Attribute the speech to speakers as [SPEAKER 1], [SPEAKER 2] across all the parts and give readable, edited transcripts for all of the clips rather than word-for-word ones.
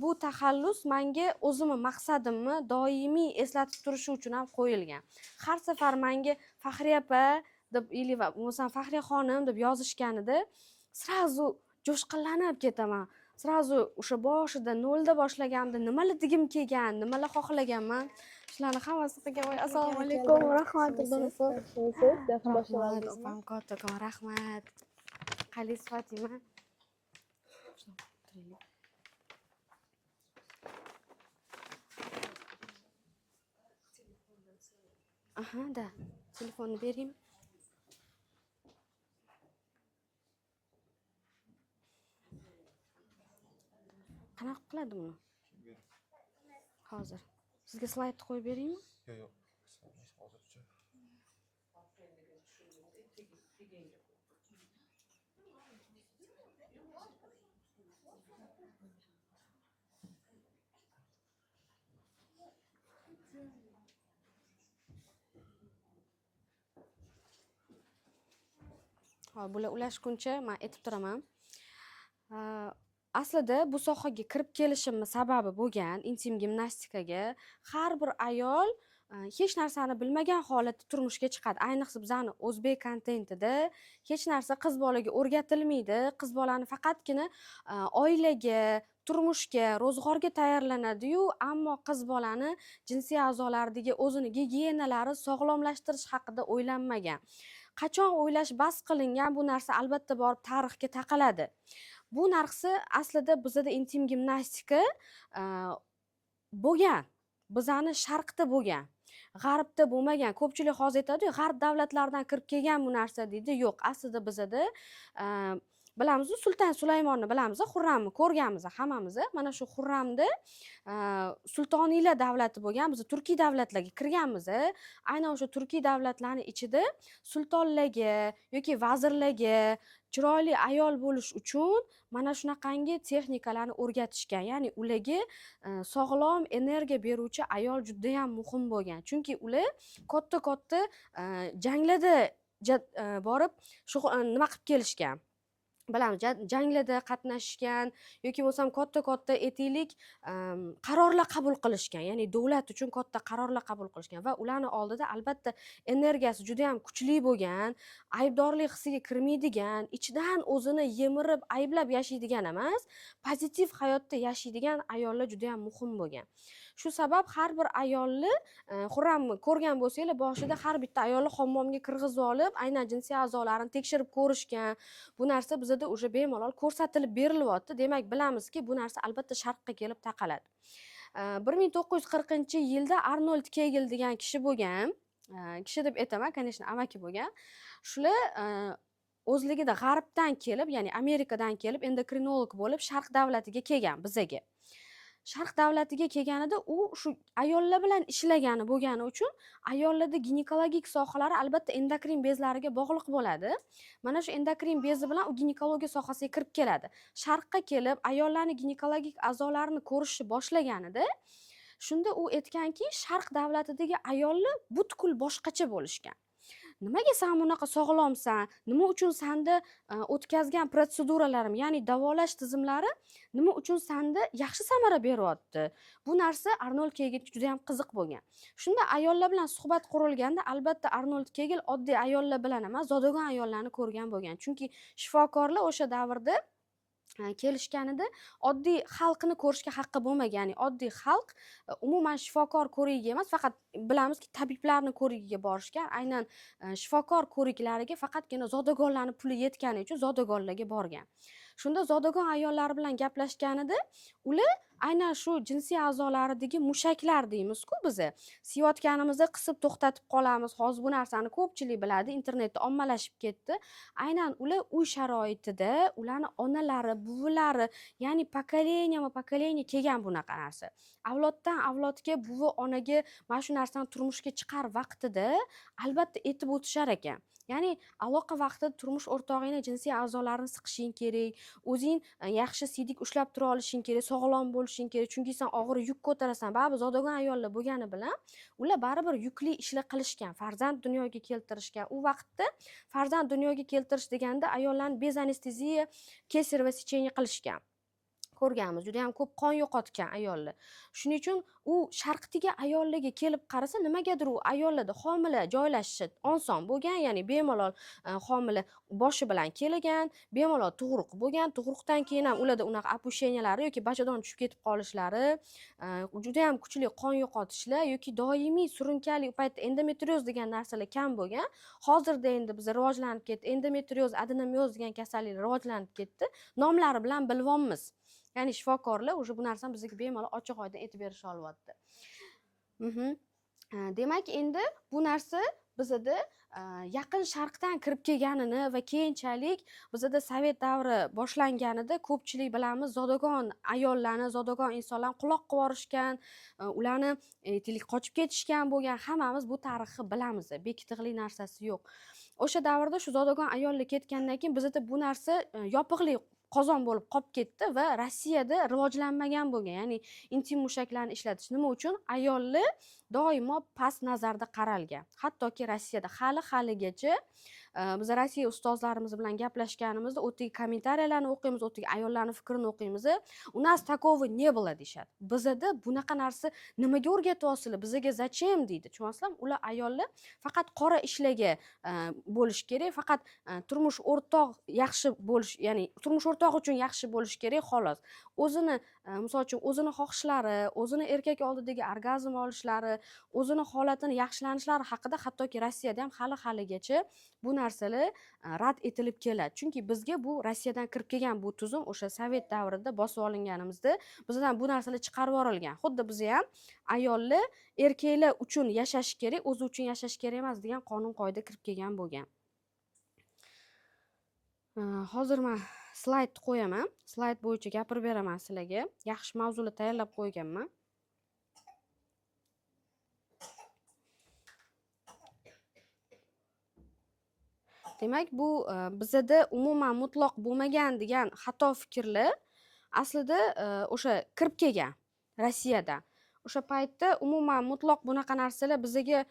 [SPEAKER 1] Bu taxallus menga o'zimni maqsadimni doimiy eslatib turishi uchun ham qo'yilgan. Har safar menga Fahriya opa deb или bo'lmasam Fahriya xonim deb yozishganida srazu jo'shqinlanib ketaman. Srazu o'sha boshida nolda boshlaganimda nimalar degim kelgan, nimalar xohlaganman, shularni hammasini qilgan. Assalomu alaykum, rahmat. Rahmat, opam kattakon rahmat. Qalis Fatima. Aha, da. Telefonni bering. Qanaqa qiladi buni? Hozir. Sizga slaydni qo'yib beraymi?
[SPEAKER 2] Yo'q. Hozircha.
[SPEAKER 1] Hop, bular ulashguncha men aytib turaman. Aslida bu sohaga kirib kelishimning sababi bo'lgan intim gimnastikaga har bir ayol hech narsani bilmagan holatda turmushga chiqadi. Ayniqsa bizning o'zbek kontentida hech narsa qiz bolaga o'rgatilmaydi. Qiz bolani faqatgina oilaga, turmushga, ro'zg'orga tayyorlanadi-yu, ammo qiz bolani jinsiy a'zolaridagi o'zini gigiyenalari sog'lomlashtirish haqida o'ylanmagan. Qachon o'ylash bas qilingan bu narsa albatta borib tarixga taqaladi. Bu narsa aslida bizda intim gimnastika bo'lgan. Bizani sharqda bo'lgan. G'arbda bo'lmagan. Ko'pchilik hozir aytadi-ku, g'arb davlatlaridan kirib kelgan bu narsa deydi. Yo'q, aslida bizda bilamiz, Sulton Sulaymonni bilamiz, Xurramni ko'rganmiz hammamiz. Mana shu Xurramda sultoniylar davlati bo'lgan, biz turkiy davlatlarga kirganmiz. Aynan o'sha turkiy davlatlarning ichida sultonlarga yoki vazirlarga chiroyli ayol bo'lish uchun mana shunaqangi texnikalarni o'rgatishgan. Ya'ni ularga sog'lom energiya beruvchi ayol juda ham muhim bo'lgan. Chunki ular katta-katta janglarda borib nima qilib kelishgan. Bilamiz, janglarda qatnashgan yoki bo'lsam katta-katta etiklik qarorlar qabul qilishgan. Ya'ni davlat uchun katta qarorlar qabul qilishgan va ularning oldida albatta energiyasi juda ham kuchli bo'lgan, aybdorlik hissiga kirmaydigan, ichidan o'zini yemirib, ayblab yashaydigan emas, pozitiv hayotda yashaydigan ayollar juda ham muhim bo'lgan. Shu sabab har bir ayolni Xurramni ko'rgan bo'lsanglar, boshida har bitta ayolni hammomga kirgizib olib, aynan jinsiy a'zolarini tekshirib ko'rishgan. Bu narsa bizda o'sha bemalol ko'rsatilib berilyapti. Demak, bilamizki, bu narsa albatta sharqqa kelib taqaladi. 1940-yilda Arnold Kegel degan kishi bo'lgan. Kishi deb aytaman, конечно, amaki bo'lgan. Shular o'zligida g'arbdan kelib, ya'ni Amerikadan kelib endokrinolog bo'lib sharq davlatiga kelgan bizaga. Sharq davlatiga kelganida u shu ayollar bilan ishlagani bo'lgani uchun ayollarda ginekologik sohalari albatta endokrin bezlariga bog'liq bo'ladi. Mana shu endokrin bezi bilan u ginekologiya sohasiga kirib keladi. Sharqqa kelib ayollarning ginekologik a'zolarini ko'rishni boshlaganida shunda u aytganki, sharq davlatidagi ayollar butkul boshqacha bo'lishgan. Nimaga sen bunaqa sog'lomsan? Nima uchun senda o'tkazgan protseduralarim, ya'ni davolash tizimlari nima uchun senda yaxshi samara beryapti? Bu narsa Arnold Kegelga juda ham qiziq bo'lgan. Shunda ayollar bilan suhbat qurilganda albatta Arnold Kegel oddiy ayollar bilan emas, zodagon ayollarni ko'rgan bo'lgan. Chunki shifokorlar o'sha davrda kelishganida oddiy xalqni ko'rishga haqqi bo'lmagan. Ya'ni oddiy xalq umuman shifokor ko'rigiga emas, faqat bilamizki tabiblarni ko'rigiga borishgan. Aynan shifokor ko'riklariga faqatgina zodagonlarning puli yetgani uchun zodagonlarga borgan. Shunda zodagon ayollar bilan gaplashganida ular aynan shu jinsiy a'zolaridagi mushaklar deymiz-ku biz. Siyotganimizda qisib to'xtatib qolamiz. Hozir bu narsani ko'pchilik biladi, internetda ommalashib ketdi. Aynan ular uy sharoitida ularning onalari, buvilari, ya'ni pokoleniya kelgan bunaqa narsa. Avloddan avlodga buvi onaga mana shu narsani turmushga chiqar vaqtida albatta aytib o'tishar ekan. Ya'ni aloqa vaqtida turmush o'rtog'ingning jinsiy a'zolarini siqishing kerak, o'zing yaxshi siydik ushlab tura olishing kerak, sog'lom bo'lishing kerak, chunki sen og'ir yuk ko'tarasan. Baribir zodagon ayollar bo'lgani bilan ular baribir yukli ishlar qilishgan, farzand dunyoga keltirishgan. U vaqtda farzand dunyoga keltirish deganda ayollarni bez anesteziya, kesar va secheniya qilishgan. ko'rganmiz. Juda ham ko'p qon yo'qotgan ayollar. Shuning uchun u sharqdagi ayollarga kelib qarasa, nimagadir u ayollarda homila joylashishi oson bo'lgan, ya'ni bemalol homila boshi bilan kelgan, bemalol tug'ruq bo'lgan. Tug'ruqdan keyin ham ularda unaqa opusheniyalari yoki bachadon tushib ketib qolishlari, juda ham kuchli qon yo'qotishlar yoki doimiy surunkali u paytda endometrioz degan narsalar kam bo'lgan. Hozirda endi biz rivojlanib ketdi. Endometrioz, adenomioz degan kasalliklar rivojlanib ketdi. Nomlari bilan bilvolamiz. Ya'ni shifokorlar o'sha bu narsani bizga bemalol ochiq oydin aytib berisha olyapti. Demak, endi bu narsa bizada yaqin sharqdan kirib kelganini va keyinchalik bizada sovet davri boshlanganida ko'pchilik bilamiz, zodagon ayollarni, zodagon insonlarni quloq qilib yuborishgan, ularni aytaylik qochib ketishgan bo'lgan, hammamiz bu tarixni bilamiz, bekitiqli narsasi yo'q. O'sha davrda shu zodagon ayollar ketgandan keyin bizada bu narsa yopiqlik qozon bo'lib qolib ketdi va Rossiyada rivojlanmagan bo'lgan. Ya'ni intim mushaklarni ishlatish nima uchun? Ayollar doimo past nazarda qaralgan. Hattoki Rossiyada haligacha biz Rossiya ustozlarimiz bilan gaplashganimizda o'tdagi kommentariyalarni o'qiymiz, o'tdagi ayollarning fikrini o'qiymiz. U nas takovo ne было deyshadi. Bizada bunaqa narsa nimaga o'rgatyapsizlar? Bizga zachем deydi. Tushunasizlarmi? Ular ayollar faqat qora ishlaga bo'lish kerak, faqat turmush o'rtoq yaxshi bo'lish, ya'ni turmush o'rtoq uchun yaxshi bo'lish kerak xolos. O'zini misol uchun o'zini xohishlari, o'zini erkak oldidagi orgazm olishlari, o'zini holatini yaxshilanishlari haqida hattoki Rossiyada ham haligacha bu narsalar rad etilib keladi. Chunki bizga bu Rossiyadan kirib kelgan bu tuzum o'sha sovet davrida bosib olinganimizda bizdan bu narsalar chiqarib yuborilgan. Xuddi biz ham ayollar erkaklar uchun yashash kerak, o'zi uchun yashash kerak emas degan qonun qoida kirib kelgan bo'lgan. Hozir men slaydni qo'yaman. Slayd bo'yicha gapirib beraman sizlarga. Yaxshi mavzular tayyorlab qo'yganman. Demak, bu bizada umuman mutloq bo'lmagan degan xato fikrlar aslida o'sha kirib kelgan Rossiyada. O'sha paytda umuman mutloq bunaqa narsalar bizga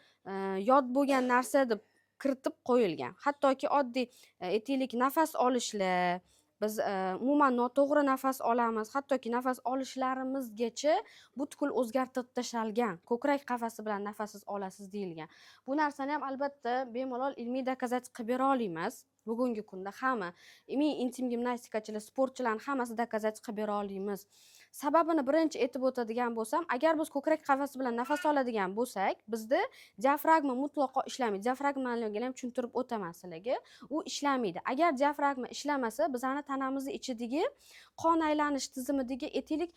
[SPEAKER 1] yod bo'lgan narsa deb kiritib qo'yilgan. Hattoki oddiy aytaylik nafas olishlar, biz umuman noto'g'ri nafas olamiz, hattoki nafas olishlarimizgacha butkul o'zgartirib tashalgan. Ko'krak qafasi bilan nafassiz olasiz deyilgan. Bu narsani ham albatta bemalol ilmiy dokazatsiya qilib bera olamiz. Bugungi kunda hamma intim gimnastikachilar, sportchilarning hammasi dokazatsiya qilib bera olamiz. Sababini birinchi aytib o'tadigan bo'lsam, agar biz ko'krak qafasi bilan nafas oladigan bo'lsak, bizda diafragma mutlaqo ishlamaydi. Diafragmani ham tushuntirib o'taman sizlarga. U ishlamaydi. Agar diafragma ishlamasa, bizning tanamizning ichidagi qon aylanish tizimidagi aytaylik,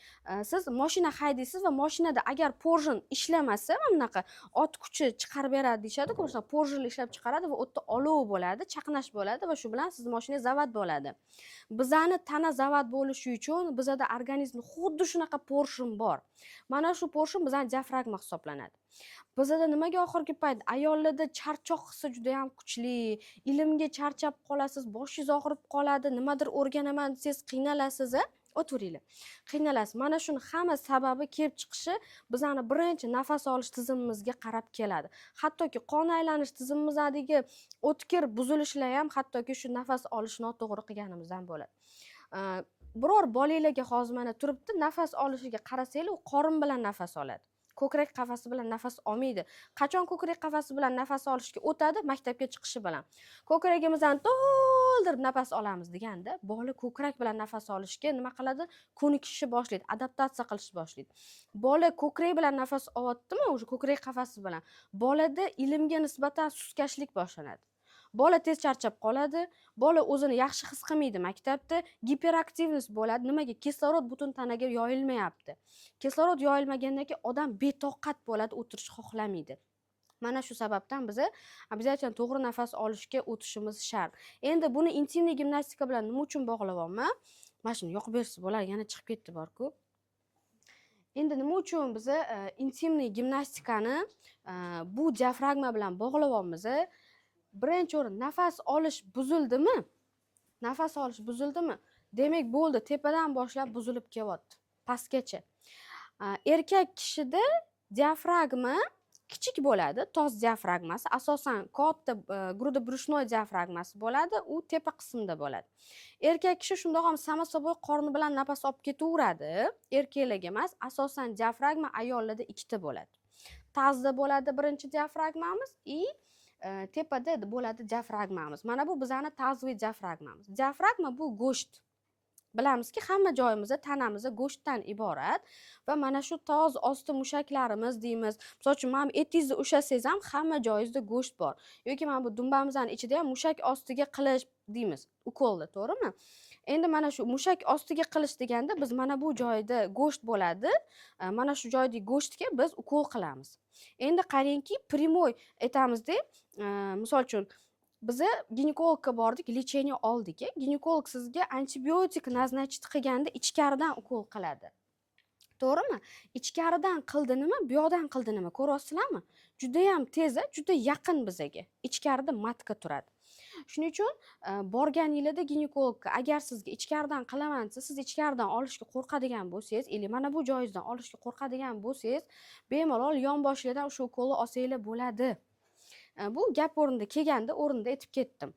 [SPEAKER 1] siz mashina haydaysiz va mashinada agar porjin ishlamasa, mana bunaqa ot kuchi chiqarib beradi deyshadi, ko'rsa porjin ishlab chiqaradi va o'tda olov bo'ladi, chaqnash bo'ladi va shu bilan siz mashinangiz zavat bo'ladi. Bizning tana zavat bo'lishi uchun bizda organizmda xuddi shunaqa porjin bor. Mana shu porjin bizning diafragma hisoblanadi. Bizda nimaga oxirgi payt ayollarda charchoq hissi juda ham kuchli, ilmga charchab qolasiz, boshingiz og'rib qoladi, nimadir o'rganaman desangiz qiynalasiz, o'tiringlar. Qiynalasiz. Mana shuni hamma sababi kelib chiqishi bizning birinchi nafas olish tizimimizga qarab keladi. Hattoki qon aylanish tizimimizdagi o'tkir buzilishlar ham hattoki shu nafas olish noto'g'ri qilganimizdan bo'ladi. Biror bolalarga hozir mana turibdi, nafas olishiga qarasanglar, u qorin bilan nafas oladi. Ko'krak qafasi bilan nafas olmaydi. Qachon ko'krak qafasi bilan nafas olishga o'tadi? Maktabga chiqishi bilan. Ko'kragimizdan to'ldirib nafas olamiz deganda, bola ko'krak bilan nafas olishga nima qiladi? Ko'nikishni boshlaydi, adaptatsiya qilishni boshlaydi. Bola ko'krak bilan nafas olyaptimi, o'sha ko'krak qafasi bilan, bolada ilmga nisbatan suskashlik boshlanadi. Bola tez charchab qoladi, bola o'zini yaxshi his qilmaydi maktabda, giperaktivnost bo'ladi. Nimaga? Kislorod butun tanaga yoyilmayapti. Kislorod yoyilmagandan keyin odam betoqat bo'ladi, o'tirishni xohlamaydi. Mana shu sababdan biz обязательно to'g'ri nafas olishga o'tishimiz shart. Endi buni intimniy gimnastika bilan nima uchun bog'layapman? Mana shuni yoqib bersa bo'ladi, yana chiqib ketdi bor-ku. Endi nima uchun biz intimniy gimnastikani bu diafragma bilan bog'layapmiz? Birinchi o'rin nafas olish buzildimi? Nafas olish buzildimi? Demak, bo'ldi, tepadan boshlab buzilib kelyapti, pastgacha. Erkak kishida diafragma kichik bo'ladi, tos diafragmasi, asosan katta грудобрюшной diafragmasi bo'ladi, u tepa qismda bo'ladi. Erkak kishi shundoq ham samo собой qorni bilan nafas olib ketaveradi, erkaklarga emas, asosan diafragma ayollarda ikkita bo'ladi. Tazda bo'ladi birinchi diafragmamiz и tepada bo'ladi diafragmamiz. Mana bu bizani тазовый diafragmamiz. Diafragma bu go'sht. Bilamizki, hamma joyimizda tanamizda go'shtdan iborat va mana shu toz osti mushaklarimiz deymiz. Misol uchun, mana etingizni ushlasangiz ham hamma joyingizda go'sht bor. Yoki mana bu dumbamizning ichida ham mushak ostiga qilish deymiz, ukolda, to'g'rimi? Endi mana shu mushak ostiga qilish deganda biz mana bu joyda go'sht bo'ladi, mana shu joydagi go'shtga biz ukol qilamiz. Endi qarangki, primoy aytamizda, misol uchun biza ginekologga bordik, lecheniya oldik. Ginekolog sizga antibiotik назначить qilganda ichkaridan ukol qiladi. To'g'rimi? Ichkaridan qildi nima, bu yoqdan qildi nima, ko'ryapsizlarmi? Juda ham tez, juda yaqin bizaga. Ichkarida matka turadi. Shuning uchun borganingizda ginekologga agar sizga ichkaridan qilaman desa, siz ichkaridan olishga qo'rqadigan bo'lsangiz, или mana bu joyingizdan olishga qo'rqadigan bo'lsangiz, bemalol yonboshingizdan o'sha ukolni olsanglar bo'ladi. Bu gap o'rnida kelganda o'rnida aytib ketdim.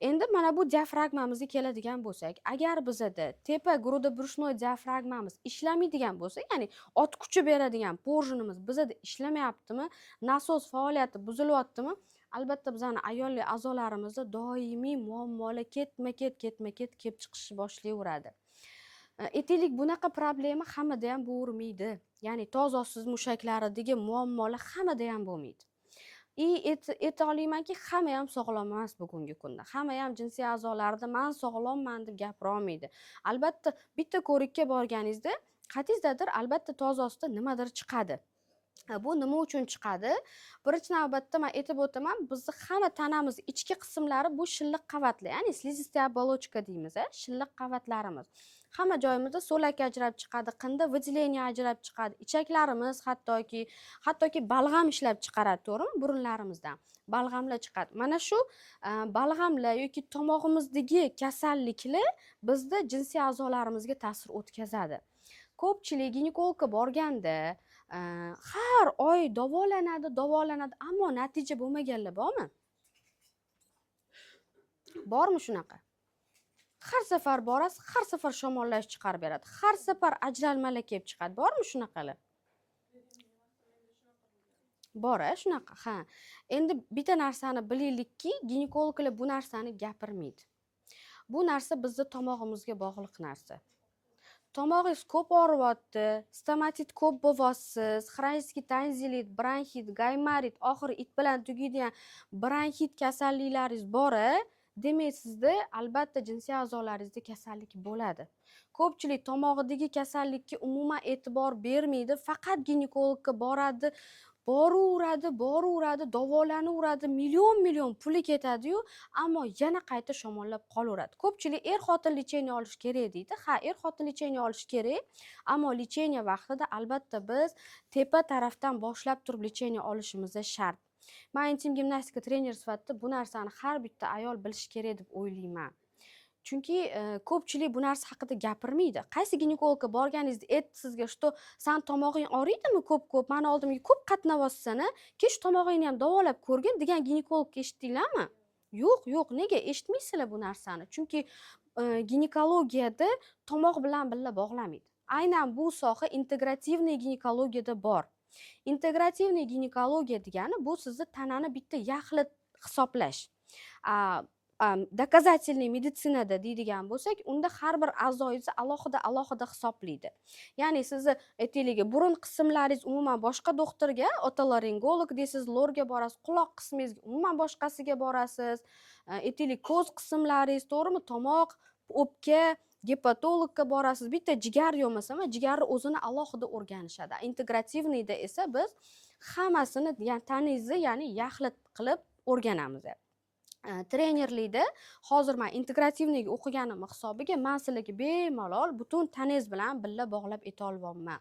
[SPEAKER 1] Endi mana bu diafragmamizga keladigan bo'lsak, agar bizada tepa грудобрюшной diafragmamiz ishlamaydigan bo'lsa, ya'ni ot kuchi beradigan porjinimiz bizada ishlamayaptimi, nasos faoliyati buzilyaptimi, albatta bizani ayolli a'zolarimizda doimiy muammolar ketma-ket kelib chiqishni boshlayveradi. Aytaylik, bunaqa problema hammada ham bo'lavermaydi. Ya'ni toz osti mushaklaridagi muammolar hammada ham bo'lmaydi. Ayta olamanki, hamma ham sog'lom emas bugungi kunda. Hamma ham jinsiy a'zolarida men sog'lomman deb gapira olmaydi. Albatta, bitta ko'rikka borganingizda, qatingizdadir albatta toz ostida nimadir chiqadi. Bu nima uchun chiqadi? Birinchi navbatda men aytib o'taman, bizni hamma tanamiz ichki qismlari bu shilliq qavatlar, ya'ni слизистая оболочка deymiz, shilliq qavatlarimiz. Hamma joyimizda so'lak ajrab chiqadi, qinda выделение ajrab chiqadi, ichaklarimiz hattoki balg'am ishlab chiqaradi, to'g'rimi? Burunlarimizdan balg'amlar chiqadi. Mana shu balg'amlar yoki tomog'imizdagi kasalliklar bizda jinsiy a'zolarimizga ta'sir o'tkazadi. Ko'pchilik ginekologga borganda har oy davolanadi, ammo natija bo'lmaganlar bormi? Bormi shunaqa? Har safar borasiz, har safar shamollash chiqarib beradi. Har safar ajralmalar kelib chiqadi. Bormi shunaqalar? Bor, shunaqa. Ha. Endi bitta narsani bilaylikki, ginekologlar bu narsani gapirmaydi. Bu narsa bizning tomog'imizga bog'liq narsa. Tomog'ingiz ko'p og'riyapti, stomatit ko'p bo'lyapsiz, xronический tanzilit, bronxit, gaymarit, oxiri it bilan tugaydigan bronxit kasalliklaringiz bor, demak sizda albatta jinsiy a'zolaringizda kasallik bo'ladi. Ko'pchilik tomog'idagi kasallikka umuman e'tibor bermaydi, faqat ginekologga boradi, boraveradi, davolanaveradi, million puli ketadi-yu, ammo yana qayta shamollab qolaveradi. Ko'pchilik xotin lecheniya olish kerak deydi. Ha, xotin lecheniya olish kerak, ammo lecheniya vaqtida albatta biz tepa tarafdan boshlab turib lecheniya olishimiz shart. Men intim gimnastika trener sifatida bu narsani har bitta ayol bilishi kerak deb o'ylayman. Chunki ko'pchilik bu narsa haqida gapirmaydi. Qaysi ginekologga borganingizda aytdi sizga, "Что, sen tomog'ing og'riydimi ko'p? Meni oldimga ko'p qatnayapsan, kesh tomog'ingni ham davolab ko'rgin" degan ginekologga eshitdinglarmi? Yo'q, nega eshitmaysizlar bu narsani? Chunki ginekologiyada tomoq bilan birga bog'lamaydi. Aynan bu soha integrativniy ginekologiyada bor. Integrativniy ginekologiya degani bu sizni tanani bitta yaxlit hisoblash. Доказательный meditsinada deydigan bo'lsak, unda har bir a'zoyingizni alohida hisoblaydi. Ya'ni sizni aytaylik, burun qismlaringiz umuman boshqa doktorga, otolaringolog deysiz, lorga borasiz, quloq qismingizga umuman boshqasiga borasiz. Aytaylik, ko'z qismlaringiz, to'g'rimi? Tomoq, o'pka, gepatologga borasiz. Bitta jigar yo'masa, jigarni o'zini alohida o'rganishadi. Integrativniyda esa biz hammasini, ya'ni taningizni, ya'ni yaxlit qilib o'rganamiz. Trenerlikda hozir men integrativniga o'qiganim hisobiga men sizlarga bemalol butun taningiz bilan birga bog'lab ayta olyapman.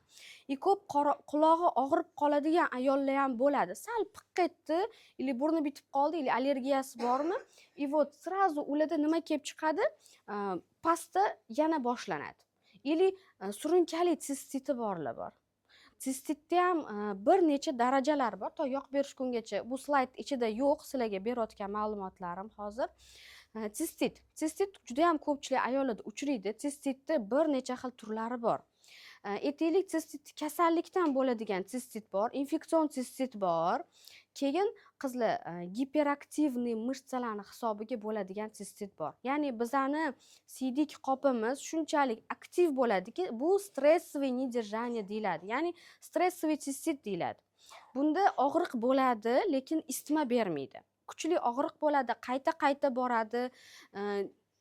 [SPEAKER 1] Ko'p qulog'i og'rib qoladigan ayollar ham bo'ladi. Sal piq etdi, ili burni bitib qoldi, ili allergiyasi bormi? Вот сразу ularda nima kelib chiqadi? Pasta yana boshlanadi. Ili surunkali sistiti borlar bor. Sistitda ham bir necha darajalar bor. To yoqib berishgungacha bu slayd ichida yo'q, sizlarga berayotgan ma'lumotlarim hozir. Sistit juda ham ko'pchilik ayollarda uchraydi. Sistitni bir necha xil turlari bor. Aytaylik, sistit kasallikdan bo'ladigan sistit bor, infeksion sistit bor. Keyin qizlar giperaktivniy mышцаларni hisobiga bo'ladigan sistit bor. Ya'ni bizani siydik qopimiz shunchalik aktiv bo'ladiki, bu stressовый недержание deyiladi. Ya'ni stressовый sistit deyiladi. Bunda og'riq bo'ladi, lekin isitma bermaydi. Kuchli og'riq bo'ladi, qayta boradi,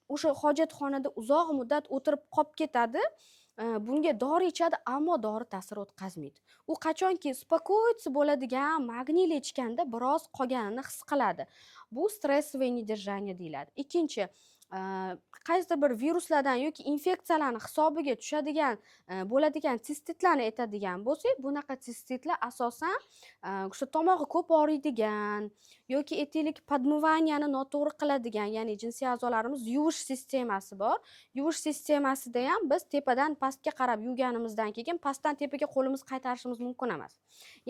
[SPEAKER 1] o'sha hojatxonada uzoq muddat o'tirib qolib ketadi. Bunga dori ichadi, ammo dori ta'sir o'tkazmaydi. U qachonki spokойно bo'ladigan magniyli ichganda biroz qolganini his qiladi. Bu stressовое недержание deyiladi. Ikkinchi, qaysidir bir viruslardan yoki infeksiyalarni hisobiga tushadigan bo'ladigan sistitlarni aytadigan bo'lsak, bunaqa sistitlar asosan o'sha tomog'i ko'p og'riydigan yoki aytaylik podmываниyani noto'g'ri qiladigan, ya'ni jinsiy a'zolarimiz yuvish sistemasi bor. Yuvish sistemasida ham biz tepadan pastga qarab yuvganimizdan keyin pastdan tepaga qo'limiz qaytarishimiz mumkin emas.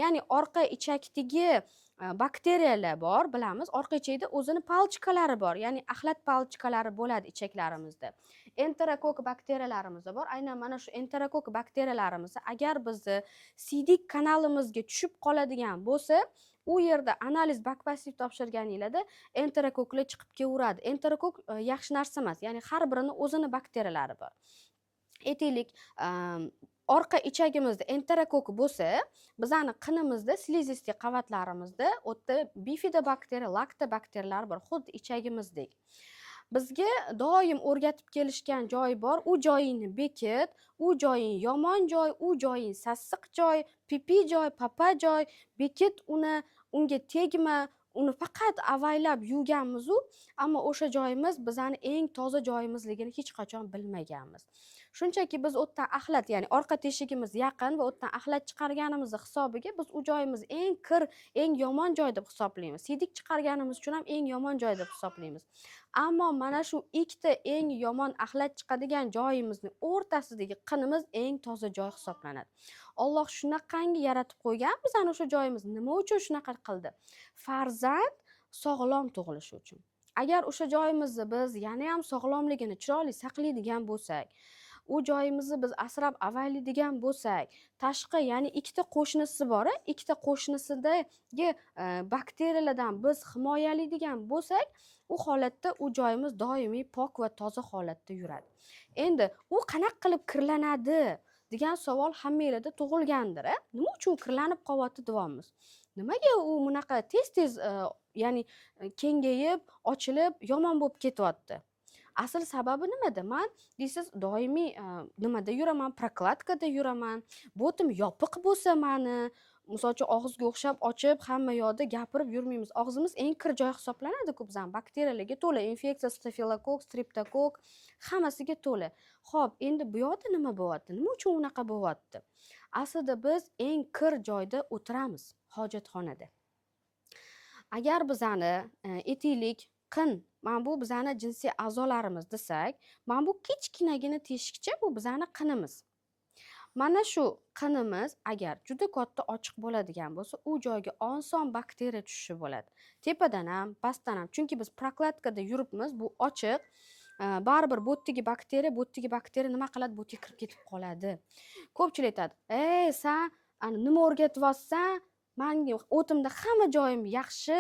[SPEAKER 1] Ya'ni orqa ichakdagi bakteriyalar bor, bilamiz. Orqa ichakda o'zini palchkalari bor, ya'ni axlat palchkalari bo'ladi ichaklarimizda. Enterokok bakteriyalarimiz bor. Aynan mana shu enterokok bakteriyalarimiz agar bizni siydik kanalimizga tushib qoladigan bo'lsa, u yerda analiz bakpasiv topshirganinglarda enterokoklar chiqib kelaveradi. Enterokok yaxshi narsa emas, ya'ni har birini o'zini bakteriyalari bor. Aytaylik, orqa ichagimizda enterokok bo'lsa, bizani qinimizda, slizistik qavatlarimizda o'tda bifidobakteriya, laktobakteriyalar bor, xuddi ichagimizdek. Bizga doim o'rgatib kelishgan joy bor. U joyingni bekit, u joying yomon joy, u joying sassiq joy, pipi joy, papa joy, bekit uni, unga tegma. Uni faqat avaylab yuvganmiz, ammo o'sha joyimiz bizani eng toza joyimizligini hech qachon bilmaganmiz. Shunchaki biz o'tdan axlat, ya'ni orqa teshigimiz yaqin va o'tdan axlat chiqarganimiz hisobiga biz u joyimiz eng kir, eng yomon joy deb hisoblaymiz. Siydik chiqarganimiz uchun ham eng yomon joy deb hisoblaymiz. Ammo mana shu ikkita eng yomon axlat chiqadigan joyimizning o'rtasidagi qinimiz eng toza joy hisoblanadi. Alloh shunaqangi yaratib qo'ygan, bizani o'sha joyimiz nima uchun shunaqa qildi? Farzand sog'lom tug'ilishi uchun. Agar o'sha joyimizni biz yana ham sog'lomligini chiroyli saqlaydigan bo'lsak, u joyimizni biz asrab avaylaydigan bo'lsak, tashqi, ya'ni ikkita qo'shnisi bor, ikkita qo'shnisidagi bakteriyalardan biz himoyalaydigan bo'lsak, u holatda u joyimiz doimiy pok va toza holatda yuradi. Endi u qanaqa qilib kirlanadi degan savol hammanglarda tug'ilgandir. Nima uchun kirlanib qolyapti deyapmiz? Nimaga u bunaqa tez-tez, ya'ni kengayib, ochilib, yomon bo'lib ketyapti? Asl sababi nimada? Men deysiz, doimiy nimada yuraman, prokladkada yuraman, botim yopiq bo'lsa mani, misol uchun og'izga o'xshab ochib, hamma yoqda gapirib yurmaymiz. Og'zimiz eng kir joy hisoblanadi-ku, bizdan bakteriyalarga to'la, infeksiya, stafilokok, streptokok, hammasiga to'la. Xo'p, endi bu yoqda nima bo'lyapti? Nima uchun unaqa bo'lyapti? Aslida biz eng kir joyda o'tiramiz, hojatxonada. Agar bizani aytaylik, qin, mana bu bizani jinsiy a'zolarimiz desak, mana bu kichkinagina teshikcha, bu bizani qinimiz. Mana shu qinimiz agar juda katta ochiq bo'ladigan bo'lsa, u joyga oson bakteriya tushishi bo'ladi. Tepadan ham, pastdan ham. Chunki biz prokladkada yuribmiz, bu ochiq. Baribir bu yerdagi bakteriya nima qiladi? Bu yerga kirib ketib qoladi. Ko'pchilik aytadi: "Ey, sen nima o'rgatyapsan? Menga o'timda hamma joyim yaxshi.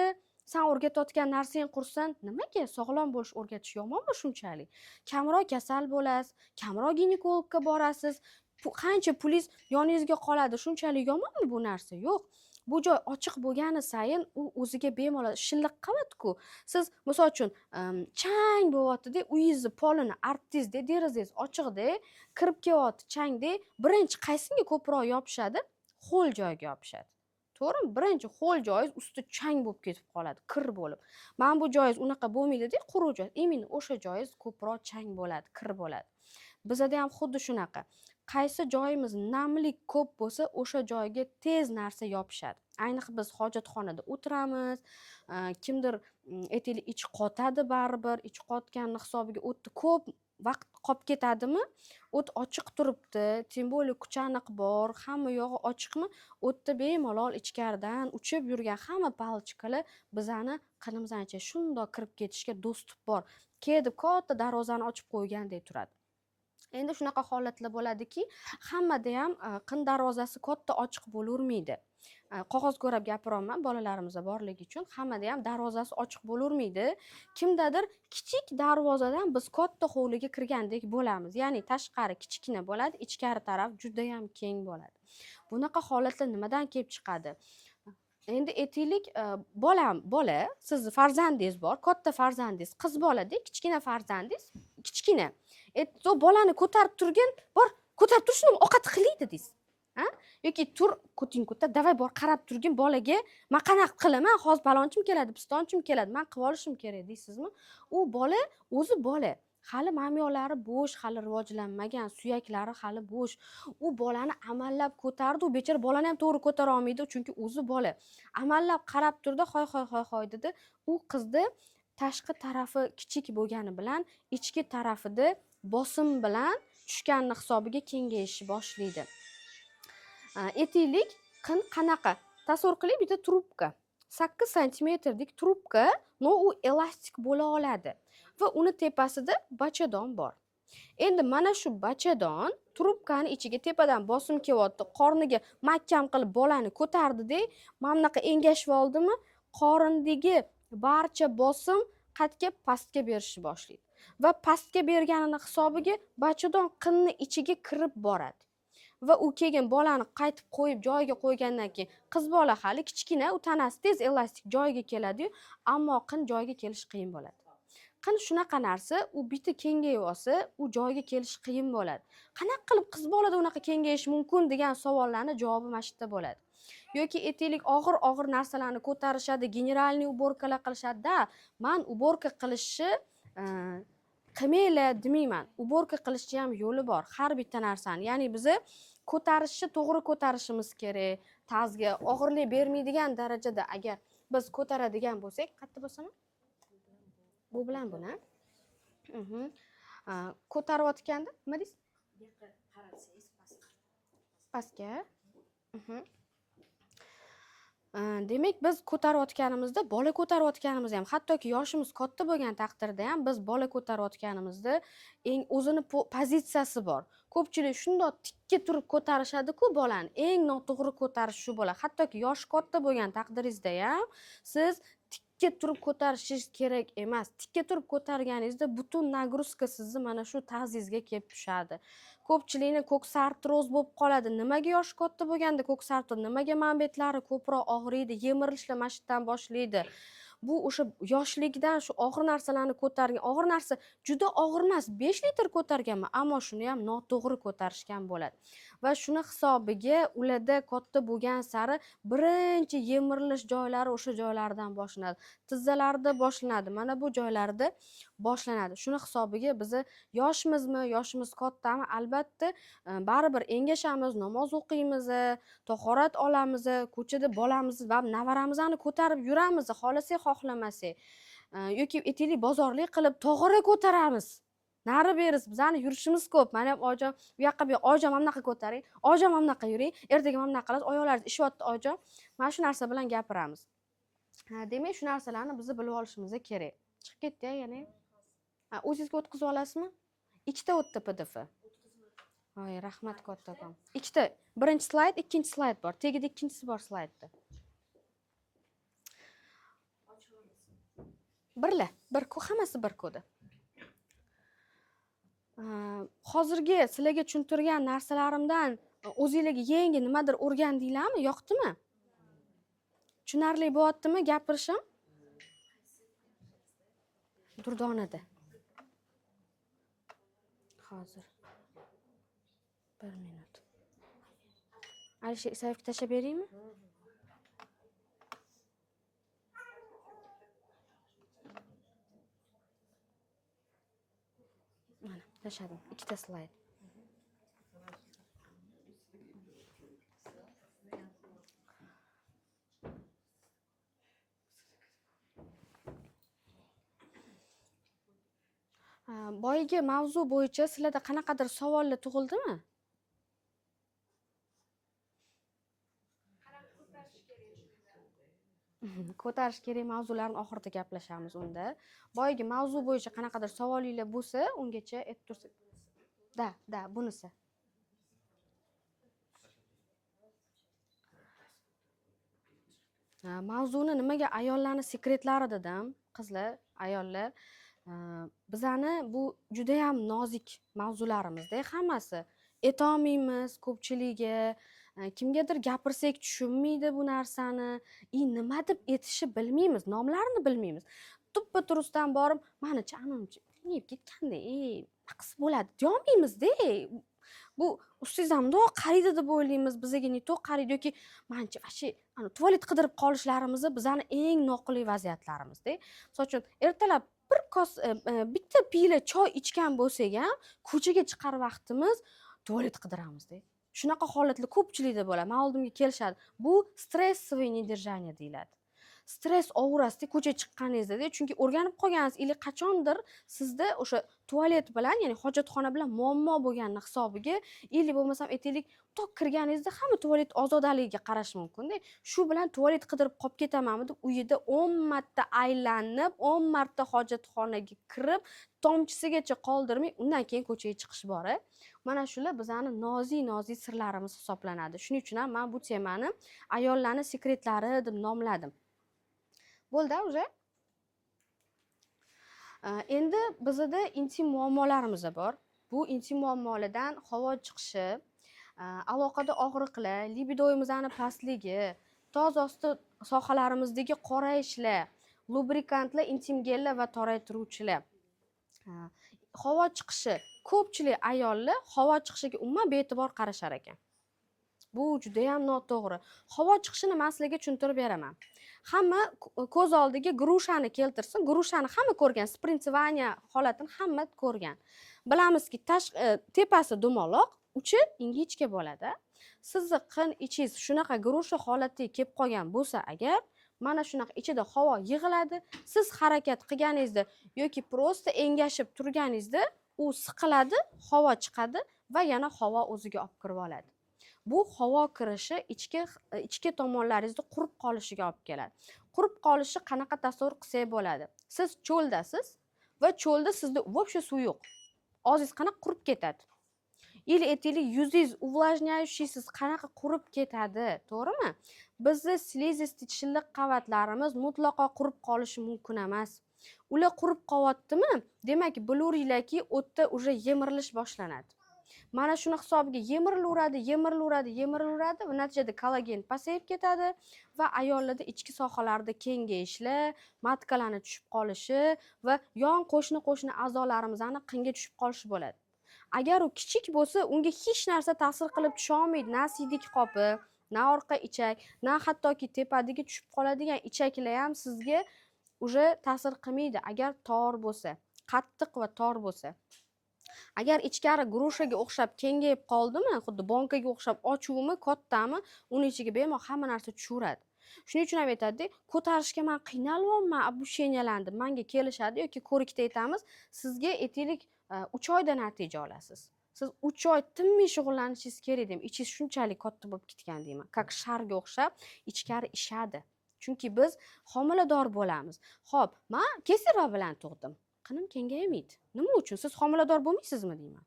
[SPEAKER 1] Sen o'rgatayotgan narsang qursin." Nimaga? Sog'lom bo'lish o'rgatish yomonmi shunchalik? Kamroq kasal bo'lasiz, kamroq ginekologga borasiz. Qancha pulingiz yoningizga qoladi, shunchalik yomonmi bu narsa? Yo'q. Bu joy ochiq bo'lgani sayin u o'ziga bemalol shilliq qiladi-ku. Siz misol uchun chang bo'lyapti-da, uyingizni polini artdingiz-da, derazingiz ochiq-da, kirib kelyapti chang-da, birinchi qaysiga ko'proq yopishadi? Ho'l joyga yopishadi. To'g'rimi? Birinchi ho'l joyingiz usti chang bo'lib ketib qoladi, kir bo'lib. Mana bu joyingiz unaqa bo'lmaydi-da, quruq joy. Именно o'sha joyingiz ko'proq chang bo'ladi, kir bo'ladi. Bizda ham xuddi shunaqa. Qaysi joyimiz namlik ko'p bo'lsa, o'sha joyga tez narsa yopishadi. Ayniqsa biz hojatxonada o'tiramiz, kimdir aytaylik ichi qotadi baribir, ichi qotganning hisobiga o'tni ko'p vaqt qolib ketadimi? O't ochiq turibdi, tем более kuchaniq bor, hamma yog'i ochiqmi? O'tda bemalol ichkaridan uchib yurgan hamma palochkalar bizani qinimizdan shundoq kirib ketishga do'stib bor. Kedib katta darvozani ochib qo'ygandek turadi. Endi shunaqa holatlar bo'ladiki, hammada ham qin darvozasi katta ochiq bo'lavermaydi. Qog'oz ko'rab gapiryapman bolalarimiz borligi uchun. Hammada ham darvozasi ochiq bo'lavermaydi. Kimdadir kichik darvozadan biz katta hovliga kirgandek bo'lamiz. Ya'ni tashqari kichkina bo'ladi, ichkari taraf juda ham keng bo'ladi. Bunaqa holatlar nimadan kelib chiqadi? Endi aytaylik, bola, sizni farzandingiz bor, katta farzandingiz qiz bolada, kichkina farzandingiz kichkina. Bolani ko'tarib turgin, bor, ko'tarib turishni ovqat qilaydi deysiz. Yoki tur, ko'ting ko'tar, davay bor qarab turgin bolaga, men qanaqa qilaman, hozir palonchim keladi, pistonchim keladi, men qilib olishim kerak deysizmi? U bola o'zi bola. Hali mamyolari bo'sh, hali rivojlanmagan, suyaklari hali bo'sh. U bolani amallab ko'tardi, u bechora bolani ham to'g'ri ko'tara olmaydi, chunki o'zi bola. Amallab qarab turdi, hoy dedi. U qizni tashqi tarafi kichik bo'lgani bilan, ichki tarafida bosim bilan tushganni hisobiga kengayishi boshlaydi. Aytaylik, qin qanaqa? Tasavvur qiling, bitta trubka. 8 santimetrlik trubka, no u elastik bo'la oladi va uni tepasida bachadon bor. Endi mana shu bachadon trubkani ichiga tepadan bosim kelyapti, qorniga mahkam qilib bolani ko'tardi-da, mana bunaqa engashib oldimi, qorindagi barcha bosim qatga pastga berishni boshlaydi. Va pastga berganini hisobiga bachadon qinni ichiga kirib boradi. Va u keyin bolani qaytib qo'yib joyiga qo'ygandan keyin qiz bola hali kichkina, u tanasi tez elastik joyiga keladi-yu, ammo qin joyiga kelish qiyin bo'ladi. Qin shunaqa narsa, u bitta kengayib olsa, u joyiga kelish qiyin bo'ladi. Qanaqa qilib qiz bolada unaqa kengayish mumkin degan savollarni javobi mana shu yerda bo'ladi. Yoki aytaylik, og'ir narsalarni ko'tarishadi, generalniy uborkalar qilishadi-da, men uborka qilishni qilmanglar demayman. Uborka qilishning ham yo'li bor, har bitta narsani. Ya'ni biz ko'tarishni to'g'ri ko'tarishimiz kerak. Tazga og'irlik bermaydigan darajada agar biz ko'taradigan bo'lsak, qayerda bo'saman? Bu bilan buni. Ko'tarayotganda nima deysiz? Qarasangiz pastga. Demak, biz ko'tarayotganimizda, bola ko'tarayotganimizda ham, hattoki yoshimiz katta bo'lgan taqdirda ham biz bola ko'tarayotganimizda eng o'zini pozitsiyasi bor. Ko'pchilik shundoq tikka turib ko'tarishadi-ku bolani. Eng noto'g'ri ko'tarish shu bo'ladi. Hattoki yoshi katta bo'lgan taqdiringizda ham siz tikka turib ko'tarishingiz kerak emas. Tikka turib ko'targaningizda butun nagruzka sizni mana shu tazingizga kelib tushadi. Ko'pchilikni ko'ksi artroz bo'lib qoladi. Nimaga yoshi katta bo'lganda ko'ksi artroz, nimaga manbetlari ko'proq og'riydi, yemirilishlar mana shu yerdan boshlaydi. Bu o'sha yoshlikdan shu og'ir narsalarni ko'targan. Og'ir narsa juda og'ir emas, 5 litr ko'targanman, ammo shuni ham noto'g'ri ko'tarishgan bo'ladi. Va shuni hisobiga ularda katta bo'lgan sari birinchi yemirilish joylari o'sha joylardan boshlanadi. Tizzalarda boshlanadi. Mana bu joylarda boshlanadi. Shuni hisobiga biz yoshmizmi, yoshimiz kattami, albatta baribir engashamiz, namoz o'qiymiz, tahorat olamiz, ko'chada bolamizni va navaramizni ko'tarib yuramiz, xohlasak xohlamasak. Yoki aytaylik, bozorlik qilib tog'ora ko'taramiz. Nari beriz, bizani yurishimiz ko'p. Mana ham ojon, bu yoqqa bu, ojon mana bunaqa ko'taring, ojon mana bunaqa yuring, ertaga mana bunaqa qilasiz, oyoqlaringiz ishyapti ojon. Mana shu narsa bilan gapiramiz. Demak, shu narsalarni biz bilib olishimiz kerak. Chiqib ketdi yana. O'zingizga o'tkazib olasizmi? Ikkita o'tdi PDF. Voy, rahmat kattakon. Ikkita, birinchi slayd, ikkinchi slayd bor. Tegida ikkinchisi bor slaydda. Bir hammasi bir kodi. Hozirgi sizlarga tushuntirgan narsalarimdan o'zingizlarga yangi nimadir o'rgandinglarmi? Yoqdimi? Tushunarli bo'lyaptimi gapirishim? Durdonada. Hozir 1 minut. Alisher Isayevga tashlab beraymi? Mana, tashladim. Ikkita slayd. boyagi mavzu bo'yicha sizlarda qanaqadir savollar tug'ildimi? Ko'tarish kerak mavzularni oxirida gaplashamiz unda. Boyagi mavzu bo'yicha qanaqadir savolinglar bo'lsa, ungacha aytib tursak. Da, bunisi. Mavzuni nimaga ayollarni sekretlari dedim, qizlar, ayollar. Bizani bu juda ham nozik mavzularimizda hammasi. Aytolmaymiz ko'pchiligiga, kimgadir gapirsak tushunmaydi bu narsani, nima deb aytishni bilmaymiz, nomlarini bilmaymiz. Tuppa turusdan borib, manicha, anonchi, bilmayib ketganda, nima qilsa bo'ladi, deyolmaymiz-da. Bu ustingizdan mundoq qaraydi deb o'ylaymiz, bizga ne to qaraydi yoki mancha vashi tualet qidirib qolishlarimiz bizani eng noqulay vaziyatlarimizda. Misol uchun ertalab bir kos bitta piyla choy ichgan bo'lsak ham, ko'chaga chiqar vaqtimiz tualet qidiramizda. Shunaqa holatlar ko'pchilikda bo'ladi. Men oldimga kelishadi. Bu stressовое недержание deyiladi. Stress aurasida ko'chaga chiqqaningizda, chunki o'rganib qolgansiz, ili qachondir sizda o'sha tualet bilan, ya'ni hojatxona bilan muammo bo'lganini hisobiga, ili bo'lmasam aytaylik, tok kirganingizda hamma tualet ozodaligiga qarash mumkin-da. Shu bilan tualet qidirib qolib ketamanmi deb uyida 10 marta aylanib, 10 marta hojatxonaga kirib, tomchisigacha qoldirmay, undan keyin ko'chaga chiqish bor. Mana shular bizani nozik sirlarimiz hisoblanadi. Shuning uchun ham men bu temani ayollarning sekretlari deb nomladim. Bo'ldi уже. Endi bizda intim muammolarimiz bor. Bu intim muammolardan havo chiqishi, aloqada og'riqlar, libidoyimizning pastligi, toz osti sohalarimizdagi qorayishlar, lubrikantlar, intim gellar va toraytiruvchilar. Havo chiqishi, ko'pchilik ayollar havo chiqishiga umuman bee'tibor qarashar ekan. Bu juda ham noto'g'ri. Havo chiqishini men sizlarga tushuntirib beraman. Hamma ko'z oldiga grushani keltirsin. Grushani hamma ko'rgan, sprintevaniya holatini hamma ko'rgan. Bilamizki, tepasi dumaloq, uchi ingichka bo'ladi. Sizni qin ichingiz shunaqa grusha holatiga kelib qolgan bo'lsa agar, mana shunaqa ichida havo yig'iladi. Siz harakat qilganingizda yoki prosta engashib turganingizda u siqiladi, havo chiqadi va yana havo o'ziga olib kirib oladi. Bu havo kirishi ichki tomonlaringizda qurib qolishiga olib keladi. Qurib qolishi qanaqa tasavvur qilsak bo'ladi? Siz cho'ldasiz va cho'lda sizda вообще suv yo'q. Og'zingiz qanaqa qurib ketadi? Или aytaylik, yuzingiz увлажняющийsiz qanaqa qurib ketadi, to'g'rimi? Bizning slizistik shilliq qavatlarimiz mutlaqo qurib qolishi mumkin emas. Ular qurib qolyaptimi? Demak, bilaveringlarki, o'tda уже yemirilish boshlanadi. Mana shuni hisobiga yemirilaveradi va natijada kollagen pasayib ketadi va ayollarda ichki sohalarda kengayishlar, matkalarni tushib qolishi va yon qo'shni a'zolarimizning qinga tushib qolishi bo'ladi. Agar u kichik bo'lsa, unga hech narsa ta'sir qilib tusha olmaydi. Na siydik qopi, na orqa ichak, na hattoki tepadagi tushib qoladigan ichaklar ham sizga уже ta'sir qilmaydi agar tor bo'lsa, qattiq va tor bo'lsa. Agar ichkari grushaga o'xshab kengayib qoldimi, xuddi bankaga o'xshab ochuvmi, kattami, uning ichiga bemalol hamma narsa tushaveradi. Shuning uchun ham aytadi, ko'tarishga men qiynalyapman, obushenyalandim, menga kelishadi yoki ko'rikda aytamiz, sizga aytaylik 3 oyda natija olasiz. Siz 3 oy tinmay shug'ullanishingiz kerak deyman. Ichingiz shunchalik katta bo'lib ketgan deyman. Как sharga o'xshab ichkari ishadi. Chunki biz homilador bo'lamiz. Xo'p, men kesarva bilan tug'dim. Qinim kengaymaydi. Nima uchun? Siz homilador bo'lmaysizmi deyman.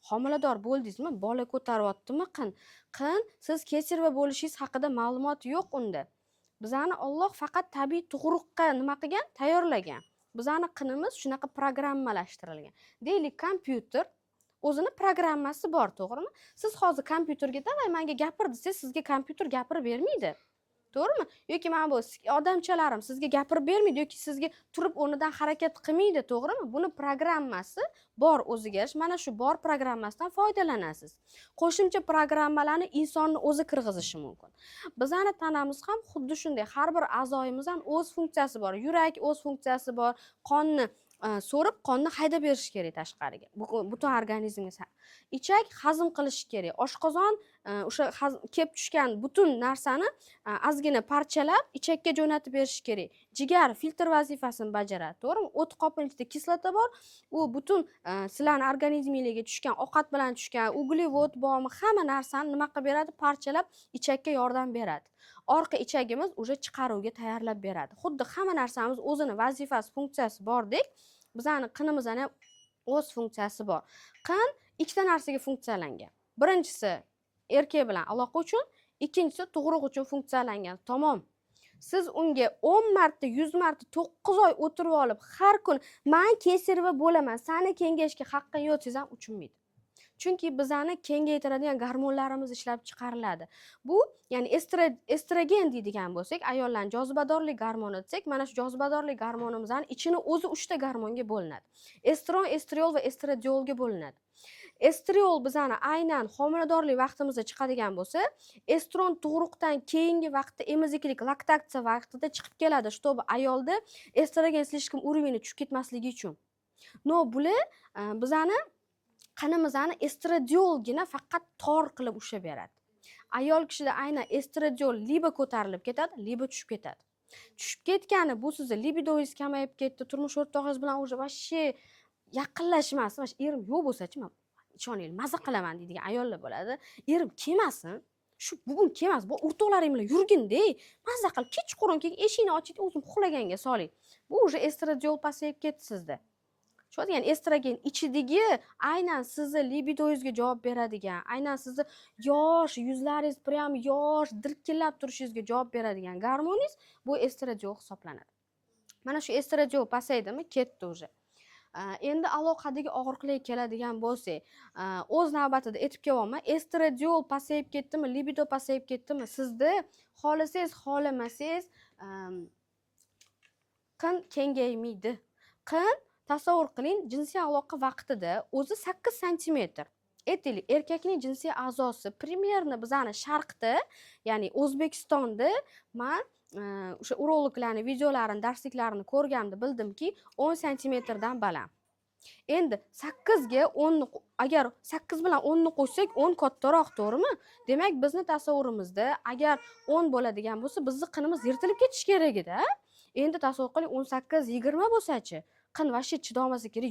[SPEAKER 1] Homilador bo'ldingizmi? Bola ko'taryaptimi qin? Qin siz kesarva bo'lishingiz haqida ma'lumot yo'q unda. Bizani Alloh faqat tabiiy tug'ruqqa nima qilgan? Tayyorlagan. Bizani qinimiz shunaqa programmalashtirilgan. Deylik, kompyuter o'zini programmasi bor, to'g'rimi? Siz hozir kompyuterga "Davay, menga gapir" desangiz, sizga kompyuter gapirib bermaydi. To'g'rimi? Yoki mana bu odamchalarim sizga gapirib bermaydi yoki sizga turib o'rnidan harakat qilmaydi, to'g'rimi? Buni programmasi bor o'ziga. Mana shu bor programmasidan foydalanasiz. Qo'shimcha programmalarni insonni o'zi kirg'izishi mumkin. Bizning tanamiz ham xuddi shunday. Har bir a'zoyimizdan o'z funksiyasi bor. Yurak o'z funksiyasi bor. Qonni so'rib, qonni haydab berish kerak tashqariga. Butun organizmga. Ichak hazm qilish kerak. Oshqozon o'sha kelib tushgan butun narsani ozgina parchalab ichakka jo'natib berish kerak. Jigar filtr vazifasini bajaradi, to'g'rimi? O't qopini ichida kislota bor, u butun sizlarni organizmingizga tushgan ovqat bilan tushgan uglevod bormi, hamma narsani nima qilib beradi? Parchalab ichakka yordam beradi. Orqa ichagimiz уже chiqaruvga tayyorlab beradi. Xuddi hamma narsamiz o'zini vazifasi, funksiyasi bordek, bizani qinimizda ham o'z funksiyasi bor. Qin ikkita narsaga funksiyalangan. Birinchisi erkak bilan aloqa uchun, ikkinchisi tug'ruq uchun funksiyalangan. Tamom. Siz unga 10 marta, 100 marta, 9 oy o'tirib olib, har kun men kesirva bo'laman, seni kengashga haqqing yo'q desam uchunmaydi. Chunki bizani kengaytiradigan gormonlarimiz ishlab chiqariladi. Bu, ya'ni estrogen deydigan bo'lsak, ayollarning jozibadorlik gormoni desak, mana shu jozibadorlik gormonimizning ichini o'zi 3 ta gormonga bo'linadi. Estron, estriol va estradiolga bo'linadi. Estriol bizani aynan homiladorlik vaqtimizda chiqadigan bo'lsa, estron tug'ruqdan keyingi vaqtda emiziklik, laktatsiya vaqtida chiqib keladi, чтобы ayolda estrogen слишком уровень tushib ketmasligi uchun. No, bular bizani qanimizni estradiolgina faqat tor qilib ushlab beradi. Ayol kishida aynan estradiol liba ko'tarilib ketadi, liba tushib ketadi. Tushib ketgani bu sizni libidoingiz kamayib ketdi, turmush o'rtog'ingiz bilan уже вообще yaqinlashmasin, mana erim yo'q bo'lsa-chi, men ishoninglar, maza qilaman deydigan ayollar bo'ladi. Erim kelmasin, shu bugun kelmas, bu o'rtoqlaring bilan yurgin-da, maza qilib kechqurun keyin eshikni oching, o'zim uxlaganga soling. Bu уже estradiol pasayib ketdi sizda. Shu ya'ni estrogen ichidagi aynan sizni libidoingizga javob beradigan, aynan sizni yosh, yuzlaringiz prям yosh, dirkillab turishingizga javob beradigan gormoningiz bu estradiol hisoblanadi. Mana shu estradiol pasaydimi, ketdi уже. Endi aloqadagi og'riqlar keladigan bo'lsak, o'z navbatida aytib kelaman, estradiol pasayib ketdimi, libido pasayib ketdimi, sizda xohlasangiz, xohlamasangiz qin kengaymaydi. Qin, tasavvur qiling, jinsiy aloqa vaqtida o'zi 8 santimetr. Aytaylik, erkakning jinsiy a'zosi примерно bizani sharqda, ya'ni O'zbekistonda men o'sha urologlarning videolarini, darsliklarini ko'rganimda bildimki, 10 santimetrdan baland. Endi 8 ga 10 agar 8 bilan 10 ni qo'shsak, 10 kattaroq, to'g'rimi? Demak, bizni tasavvurimizda agar 10 bo'ladigan bo'lsa, bizning qinimiz yirtilib ketish kerak edi. Endi tasavvur qiling, 18-20 bo'lsa-chi? Qin vashcha chidamasa kerak,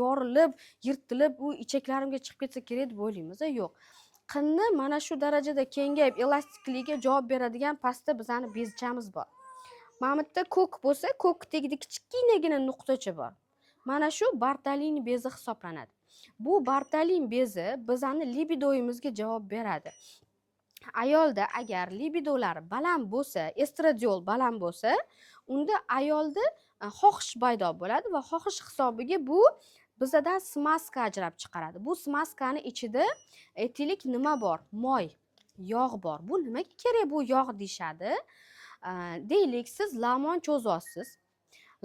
[SPEAKER 1] yorilib, yirtilib, u ichaklarimga chiqib ketsa kerak deb o'ylaymiz, yo'q. Qinni mana shu darajada kengayib, elastikligiga javob beradigan pastda bizani bezchamiz bor. Mana bu yerda ko'k bo'lsa, ko'kdagi kichkinagina nuqtacha bor. Mana shu Bartolini bezi hisoblanadi. Bu Bartolin bezi bizani libidoimizga javob beradi. Ayolda agar libidolari baland bo'lsa, estradiol baland bo'lsa, unda ayolda xohish paydo bo'ladi va xohish hisobiga bu bizdan smaska ajrab chiqaradi. Bu smaskani ichida aytaylik nima bor? Moy, yog' bor. Bu nimaga kerak bu yog' deyshadi? Deylik, siz lamon cho'zyapsiz.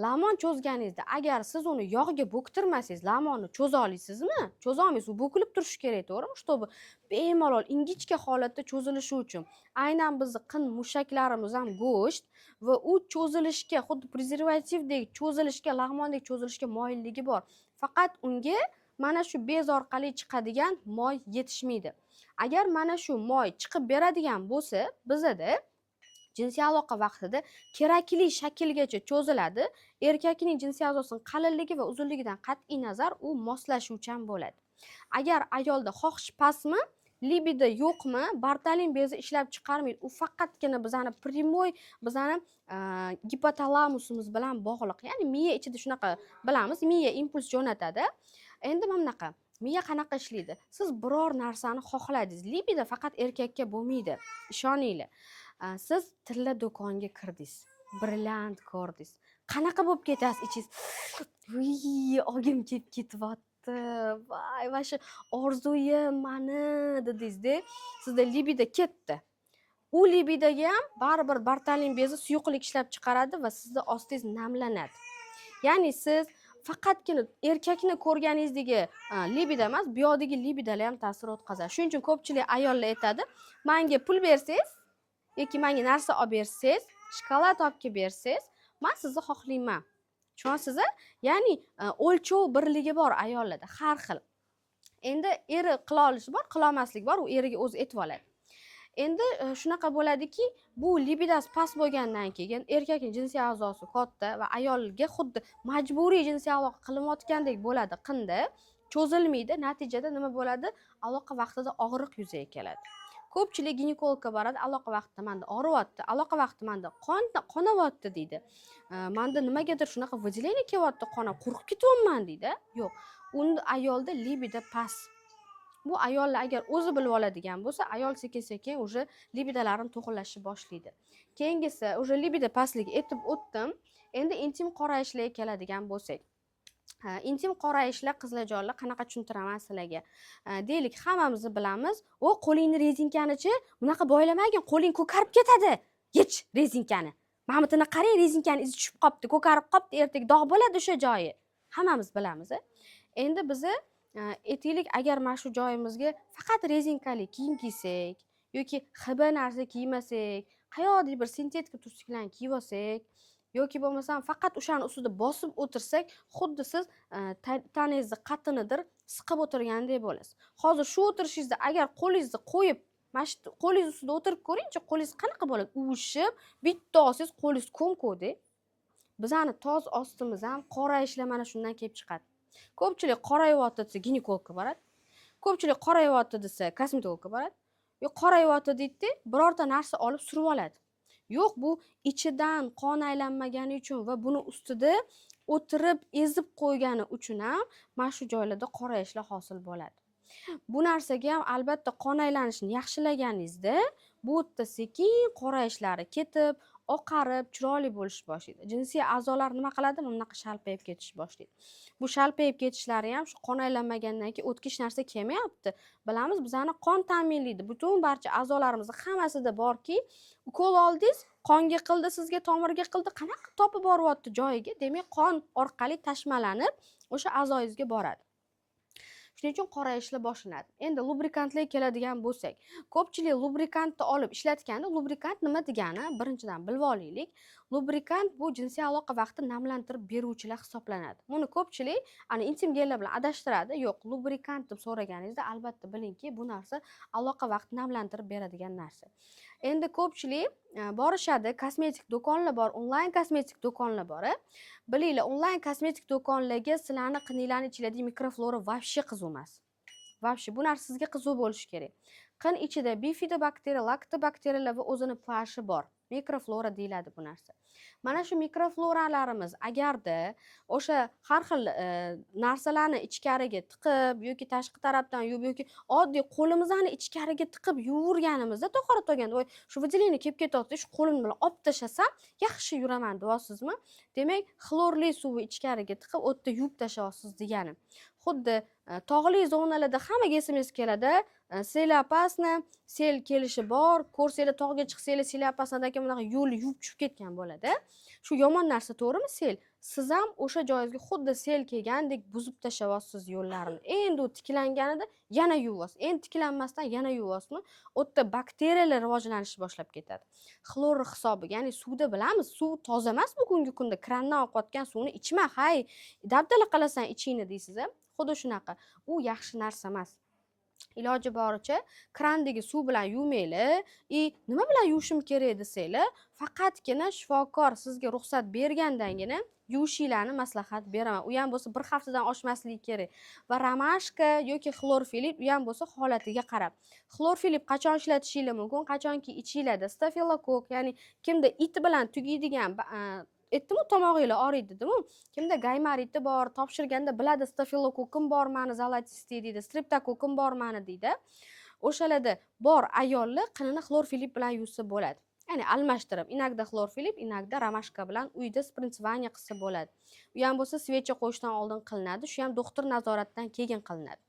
[SPEAKER 1] Lamon cho'zganingizda agar siz uni yog'ga bo'ktirmasangiz, lamonni cho'za olasizmi? Cho'za olmaysiz, u bo'kilib turishi kerak, to'g'rimi? Чтобы bemalol ingichka holatda cho'zilishi uchun. Aynan bizning qin mushaklarimiz ham go'sht va u cho'zilishga, xuddi prezervativdek cho'zilishga, lag'mondek cho'zilishga moyilligi bor. Faqat unga mana shu bez orqali chiqadigan moy yetishmaydi. Agar mana shu moy chiqib beradigan bo'lsa, bizda jinsiy aloqa vaqtida kerakli shaklgacha cho'ziladi. Erkakning jinsiy a'zosining qalinligi va uzunligidan qat'iy nazar u moslashuvchan bo'ladi. Agar ayolda xohish pastmi, libido yo'qmi, Bartolin bezi ishlab chiqarmaydi. U faqatgina bizani primoy, bizani gipotalamusimiz bilan bog'liq. Ya'ni miya ichida shunaqa bilamiz, miya impuls jo'natadi. Endi mana bunaqa. Miya qanaqa ishlaydi? Siz biror narsani xohladingiz. Libido faqat erkakka bo'lmaydi. Ishoninglar. Siz tilla do'konga kirdingiz, brilliant ko'rdingiz. Qanaqa bo'lib ketasiz ichingiz? Voy, ogim kelib ketyapti. Voy, va shu orzuyim mani dedingiz-da, sizda libido ketdi. U libidoga ham baribir Bartolin bezi suyuqlik ishlab chiqaradi va sizni ostingiz namlanadi. Ya'ni siz faqatgina erkakni ko'rganingizdagi libido emas, bu yoqdagi libidolar ham ta'sir o'tkazadi. Shuning uchun ko'pchilik ayollar aytadi, menga pul bersangiz yoki menga narsa olib bersangiz, shokolad olib kelib bersangiz, men sizni xohlayman. Tushunasizmi? Ya'ni o'lchov birligi bor ayollarda, har xil. Endi eri qila olishi bor, qila olmasligi bor, u eriga o'zi aytib oladi. Endi shunaqa bo'ladiki, bu libidosi past bo'lgandan keyin erkakning jinsiy a'zosi katta va ayolga xuddi majburiy jinsiy aloqa qilinayotgandek bo'ladi, qinda cho'zilmaydi. Natijada nima bo'ladi? Aloqa vaqtida og'riq yuzaga keladi. Ko'pchilik ginekologga boradi, aloqa vaqtida menda og'riyapti, aloqa vaqtida menda qonayapti deydi. Menda nimagadir shunaqa выделение kelyapti, qonab qo'rqib ketyapman deydi. Yo'q, unda ayolda libido past. Bu ayollar agar o'zi bilib oladigan bo'lsa, ayol sekin-sekin уже libidolarini to'g'irlashni boshlaydi. Keyingisi уже libido pastligi aytib o'tdim. Endi intim qorayishlarga keladigan bo'lsak. Intim qorayishlar qizlarjonlar qanaqa tushuntiraman sizlarga. Deylik, hammamiz bilamiz, "O, qo'lingni rezinkanichi, bunaqa boylamagin, qo'ling ko'karib ketadi. Yech rezinkani. Mana bu yerni qarang, rezinkani izi tushib qopti, ko'karib qopti, ertaga dog' bo'ladi o'sha joyi." Hammamiz bilamiz. Endi bizni aytaylik, agar mana shu joyimizga faqat rezinkali kiyim kiysak yoki hiba narsa kiymasak, qayerdir bir sintetika tursiklarni kiyib olsak yoki bo'lmasam faqat o'shani ustida bosib o'tirsak, xuddi siz tanangizni qattinidir siqib o'tirgandek bo'lasiz. Hozir shu o'tirishingizda agar qo'lingizni qo'yib, mana shu qo'lingiz ustida o'tirib ko'ring-chi, qo'lingiz qanaqa bo'ladi? Uvishib, bitta olsangiz qo'lingiz ko'm-ko'da. Bizani toz ostimiz ham qorayishlar mana shundan kelib chiqadi. Ko'pchilik qorayapti desa ginekologga boradi. Ko'pchilik qorayapti desa kosmetologga boradi. Yo qorayapti deydi, birorta narsa olib surib oladi. Yo'q, bu ichidan qon aylanmagani uchun va buni ustida o'tirib ezib qo'ygani uchun ham mana shu joylarda qorayishlar hosil bo'ladi. Bu narsaga ham albatta qon aylanishini yaxshilaganingizda bu yerda sekin qorayishlari ketib, oqarib, chiroyli bo'lish boshlaydi. Jinsiy a'zolar nima qiladi? Bunaqa shalpayib ketish boshlaydi. Bu shalpayib ketishlari ham shu qon aylanmagandan keyin o'tkish narsa kelmayapti. Bilamiz, bizani qon ta'minlaydi. Butun barcha a'zolarimizni hammasida borki, ukol oldingiz, qonga qildi, sizga tomirga qildi, qanaqa topib boryapti joyiga? Demak, qon orqali tashmalanib o'sha a'zoyingizga boradi. Shuning uchun qorayishlar boshlanadi. Endi lubrikantlarga keladigan bo'lsak, ko'pchilik lubrikantni olib ishlatganda, lubrikant nima degani? Birinchidan bilib olaylik. Lubrikant bu jinsiy aloqa vaqti namlantirib beruvchilar hisoblanadi. Buni ko'pchilik ana intim gellar bilan adashtiradi. Yo'q, lubrikant deb so'raganingizda albatta bilingki, bu narsa aloqa vaqti namlantirib beradigan narsa. Endi ko'pchilik borishadi, kosmetik do'konlar bor, onlayn kosmetik do'konlar bor. Bilinglar, onlayn kosmetik do'konlarga sizlarni qininglarni ichidagi mikroflora vobshe qiziq emas. Vobshe bu narsa sizga qiziq bo'lishi kerak. Qin ichida bifidobakteriya, laktobakteriyalar va o'zini pH bor. Mikroflora deyiladi bu narsa. Mana shu mikrofloralarimiz agarda o'sha har xil narsalarni ichkariga tiqib yoki tashqi tarafdan yuvib yoki oddiy qo'limizni ichkariga tiqib yuvurganimizda tahorat olganda, voy, shu выделение kelib ketyapti, shu qo'lim bilan olib tashlasam, yaxshi yuraman deyapsizmi? Demak, xlorli suvni ichkariga tiqib o'tda yuvib tashlaysiz degani. Xuddi tog'li zonalarda hammaga esimiz keladi. Sel opasni, sel kelishi bor, ko'rsanglar tog'ga chiqsanglar sel opasdan keyin bunaqa yo'lni yuvib tushib ketgan bo'ladi. Shu yomon narsa, to'g'rimi sel? Siz ham o'sha joyingizga xuddi sel kelgandek buzib tashlaysiz yo'llarini. Endi u tiklanganida yana yuvasiz. Endi tiklanmasdan yana yuvasizmi? O'tda bakteriyalar rivojlanishni boshlab ketadi. Xlor hisobiga, ya'ni suvda bilamiz, suv toza emas bugungi kunda. Krandan oqayotgan suvni ichma, hay, dabdala qilasan ichingni deysiz. Xuddi shunaqa. U yaxshi narsa emas. Iloji boricha krandagi suv bilan yuvmanglar. Nima bilan yuvishim kerak desanglar, faqatgina shifokor sizga ruxsat bergandagina yuvishinglarni maslahat beraman. U ham bo'lsa bir haftadan oshmasligi kerak. Va romashka yoki xlorfilip u ham bo'lsa holatiga qarab. Xlorfilip qachon ishlatishingiz mumkin, qachonki ichinglarda stafilokok, ya'ni kimda it bilan tugaydigan aytdim-ku, tomog'inglar og'riydi dedim-ku. Kimda gaymariti bor, topshirganda biladi, stafilokokim bor mani, zolatistiy deydi, streptokokim bor mani deydi. O'shalarda bor ayollar qinini xlorfilip bilan yuvsa bo'ladi. Ya'ni almashtirib, inakda xlorfilip, inakda romashka bilan uyda sprintsvaniya qilsa bo'ladi. U ham bo'lsa svecha qo'yishdan oldin qilinadi, shu ham doktor nazoratidan keyin qilinadi.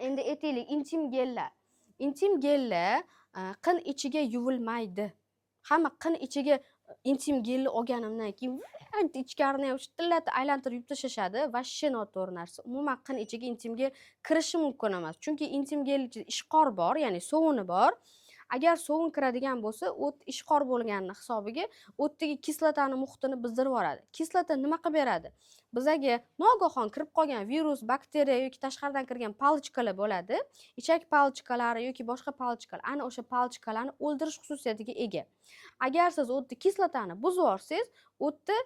[SPEAKER 1] Endi aytaylik, intim gellar. Intim gellar qin ichiga yuvilmaydi. Hamma qin ichiga intim gelni olganimdan keyin ichkarini ham shtillatib aylantirib yuvib tashlashadi. Vashshe noto'g'ri narsa. Umuman qin ichiga intim gel kirishi mumkin emas. Chunki intim gel ichida ishqor bor, ya'ni sovuni bor. Agar sovun kiradigan bo'lsa, o't ishqor bo'lganini hisobiga o'tdagi kislotani muhitini bizdirib yuboradi. Kislota nima qilib beradi? Bizaga nogohon kirib qolgan virus, bakteriya yoki tashqaridan kirgan palichkalar bo'ladi. Ichak palichkalari yoki boshqa palichkalar, ana o'sha palichkalarni o'ldirish xususiyatiga ega. Agar siz o'tda kislotani buzib yuborsangiz, o'tda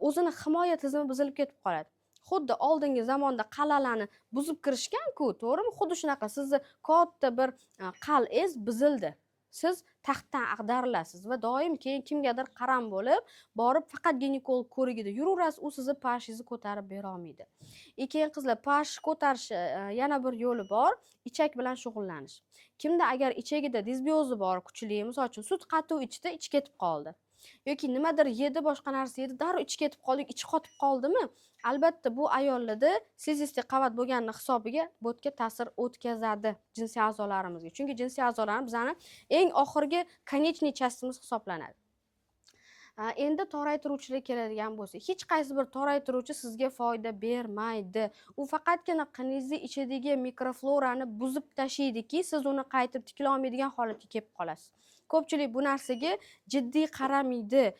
[SPEAKER 1] o'zini himoya tizimi buzilib ketib qoladi. Xuddi oldingi zamonda qal'alarni buzib kirishgan-ku, to'g'rimi? Xuddi shunaqa sizni katta bir qal'angiz buzildi. Siz taxtdan ag'darilasiz va doim keyin kimgadir qaram bo'lib, borib faqat ginekolog ko'rigida yuraverasiz, u sizni pHingizni ko'tarib bera olmaydi. Keyin qizlar pH ko'tarish yana bir yo'li bor, ichak bilan shug'ullanish. Kimda agar ichagida disbiozi bor, kuchli, misol uchun sut qatuv ichdi, ichi ketib qoldi. Yoki nimadir yedi, boshqa narsa yedi, darrov ichi ketib qoldi, ichi qotib qoldimi? Albatta bu ayollarda sizistik qavat bo'lganini hisobiga bu o'tga ta'sir o'tkazadi jinsiy a'zolarimizga. Chunki jinsiy a'zolarimiz bizani eng oxirgi konечный частimiz hisoblanadi. Endi toraytiruvchiga keladigan bo'lsak, hech qaysi bir toraytiruvchi sizga foyda bermaydi. U faqatgina qiningizni ichidagi mikroflorani buzib tashlaydiki, siz uni qaytib tiklay olmaydigan holatga kelib qolasiz. Ko'pchilik bu narsaga jiddiy qaramaydi.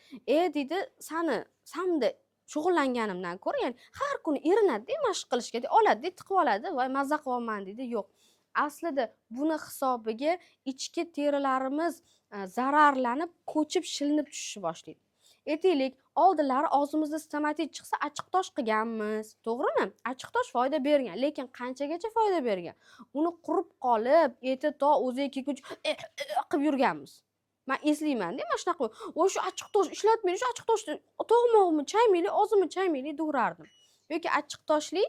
[SPEAKER 1] Deydi, samda shug'ullanganimdan ko'ra, ya'ni har kuni erinadi, mashq qilishga, oladi, tiqib oladi va mazza qilyapman deydi. Yo'q. Aslida buni hisobiga ichki terilarimiz zararlanib, ko'chib, shilinib tushishi boshlaydi. Aytaylik, oldinlari og'zimizda stomatit chiqsa achchiq tosh qilganmiz, to'g'rimi? Achchiq tosh foyda bergan, lekin qanchagacha foyda bergan? Uni qurib qolib, eti to o'ziga kelguncha qilib yurganmiz. Men eslayman-da, mana shunaqa. Voy, shu achchiq tosh ishlatmaylik, shu achchiq toshni to'g'moqmi, chaymaylik, ozmi chaymaylik deyrardim. Yoki achchiq toshli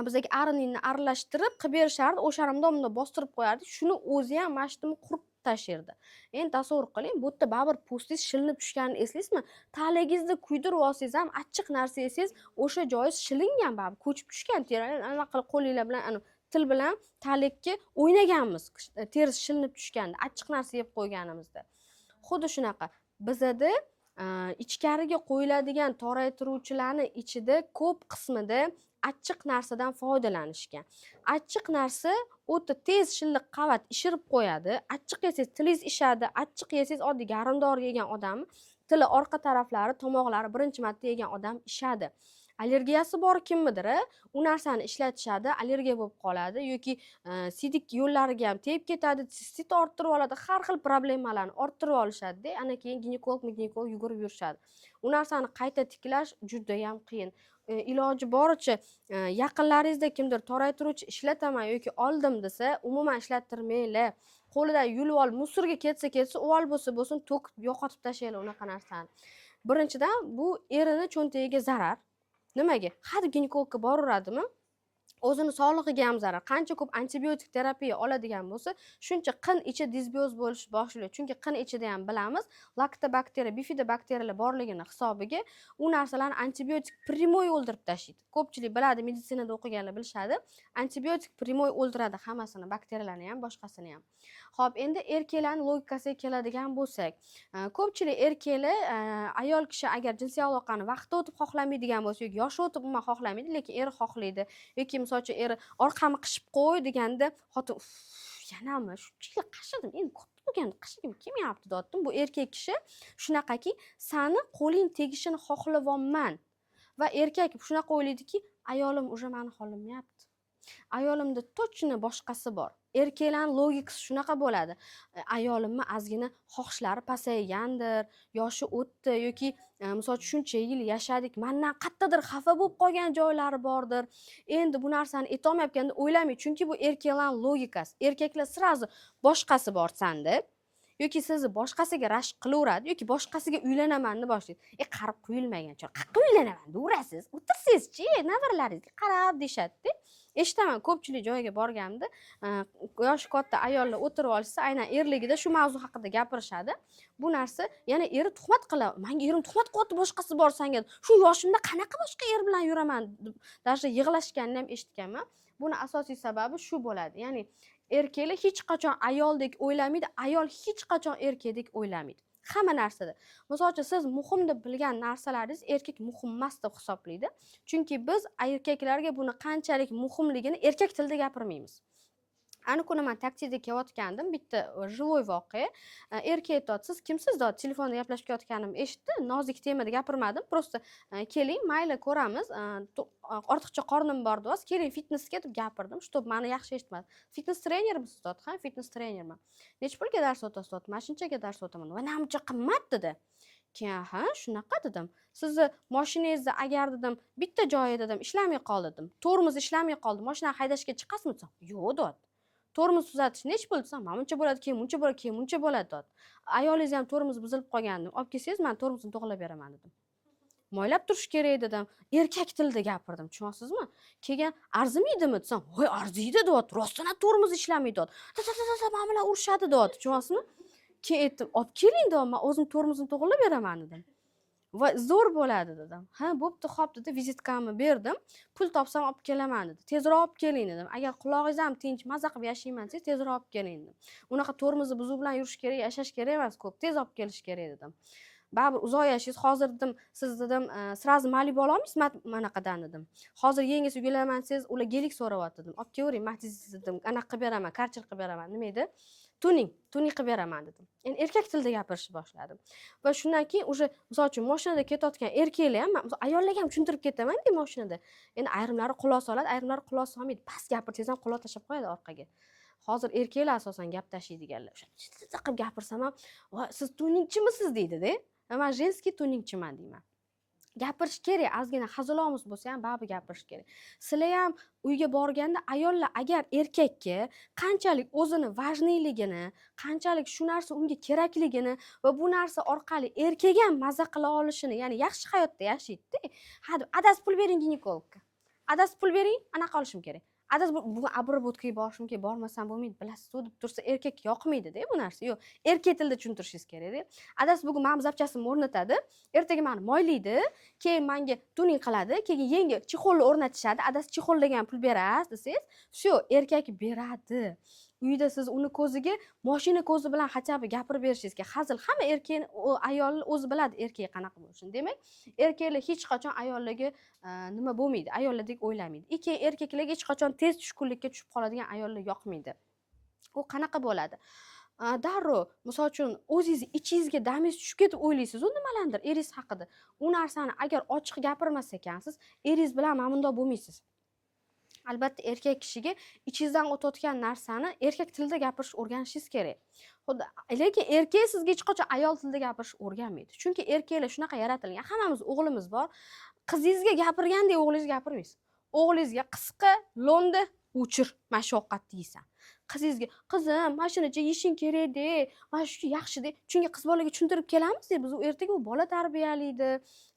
[SPEAKER 1] bizga ariningni aralashtirib qilib berishardi, o'sharimda bunday bostirib qo'yardi. Shuni o'zi ham mashtimi qurib tashirdi. Endi tasavvur qiling, bu yerda baribir po'stingiz shilinib tushganini eslaysizmi? Talagingizni kuydirib olsangiz ham, achchiq narsa yesangiz, o'sha joyingiz shilingan, baribir ko'chib tushgan. Teralar ana qilib qo'linglar bilan, til bilan talakka o'ynaganmiz. Terisi shilinib tushganda, achchiq narsa yeb qo'yganimizda. Xuddi shunaqa bizada ichkariga qo'yiladigan toraytiruvchilarning ichida ko'p qismida achchiq narsadan foydalanishgan. Achchiq narsa o'ta tez shilliq qavat ishirib qo'yadi. Achchiq yesangiz tilingiz ishadi. Achchiq yesangiz oddiy garmdor yegan odam tili orqa taraflari, tomoqlari birinchi marta yegan odam ishadi. Allergiyasi bor kimmidir, u narsani ishlatishadi, allergiya bo'lib qoladi yoki sidik yo'llariga ham tegib ketadi, sistit orttirib oladi, har xil problemalarni orttirib olishadi-da, ana keyin ginekolog yugurib yurishadi. U narsani qayta tiklash juda ham qiyin. Iloji boricha yaqinlaringizda kimdir toraytiruvchi ishlataman yoki oldim desa, umuman ishlattirmanglar. Qo'lidan yulib olib, musorga ketsa, uvol bo'lsin, to'kib yo'qotib tashlaylar unaqa narsani. Birinchidan bu erining cho'ntagiga zarar. Nimaga? Har ginekologga boraveradimi? O'zini sog'lig'iga ham zarar. Qancha ko'p antibiotik terapiya oladigan bo'lsa, shuncha qin ichi disbioz bo'lish boshlaydi. Chunki qin ichida ham bilamiz, laktobakteriya, bifidobakteriyalar borligini hisobiga u narsalarni antibiotik primoy o'ldirib tashlaydi. Ko'pchilik biladi, meditsinada o'qiganlar bilishadi. Antibiotik primoy o'ldiradi hammasini, bakteriyalarni ham, boshqasini ham. Xo'p, endi erkaklarning logikasiga keladigan bo'lsak, ko'pchilik erkaklar ayol kishi agar jinsiy aloqani vaqtida o'tib xohlamaydigan bo'lsa, yoki yoshi o'tib umuman xohlamaydi, lekin eri xohlaydi yoki misol uchun eri orqamni qishib qo'y deganda xotin yanami shuncha qashidim, endi katta bo'lganda qashigim kelmayapti dotdim. Bu erkak kishi shunaqaki, sani qo'ling tegishini xohlayapman va erkak shunaqa o'ylaydiki, ayolim уже meni xohlamayapti. Ayolimda точно boshqasi bor. Erkaklarning logikasi shunaqa bo'ladi. Ayolimni ozgina xohishlari pasaygandir, yoshi o'tdi yoki misol shuncha yil yashadik, mendan qayerdadir xafa bo'lib qolgan joylari bordir. Endi bu narsani etolmayotganda o'ylamaydi, chunki bu erkaklarning logikasi. Erkaklar sirazi boshqasi bor sanda. Yoki sizni boshqasiga rashk qilaveradi yoki boshqasiga uylanaman deb boshlaydi. Qarib qo'yilmagan chol. Qayerga uylanaman deyaverasiz? O'tirsangizchi, navaralaringizga qarab deyshadi. Eshitaman, ko'pchilik joyiga borganimda, yoshi katta ayollar o'tirib olishsa, aynan erligida shu mavzu haqida gapirishadi. Bu narsa yana eri tuhmat qiladi. Menga erim tuhmat qilyapti, boshqasi bor senga. Shu yoshimda qanaqa boshqa er bilan yuraman deb даже yig'lashganini ham eshitganman. Buni asosiy sababi shu bo'ladi. Ya'ni erkaklar hech qachon ayoldek o'ylamaydi, ayol hech qachon erkakdek o'ylamaydi. Hamma narsada. Misol uchun siz muhim deb bilgan narsalaringiz erkak muhim emas deb hisoblaydi. Chunki biz erkaklarga buni qanchalik muhimligini erkak tilida gapirmaymiz. Ani kuni men taksida kelayotgandim, bitta живой voqea. Erkak aytyapti, siz kimsiz deyapti, telefonda gaplashib kelayotganimni eshitdi. Nozik temada gapirmadim, просто keling, mayli ko'ramiz. Ortiqcha qornim bor deyapsiz, keling fitnesga deb gapirdim, чтоб meni yaxshi eshitmadi. Fitnes trenermisiz deyapti? Ha, fitnes trenerman. Necha pulga dars o'tasiz deyapti? Mana shunchaga dars o'taman. Va namuncha qimmat dedi. Keyin ha, shunaqa dedim. Sizni mashinangizni agar dedim bitta joyi dedim ishlamay qoldi dedim. Tormoz ishlamay qoldi. Mashinani haydashga chiqasizmi desam, yo'q deyapti. Tormoz tuzatish nechi pul desam, mana buncha bo'ladi, keyin buncha bo'ladi, keyin buncha bo'ladi deyapti. Ayolingiz ham tormoz buzilib qolgan dedim. Olib kelsangiz, men tormozni to'g'rilab beraman dedim. Moylab turish kerak dedim. Erkak tilida gapirdim, tushunyapsizmi? Keyin arzimaydimi desam, voy arziydi deyapti. Rostdan tormoz ishlamaydi deyapti. Mana bilan urushadi deyapti, tushunyapsizmi? Keyin aytdim, olib keling dedim, men o'zim tormozni to'g'rilab beraman dedim. Va zo'r bo'ladi dedim. Ha, bo'pti, xo'p dedi, vizitkamni berdim. Pul topsam olib kelaman dedi. Tezroq olib keling dedim. Agar qulog'ingiz ham tinch, maza qilib yashayman desangiz, tezroq olib keling dedim. Unaqa tormozni buzuv bilan yurish kerak, yashash kerak emas, ko'p. Tez olib kelish kerak dedim. Baribir uzoq yashaysiz. Hozir dedim, siz dedim, sразу Malibu ololmaysiz manaqadan dedim. Hozir yengisi uylanman desangiz, ular gelik so'rayapti dedim. Olib kelavering, Matiz dedim, anaqa qilib beraman, karchil qilib beraman. Nima edi? Tuning qilib beraman dedim. Endi erkak tilida gapirishni boshladim. Va shundan keyin o'sha misol uchun mashinada ketayotgan erkaklar ham, men ayollarga ham tushuntirib ketaman-da mashinada. Endi ayrimlari quloq soladi, ayrimlari quloq solmaydi. Past gapirsangiz ham quloq tashab qo'yadi orqaga. Hozir erkaklar asosan gap tashiydiganlar. O'sha chitta qilib gapirsam ham, "Voy, siz tuningchimisiz?" deydi-da. Men женский tuningchiman deyman. Gapirish kerak, ozgina hazilomuz bo'lsa ham baribir gapirish kerak. Sizlar ham uyga borganda ayollar agar erkakka qanchalik o'zini vajniyligini, qanchalik shu narsa unga kerakligini va bu narsa orqali erkak ham maza qila olishini, ya'ni yaxshi hayotda yashaydi-da. Ha, adasi pul bering ginekologga. Adasi pul bering, anaqa olishim kerak. Adasi bugun обработкаga borishim kerak, bormasam bo'lmaydi, bilasiz, deb tursa erkak yoqmaydi-da bu narsa. Yo'q, erkak tilida tushuntirishingiz kerak-da. Adasi bugun men zapchasini o'rnatadi, ertaga meni moylaydi, keyin menga tuning qiladi, keyin yengi chexolni o'rnatishadi, adasi chexollagan pul berasiz desangiz, shu erkak beradi. Uyda siz uni ko'ziga mashina ko'zi bilan хотя бы gapirib berishingiz kerak. Hazil hamma erkak, ayol o'zi biladi erkak qanaqa bo'lishini. Demak, erkaklar hech qachon ayollarga nima bo'lmaydi, ayollardek o'ylamaydi. Keyin erkaklarga hech qachon tez tushkunlikka tushib qoladigan ayollar yoqmaydi. U qanaqa bo'ladi? Darrov, misol uchun, o'zingiz ichingizga damingiz tushib ketib o'ylaysiz, u nimalardir eringiz haqida. U narsani agar ochiq gapirmas ekansiz, eringiz bilan mana bundoq bo'lmaysiz. Albatta erkak kishiga ichingizdan o'tayotgan narsani erkak tilida gapirish o'rganishingiz kerak. Xuddi lekin erkak sizga hech qachon ayol tilida gapirish o'rganmaydi. Chunki erkaklar shunaqa yaratilgan. Hammamiz o'g'limiz bor. Qizingizga gapirgandek o'g'lingizga gapirmaysiz. O'g'lingizga qisqa, lo'nda o'chir, mana shu ovqatni yeysan. Qizingizga, qizim, mana shunacha yeyishing kerak-da, mana shu yaxshi-da. Chunki qiz bolaga tushuntirib kelamiz-da, biz u ertaga u bola tarbiyalaydi.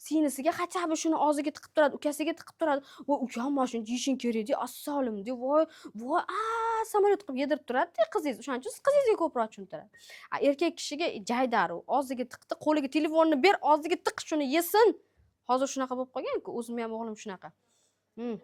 [SPEAKER 1] Singlisiga хотя бы shuni og'ziga tiqib turadi, ukasiga tiqib turadi. Voy, ukam mana shuni yeyishing kerak-da, assolim-da, voy, samolyot qilib yedirib turadi-da qizingiz. O'shaning uchun siz qizingizga ko'proq tushuntiradi. Erkak kishiga jaydar, og'ziga tiqdi, qo'liga telefonni ber, og'ziga tiq, shuni yesin. Hozir shunaqa bo'lib qolgan-ku, o'zim ham o'g'lim shunaqa.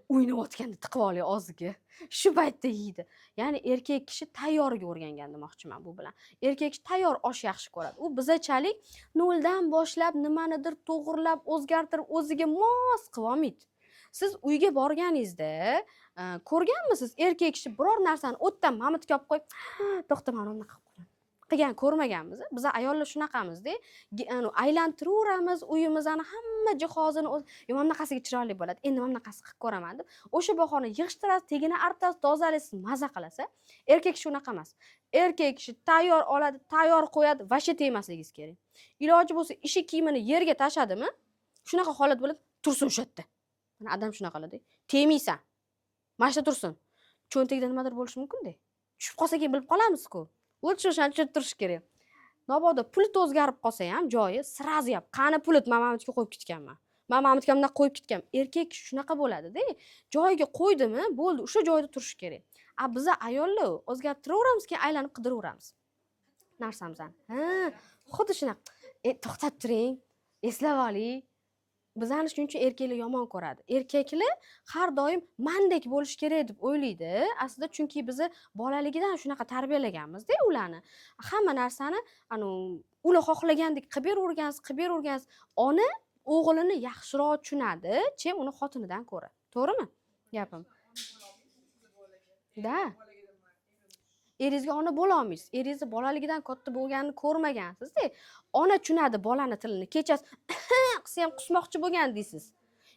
[SPEAKER 1] O'ynayotganda tiqib olay og'ziga. Shu paytda yeydi. Ya'ni erkak kishi tayyorga o'rgangan demoqchiman bu bilan. Erkak kishi tayyor osh yaxshi ko'radi. U bizachalik noldan boshlab nimanidir to'g'irlab, o'zgartirib, o'ziga mos qilib olmaydi. Siz uyga borganingizda ko'rganmisiz, erkak kishi biror narsani o'tdan mamutga olib qo'yib, to'xta, men unaqa qilgan ko'rmaganmiz. Biz ayollar shunaqamizda, aylantiramiz uyimizni hamma jihozini, mana bunaqasiga chiroyli bo'ladi, endi mana bunaqasi qilib ko'raman deb, o'sha bahona yig'ishtirasiz, tegini artasiz, tozalaysiz, maza qilasiz. Erkak kishi unaqa emas. Erkak kishi tayyor oladi, tayyor qo'yadi, vashe tegmasligingiz kerak. Iloji bo'lsa, ishi kiyimini yerga tashladimi, shunaqa holat bo'ladi, tursin o'sha yerda. Mana odam shunaqa qiladi. Tegmaysan. Mana shu tursin. Cho'ntagida nimadir bo'lishi mumkin-da. Tushib qolsa keyin bilib qolamiz-ku. O'sha tushunib turish kerak. Mabodo pulit o'zgarib qolsa ham joyi sразу yap. Qani pulit, men mamutga qo'yib ketganman. Men mamutga bunday qo'yib ketgan. Erkak shunaqa bo'ladi-da. Joyiga qo'ydimi, bo'ldi, o'sha joyda turish kerak. Biz ayollar o'zgartiraveramiz, keyin aylanib qidiraveramiz narsamizni. Xuddi shunaqa. To'xtab turing, eslab oling. Bizani shuning uchun erkaklar yomon ko'radi. Erkaklar har doim mendek bo'lish kerak deb o'ylaydi. Aslida chunki bizni bolaligidan shunaqa tarbiyalaganmiz-da ularni. Hamma narsani ular xohlagandek qilib beravergansiz. Ona o'g'lini yaxshiroq tushunadi, chem uni xotinidan ko'ra. To'g'rimi? Gapim. Da. eringizga ona bo'la olmaysiz. Eringizni bolaligidan katta bo'lganini ko'rmagansiz-da. Ona tushunadi bolani tilini. Kechasi qilsa ham qusmoqchi bo'lgan deysiz.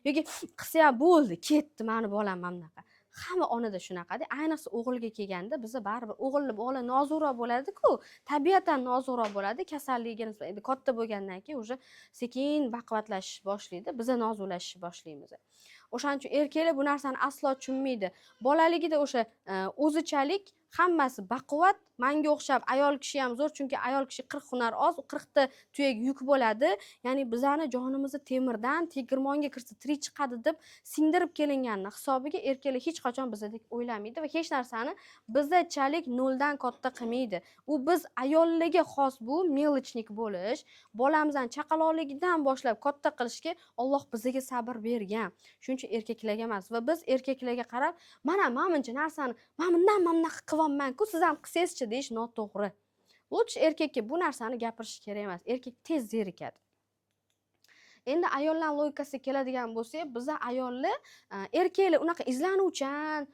[SPEAKER 1] Yoki qilsa ham bo'ldi, ketdi mani bolam mana bunaqa. Hamma onada shunaqada. Ayniqsa o'g'ilga kelganda biza baribir o'g'illi bola nozukroq bo'ladi-ku. Tabiatan nozukroq bo'ladi. Kasalligiga nisbatan katta bo'lgandan keyin уже sekin baquvvatlashish boshlaydi. Biza nozuklashishni boshlaymiz. O'shaning uchun erkaklar bu narsani aslo tushunmaydi. Bolaligida o'sha o'zichalik hammasi baquvvat, menga o'xshab ayol kishi ham zo'r, chunki ayol kishi 40 hunar oz, 40 ta tuyak yuk bo'ladi. Ya'ni bizani jonimizni temirdan tegirmonga kirsa tirik chiqadi deb singdirib kelinganini hisobiga erkaklar hech qachon bizdek o'ylamaydi va hech narsani bizachalik noldan katta qilmaydi. U biz ayollarga xos bu melichnik bo'lish, bolamizdan chaqaloqligidan boshlab katta qilishga Alloh bizga sabr bergan. Shuning uchun erkaklarga emas va biz erkaklarga qarab, mana buncha narsani men bundan bunaqa qilyapman-ku, siz ham qilsangiz-chi deyish noto'g'ri. Lutch erkakka bu narsani gapirish kerak emas. Erkak tez zerikadi. Endi ayollar logikasiga keladigan bo'lsak, biza ayollar erkaklar unaqa izlanuvchan,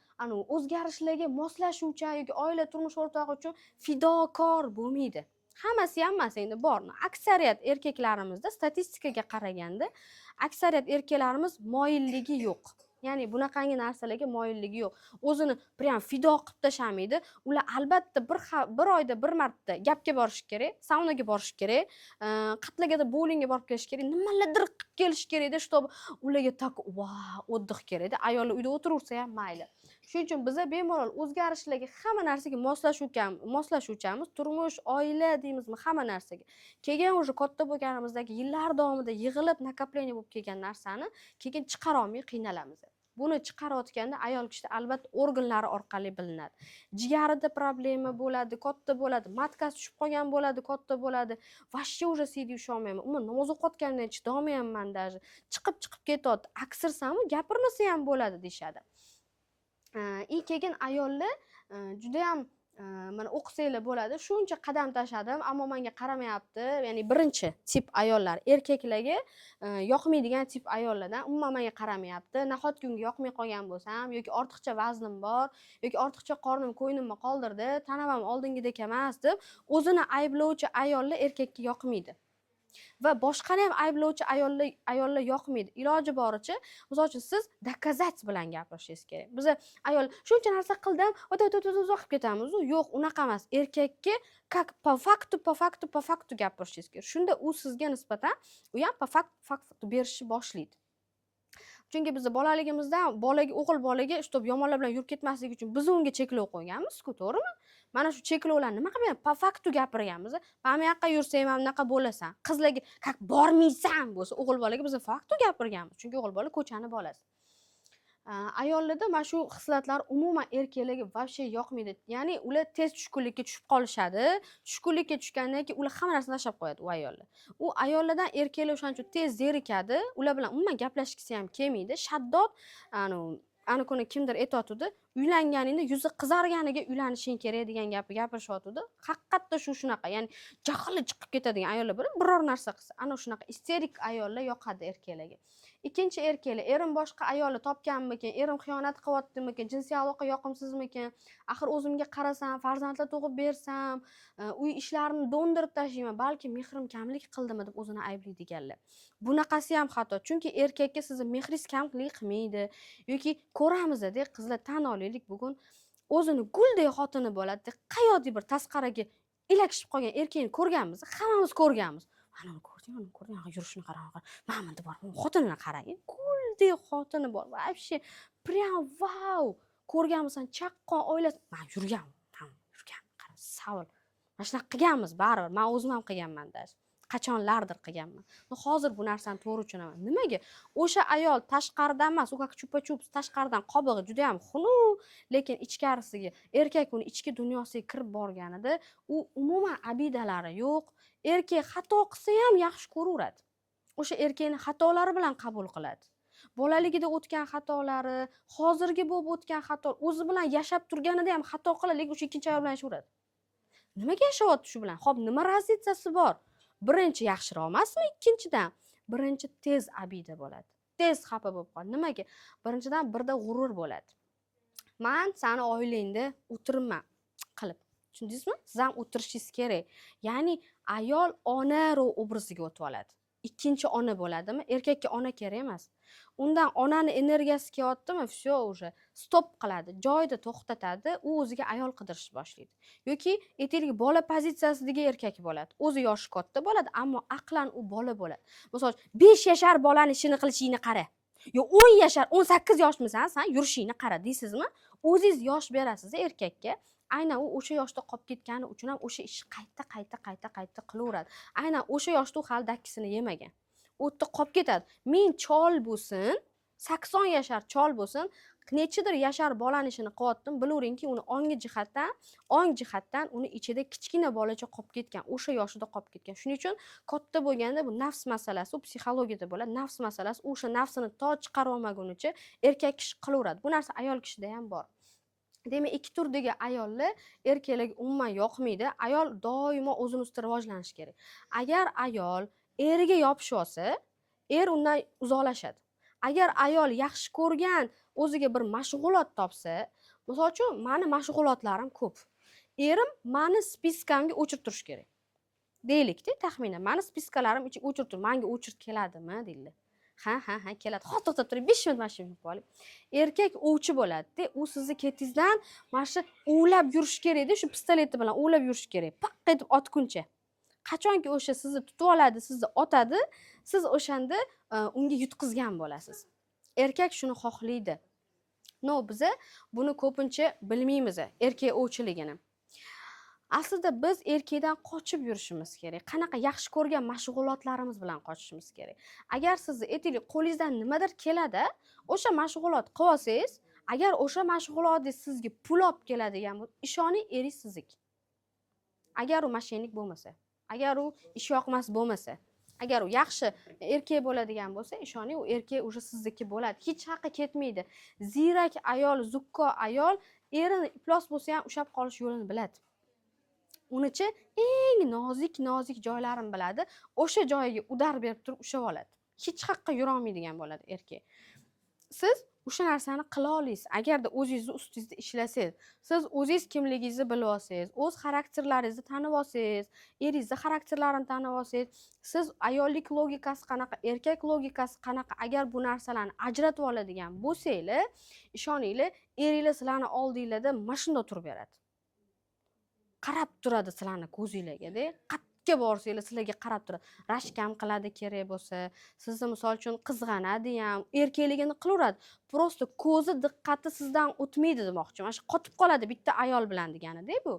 [SPEAKER 1] o'zgarishlarga moslashuvchan yoki oila turmush o'rtog'i uchun fidokor bo'lmaydi. Hammasi ham emas endi bor. Aksariyat erkaklarimizda statistikaga qaraganda aksariyat erkaklarimiz moyilligi yo'q. Ya'ni bunaqangi narsalarga moyilligi yo'q. O'zini prям fido qilib tashamaydi. Ular albatta bir oyda bir marta gapga borish kerak, saunaga borish kerak, qatlagada bowlingga borib kelish kerak, nimalardir qilib kelish kerak-da, чтобы ularga tak o'ddih kerak-da. Ayollar uyda o'tiraversa ham mayli. Shuning uchun biza bemalol o'zgarishlarga hamma narsaga moslashuvchamiz, turmush, oila deymizmi, hamma narsaga. Keyin o'sha katta bo'lganimizdagi yillar davomida yig'ilib nakapleniya bo'lib kelgan narsani keyin chiqara olmay qiynalamiz. Buni chiqarayotganda ayol kishida albatta organlari orqali bilinadi. Jigarida problema bo'ladi, katta bo'ladi, matkasi tushib qolgan bo'ladi, katta bo'ladi. Vashcha уже siydi usholmayman. Umuman namoz o'qiyotgandan chidolmayman даже. Chiqib ketyapti. Aksirsam gapirmasa ham bo'ladi deyshadi. Keyin ayollar juda ham mana o'qisanglar bo'ladi. Shuncha qadam tashladim, ammo menga qaramayapti. Ya'ni birinchi tip ayollar, erkaklarga yoqmaydigan tip ayollardan umuman menga qaramayapti. Nahotki unga yoqmay qolgan bo'lsam yoki ortiqcha vaznim bor yoki ortiqcha qornim ko'ynimni qoldirdi, tanam ham oldingidek emas deb o'zini ayblovchi ayollar erkakka yoqmaydi. Va boshqani ham ayblovchi ayollar yoqmaydi. Iloji boricha, misol uchun siz dokazat bilan gapirishingiz kerak. Biz ayol shuncha narsa qildim, uzoq ketamiz. Yo'q, unaqa emas. Erkakka как по факту gapirishingiz kerak. Shunda u sizga nisbatan u ham po faktu berishni boshlaydi. Chunki biz bolaligimizda o'g'il bolaga чтобы yomonlar bilan yurib ketmasligi uchun biz unga cheklov qo'yganmiz-ku, to'g'rimi? Mana shu cheklovlarni nima qilib po faktu gapirganmiz. Mana bu yoqqa yursang ham bunaqa bo'lasan. Qizlarga как bormaysan bo'lsa, o'g'il bolaga biz faktu gapirganmiz. Chunki o'g'il bola ko'chani bolasi. Ayollarda mana shu hislatlar umuman erkaklarga vobshe yoqmaydi. Ya'ni ular tez tushkunlikka tushib qolishadi. Tushkunlikka tushgandan keyin ular hamma narsani tashlab qo'yadi u ayollar. U ayollardan erkaklar o'shaning uchun tez zerikadi. Ular bilan umuman gaplashgisi ham kelmaydi. Shaddod, ana kuni kimdir aytayotdi, uylanganingda yuzi qizarganiga uylanishing kerak degan gapni gapirishyotdi. Haqiqatda shunaqa, ya'ni jahli chiqib ketadigan ayollar bo'lib, biror narsa qilsa, ana shunaqa isterik ayollar yoqadi erkaklarga. Ikkinchi erkaklar, erim boshqa ayolni topganmikin, erim xiyonat qilyaptimikin, jinsiy aloqa yoqimsizmikin, axir o'zimga qarasam, farzandlar tug'ib bersam, uy ishlarini do'ndirib tashlayman, balki mehrim kamlik qildimi deb o'zini ayblaydiganlar. Bunaqasi ham xato, chunki erkakka sizni mehringiz kamlik qilmaydi yoki ko'ramiz-da, qizlar tan olaylik, bugun o'zini guldek xotini bo'ladi, qayoqda bir tasqaraga ilakishib qolgan erkakni ko'rganmiz, hammamiz ko'rganmiz. Mana uni ko'rding, yurishini qarang. Mana bunda bor, xotinini qarang. Guldek xotini bor. Вообще prям vau. Ko'rganmisan, chaqqon oilasi. Men yurgan, qara, savol. Mana shunaqa qilganmiz baribir. Men o'zim ham qilganman-da. Qachonlardir qilganman. Hozir bu narsani to'g'ri tushunaman. Nimaga? O'sha ayol tashqaridan emas, u как chupa-chups tashqaridan qobig'i juda ham xunuk, lekin ichkarisiga, erkak uni ichki dunyosiga kirib borganida, u umuman abidalari yo'q. Erkak xato qilsa ham yaxshi ko'raveradi. O'sha erkakning xatolari bilan qabul qiladi. Bolaligida o'tgan xatolari, hozirgi bo'lib o'tgan xato, o'zi bilan yashab turganida ham xato qiladi, lekin o'sha ikkinchi ayol bilan yashaveradi. Nimaga yashayapti shu bilan? Xo'p, nima razitsasi bor? Birinchi yaxshiroq emasmi? Ikkinchidan, birinchi tez abida bo'ladi. Tez xafa bo'lib qoladi. Nimaga? Birinchidan birda g'urur bo'ladi. Men seni oilangda o'tiribman qilib. Tushundingizmi? Siz ham o'tirishingiz kerak. Ya'ni ayol ona obraziga o'tib oladi. Ikkinchi ona bo'ladimi? Erkakka ona kerak emas. Undan onani energiyasi kelyaptimi, все уже stop qiladi, joyida to'xtatadi, u o'ziga ayol qidirishni boshlaydi. Yoki aytaylik bola pozitsiyasidagi erkak bo'ladi. O'zi yoshi katta bo'ladi, ammo aqlan u bola bo'ladi. Misol 5 yashar bolani ishini qilishingni qara. Yo 10 yashar, 18 yoshmisan, sen yurishingni qara deysizmi? O'zingiz yosh berasiz erkakka. Aynan u o'sha yoshda qolib ketgani uchun ham o'sha ishni qayta qilaveradi. Aynan o'sha yoshda u hali dakkisini yemagan. U yerda qolib ketadi. Men chol bo'lsin, 80 yashar chol bo'lsin, nechidir yashar bolani ishini qilyaptim, bilaveringki, uni ong jihatdan uni ichida kichkina bolacha qolib ketgan, o'sha yoshida qolib ketgan. Shuning uchun katta bo'lganda bu nafs masalasi, u psixologiyada bo'ladi, nafs masalasi, o'sha nafsini to chiqarib olmagunicha erkak kishi qilaveradi. Bu narsa ayol kishida ham bor. Demak, ikki turdagi ayollar erkaklarga umuman yoqmaydi. Ayol doimo o'zini ustida rivojlanishi kerak. Agar ayol eriga yopishib olsa, er undan uzoqlashadi. Agar ayol yaxshi ko'rgan o'ziga bir mashg'ulot topsa, misol uchun, meni mashg'ulotlarim ko'p. Erim meni spiskamga o'chirib turish kerak. Deylik-da, taxminan meni spiskalarim ichiga o'chirib tur, menga o'chirib keladimi deydi. Ha, keladi. Hozir to'xtab turing, 5 minut mashina qilib oling. Erkak ovchi bo'ladi-da, u sizni ketingizdan mana shu o'lab yurish kerak-da, shu pistoleti bilan o'lab yurish kerak. Paq etib otguncha. Qachonki o'sha sizni tutib oladi, sizni otadi, siz o'shanda unga yutqizgan bo'lasiz. Erkak shuni xohlaydi. No, biz buni ko'pincha bilmaymiz, erkak ovchiligini. Aslida biz erkakdan qochib yurishimiz kerak. Qanaqa yaxshi ko'rgan mashg'ulotlarimiz bilan qochishimiz kerak. Agar sizni aytaylik qo'lingizdan nimadir keladi, o'sha mashg'ulot qilib olsangiz, agar o'sha mashg'ulotingiz sizga pul olib keladigan bo'lsa, ishoning, eringiz sizniki. Agar u mashinik bo'lmasa, agar u ishyoqmas bo'lmasa, agar u yaxshi erkak bo'ladigan bo'lsa, ishoning, u erkak o'sha sizniki bo'ladi. Hech haqi ketmaydi. Ziyrak ayol, zukko ayol erini iflos bo'lsa ham ushlab qolish yo'lini biladi. Unichi eng nozik joylarini biladi. O'sha joyiga udar berib turib ushlab oladi. Hech haqqa yura olmaydigan bo'ladi erkak. Siz o'sha narsani qila olasiz. Agarda o'zingizni ustingizda ishlasangiz, siz o'zingiz kimligingizni bilib olsangiz, o'z xarakterlaringizni tanib olsangiz, eringizni xarakterlarini tanib olsangiz, siz ayollik logikasi qanaqa, erkak logikasi qanaqa, agar bu narsalarni ajratib oladigan bo'lsanglar, ishoninglar, eringlar sizlarni oldinglarda mashina turib beradi. Qarab turadi sizlarni ko'zingizga-da. Qatga borsanglar sizlarga qarab turadi. Rashkam qiladi kerak bo'lsa, sizni misol uchun qizg'anadi ham, erkakligini qilaveradi. Prosta ko'zi diqqati sizdan o'tmaydi demoqchi. Mana shu qotib qoladi bitta ayol bilan degani-da bu.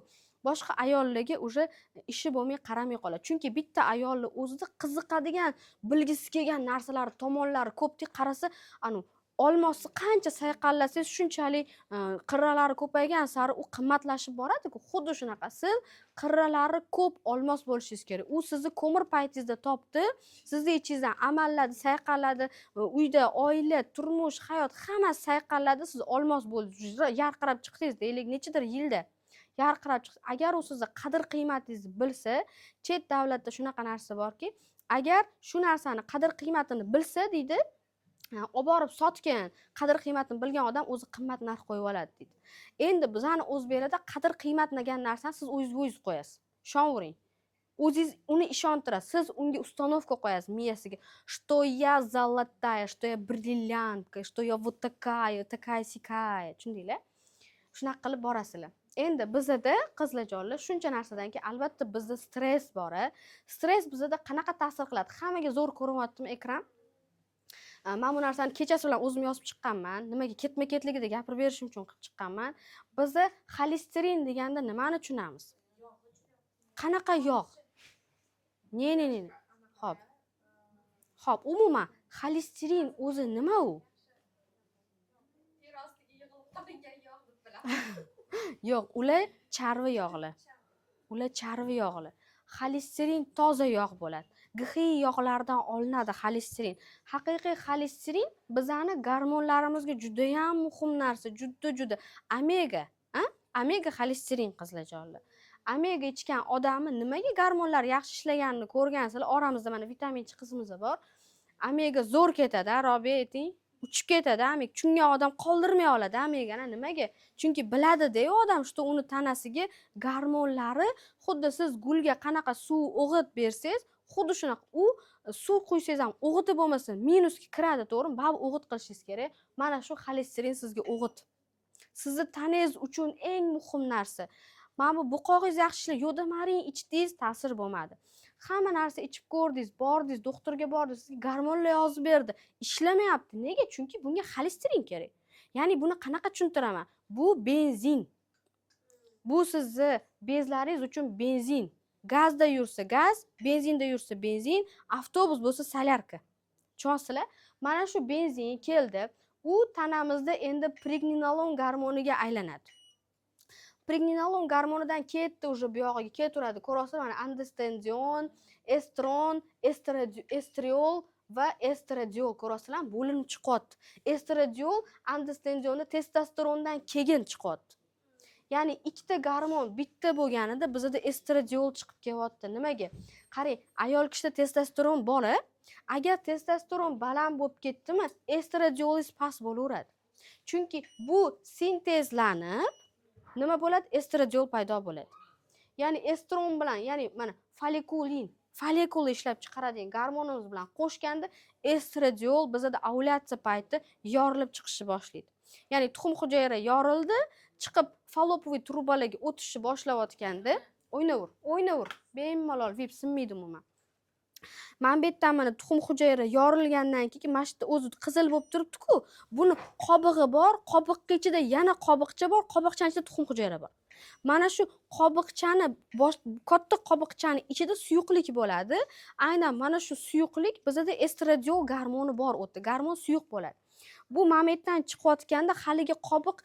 [SPEAKER 1] Boshqa ayollarga o'sha ishi bo'lmay qaramay qoladi. Chunki bitta ayolni o'zida qiziqadigan, bilgisi kelgan narsalari, tomonlari ko'pdek qarasa, olmosni qancha sayqallasangiz shunchalik qirralari ko'paygan sari u qimmatlashib boradi-ku. Xuddi shunaqa siz qirralari ko'p olmos bo'lishingiz kerak. U sizni ko'mir paytingizda topdi, sizni ichingizdan amalladi, sayqalladi, uyda oila, turmush, hayot hammasi sayqalladi, siz olmos bo'ldi, yarqirab chiqdingiz deylik, nechadir yilda yarqirab chiqdi. Agar u sizni qadr qiymatingizni bilsa, chet davlatda shunaqa narsa borki, agar shu narsani qadr qiymatini bilsa deydi, olib borib sotgan, qadr qiymatini bilgan odam o'zi qimmat narx qo'yib oladi deydi. Endi bizani O'zbeklarda qadr qiymat degan narsani siz o'zingiz qo'yasiz. Ishonavering. O'zingiz uni ishontirasiz. Siz unga установка qo'yasiz miyasiga. Что я золотая, что я бриллиантка, что я вот такая-sikaya. Tushundinglar? Shunaqa qilib borasizlar. Endi bizda qizlarjonlar shuncha narsadan keyin albatta bizda stress bor. Stress bizda qanaqa ta'sir qiladi? Hammaga zo'r ko'rinyaptimi ekran? Men bu narsani kechasi bilan o'zim yozib chiqqanman. Nimaga ketma-ketligida gapirib berishim uchun qilib chiqqanman. Biz xolesterin deganda nimani tushunamiz? Qanaqa yog'? Ne. Xo'p, umuman xolesterin o'zi nima u? Yo'q, ular charvi yog'lar. Xolesterin toza yog' bo'ladi. GHI yog'lardan olinadi xolesterin. Haqiqiy xolesterin bizani gormonlarimizga juda ham muhim narsa, juda. Omega xolesterin qizlarjonlar. Omega ichgan odamni nimaga gormonlar yaxshi ishlaganini ko'rgansizlar. Oramizda mana vitaminchi qizimiz bor. Omega zo'r ketadi, Robiya ayting. uchib ketadi amik, chungan odam qoldirmay oladi amik. Ana nimaga? Chunki biladi-da odam, что uni tanasiga gormonlari xuddi siz gulga qanaqa suv o'g'it bersangiz, xuddi shunaqa u suv quysangiz ham o'g'iti bo'lmasa minusga kiradi, to'g'rimi? Baribir o'g'it qilishingiz kerak. Mana shu xolesterin sizga o'g'it. Sizni tanangiz uchun eng muhim narsa. Mana bu buqog'ingiz yaxshi ishlar, yo'damaring ichdingiz, ta'sir bo'lmadi. Hamma narsa ichib ko'rdingiz, bordingiz, doktorga bordingiz, sizga gormonlar yozib berdi. Ishlamayapti. Nega? Chunki bunga xolesterin kerak. Ya'ni buni qanaqa tushuntiraman? Bu benzin. Bu sizni bezlaringiz uchun benzin. Gazda yursa gaz, benzinda yursa benzin, avtobus bo'lsa solyarka. Tushunasizlar? Mana shu benzin keldi. U tanamizda endi pregnenolon gormoniga aylanadi. Pregnenolon gormonidan ketdi, уже bu yog'iga ketaveradi. Ko'rasizlar, mana andestendion, estron, estriol va estradiol ko'rasizlar, bo'linib chiqadi. Estradiol andestendionni testosterondan keyin chiqadi. Ya'ni ikkita gormon bitta bo'lganida bizda estradiol chiqib kelyapti. Nimaga? Qarang, ayol kishida testosteron bor. Agar testosteron baland bo'lib ketdimi, estradiolingiz past bo'laveradi. Chunki bu sintezlanib nima bo'ladi? Estradiol paydo bo'ladi. Ya'ni estron bilan, ya'ni mana folikul ishlab chiqaradigan gormonimiz bilan qo'shganda estradiol bizda ovulyatsiya payti yorilib chiqishni boshlaydi. Ya'ni tuxum hujayra yorildi, chiqib fallopiy trubalarga o'tishni boshlayotganda o'ynavur, bemalol vip sinmaydi umuman. Mana bu yerdan mana tuxum hujayra yorilgandan keyin mana shu yerda o'zi qizil bo'lib turibdi-ku, buni qobig'i bor, qobiqqa ichida yana qobiqcha bor, qobiqchaning ichida tuxum hujayra bor. Mana shu qobiqchani katta qobiqchani ichida suyuqlik bo'ladi. Aynan mana shu suyuqlik bizda estradiol gormoni bor, o'tda gormon suyuq bo'ladi. Bu mametdan chiqayotganda haligi qobiq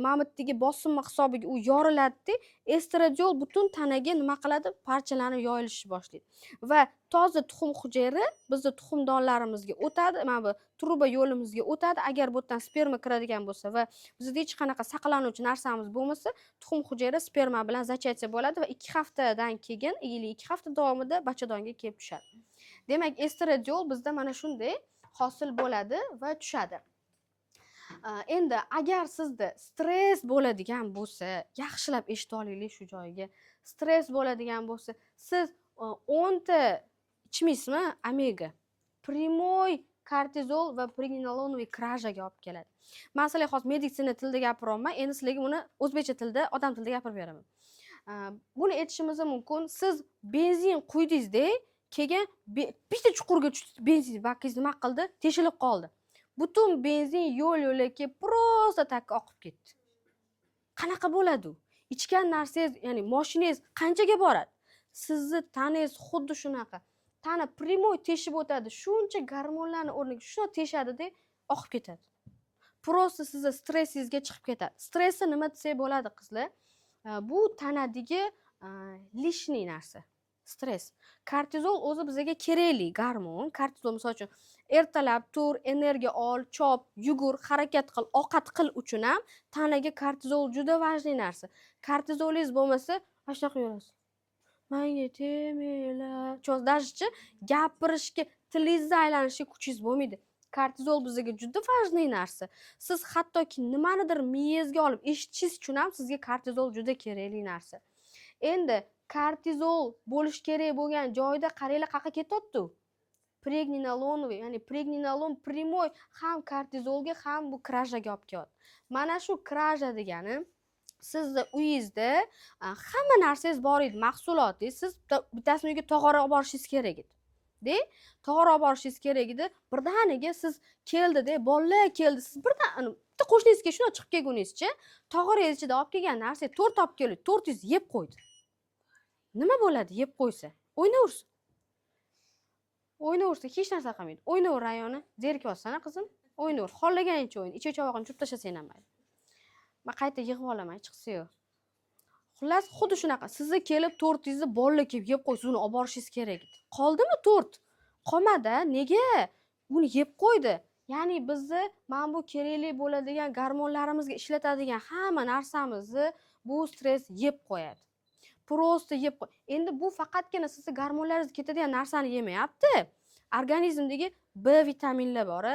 [SPEAKER 1] mamitdagi bosim hisobiga u yoriladi, estradiol butun tanaga nima qiladi? Parchalanib yoyilishni boshlaydi. Va toza tuxum hujayra bizning tuxumdonlarimizga o'tadi, mana bu truba yo'limizga o'tadi. Agar bu yerdan sperma kiradigan bo'lsa va bizda hech qanaqa saqlanuvchi narsamiz bo'lmasa, tuxum hujayra sperma bilan zachatiya bo'ladi va 2 haftadan keyin, 2 hafta davomida bachadonga kelib tushadi. Demak, estradiol bizda mana shunday hosil bo'ladi va tushadi. Endi agar sizda stress bo'ladigan bo'lsa, yaxshilab eshitib olinglar shu joyiga. Stress bo'ladigan bo'lsa, siz 10 ta ichmaysizmi omega? Primoy kortizol va pregnenolonoviy krajaga olib keladi. Men sizlarga hozir meditsina tilida gapiryapman, endi sizlarga buni o'zbekcha tilda, odam tilida gapirib beraman. Buni aytishimiz mumkin, siz benzin quydingiz-da, keyin bitta chuqurga tushdi, benzin bakingiz nima qildi? Teshilib qoldi. Butun benzin yo'l-yo'lakka prosta takka oqib ketdi. Qanaqa bo'ladi u? Ichgan narsangiz, ya'ni mashinangiz qanchaga boradi? Sizni tanangiz xuddi shunaqa. Tana primoy teshib o'tadi. Shuncha gormonlarni o'rniga shuna teshadi-da, oqib ketadi. Prosta sizni stressingizga chiqib ketadi. Stressni nima desak bo'ladi, qizlar? Bu tanadagi lishniy narsa. Stress. Kortizol o'zi bizga kerakli gormon. Kortizol misol uchun ertalab tur, energiya ol, chop, yugur, harakat qil, ovqat qil uchun ham tanaga kortizol juda vajli narsa. Kortizolingiz bo'lmasa, mana shunaqa yurasiz. Menga teminglar. Cho'zdashchi gapirishga, tilingizni aylanishga kuchingiz bo'lmaydi. Kortizol bizga juda vajli narsa. Siz hattoki nimanidir miyangizga olib eshitishingiz uchun ham sizga kortizol juda kerakli narsa. Endi kortizol bo'lish kerak bo'lgan joyda qaranglar qayerga ketyapti? Pregnenolonoviy, ya'ni pregnenolon primoy ham kortizolga ham bu krajaga olib kelyapti. Mana shu kraja degani sizni uyingizda hamma narsangiz bor edi, mahsulotingiz, siz bittasini uyga tog'ora olib borishingiz kerak edi. Tog'ora olib borishingiz kerak edi. Birdaniga siz keldi-da, bolalar keldi. Siz bitta qo'shningizga shuna chiqib kelguningizcha, tog'orangiz ichida olib kelgan narsa 4 olib keldi, 4 yeb qo'ydi. Nima bo'ladi yeb qo'ysa? O'ynaversin. O'ynaversa hech narsa qilmaydi. O'ynavur rayoni, zerikyotsana qizim. O'ynavur. Xohlaganingcha o'yn. Ichak-chavog'ini churib tashlasang ham mayli. Men qayta yig'ib olaman, chiqsa-yu. Xullas, xuddi shunaqa. Sizga kelib tortingizni bolalar kelib yeb qo'ysa, uni olib borishingiz kerak edi. Qoldimi tort? Qolmadi. Nega? Uni yeb qo'ydi. Ya'ni bizni mana bu kerakli bo'ladigan gormonlarimizga ishlatadigan hamma narsamizni bu stress yeb qo'yadi. Prosta yeb qo'y. Endi bu faqatgina sizni gormonlaringiz ketadigan narsani yemayapti. Organizmdagi B vitaminlar bor,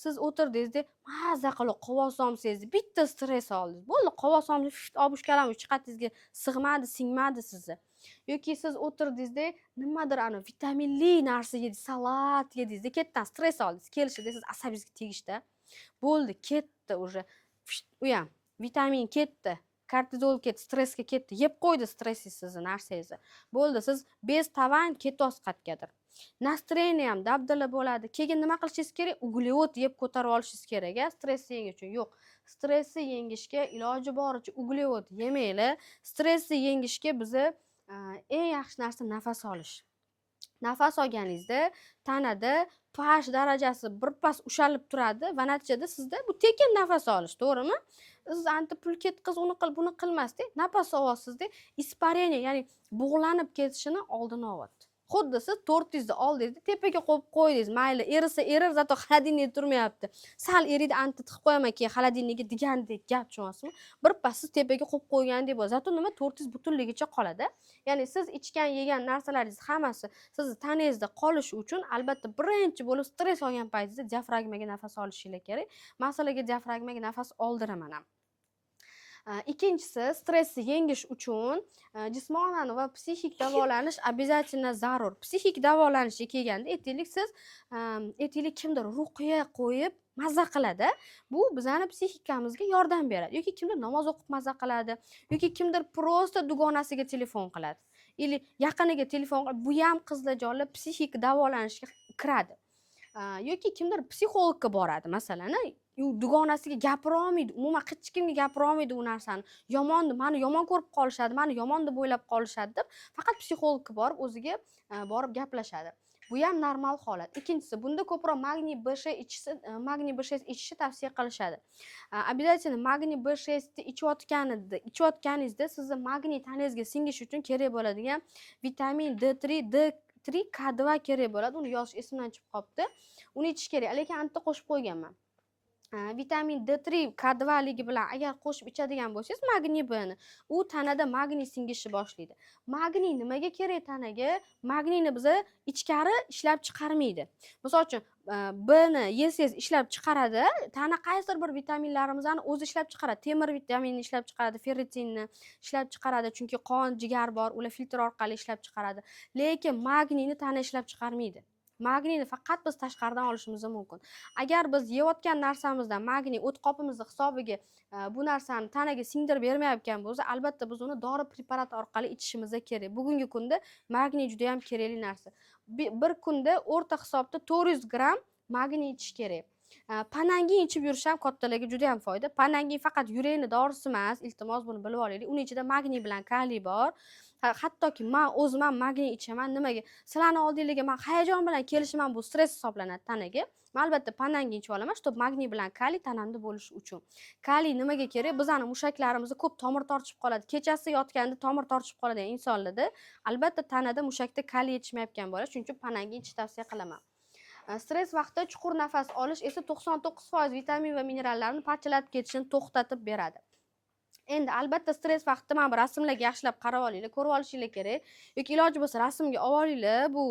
[SPEAKER 1] siz o'tirdingizda mazza qilib qovosomsangiz, bitta stress oldingiz. Bo'ldi, qovosomni obushkalarni chiqatingizga sig'madi, singmadi sizni. Yoki siz o'tirdingizda nimadir ana vitaminli narsa yedingiz, salat yedingizda ketdan stress oldingiz. Kelishida siz asabingizga tegishda. Bo'ldi, ketdi уже. U ham vitamin ketdi. Kortizol ketdi, stressga ketdi. Yeb qo'ydi stressingiz sizni narsangizni. Bo'ldi, siz bez tavan ketyapsiz qayergadir. Nastreniya ham dabdala bo'ladi. Keyin nima qilishingiz kerak? Uglevod yeb ko'tarib olishingiz kerak, stressni yengish uchun. Yo'q. Stressni yengishga iloji boricha uglevod yemanglar. Stressni yengishga bizni eng yaxshi narsa nafas olish. Nafas olganingizda tanada pH darajasi birpas ushalib turadi va natijada sizda bu tekin nafas olish, to'g'rimi? Siz pul ketqiz, uni qil, buni qilmasdan nafas olasizda ispareniya, ya'ni bug'lanib ketishini oldini oladi. Xuddi siz tortingizni oldingizda tepaga qo'yib qo'ydingiz, mayli erisa erir, zato xolodilnik turmayapti. Sal eriydi, ancha tiqib qo'yaman keyin xolodilnikka degandek gap tushunasizmi? Birpas siz tepaga qo'yib qo'ygandek bo'ladi. Zato nima tortingiz butunligicha qoladi. Ya'ni siz ichgan, yegan narsalaringiz hammasi sizni tanangizda qolishi uchun albatta birinchi bo'lib stress olgan paytingizda diafragmaga nafas olishingiz kerak. Masalaga diafragmaga nafas oldiraman ham. Ikkinchisi, stressni yengish uchun jismonan va psixik davolanish обязательно zarur. Psixik davolanishga kelganda aytaylik kimdir ruqiya qo'yib mazza qiladi. Bu bizani psixikamizga yordam beradi. Yoki kimdir namoz o'qib mazza qiladi, yoki kimdir prosta dugonasiga telefon qiladi. Ili yaqiniga telefon qilib, bu ham qizlarjonlar psixik davolanishga kiradi. Yoki kimdir psixologga boradi, masalan, dugonasiga gapira olmaydi, umuman hech kimga gapira olmaydi u narsani. Yomonni, meni yomon ko'rib qolishadi, meni yomon deb o'ylab qolishadi deb faqat psixologga borib o'ziga borib gaplashadi. Bu ham normal holat. Ikkinchisi, bunda ko'proq magniy B6 ichishni tavsiya qilishadi. Обязательно magniy B6 ni ichayotganingizda sizni magniy tanangizga singishi uchun kerak bo'ladigan vitamin D3, D3, K2 kerak bo'ladi. Uni yozish esimdan chiqib qolibdi. Uni ichish kerak, lekin anta qo'shib qo'yganman. Vitamin D3 K2 ligi bilan agar qo'shib ichadigan bo'lsangiz, magniy B ni, u tanada magniy singishni boshlaydi. Magniy nimaga kerak tanaga? Magniyni biza ichkari ishlab chiqarmaydi. Misol uchun, B ni yesangiz ishlab chiqaradi, tana qaysidir bir vitaminlarimizni o'zi ishlab chiqaradi. Temir vitaminini ishlab chiqaradi, ferritinni ishlab chiqaradi, chunki qon, jigar bor, ular filtr orqali ishlab chiqaradi. Lekin magniyni tana ishlab chiqarmaydi. Magniyni faqat biz tashqaridan olishimiz mumkin. Agar biz yeyotgan narsamizdan magniy o't qopimizni hisobiga bu narsani tanaga singdirib bermayotgan bo'lsa, albatta biz uni dori preparati orqali ichishimiz kerak. Bugungi kunda magniy juda ham kerakli narsa. Bir kunda o'rta hisobda 400 gram magniy ichish kerak. Panangin ichib yurish ham kattalarga juda ham foyda. Panangin faqat yurakni dorisi emas, iltimos buni bilib olaylik. Uning ichida magniy bilan kaliy bor. Hattoki men o'zim ham magniy ichaman. Nimaga? Sizlarning oldingizga men hayajon bilan kelishim bu stress hisoblanadi tanaga. Men albatta panangin ichib olaman, shu magniy bilan kaliy tanamda bo'lishi uchun. Kaliy nimaga kerak? Bizning mushaklarimizda ko'p tomir tortishib qoladi. Kechasi yotganda tomir tortishib qoladigan insonlarda albatta tanada mushakda kaliy yetishmayotgan bo'ladi. Shuning uchun panangin ichishni tavsiya qilaman. Stress vaqtida chuqur nafas olish esa 99% vitamin va minerallarni parchalatib ketishini to'xtatib beradi. Endi albatta stress vaqtida mana bu rasmlarga yaxshilab qarab olinglar, ko'rib olishinglar kerak. Yoki iloji bo'lsa rasmga olib olinglar bu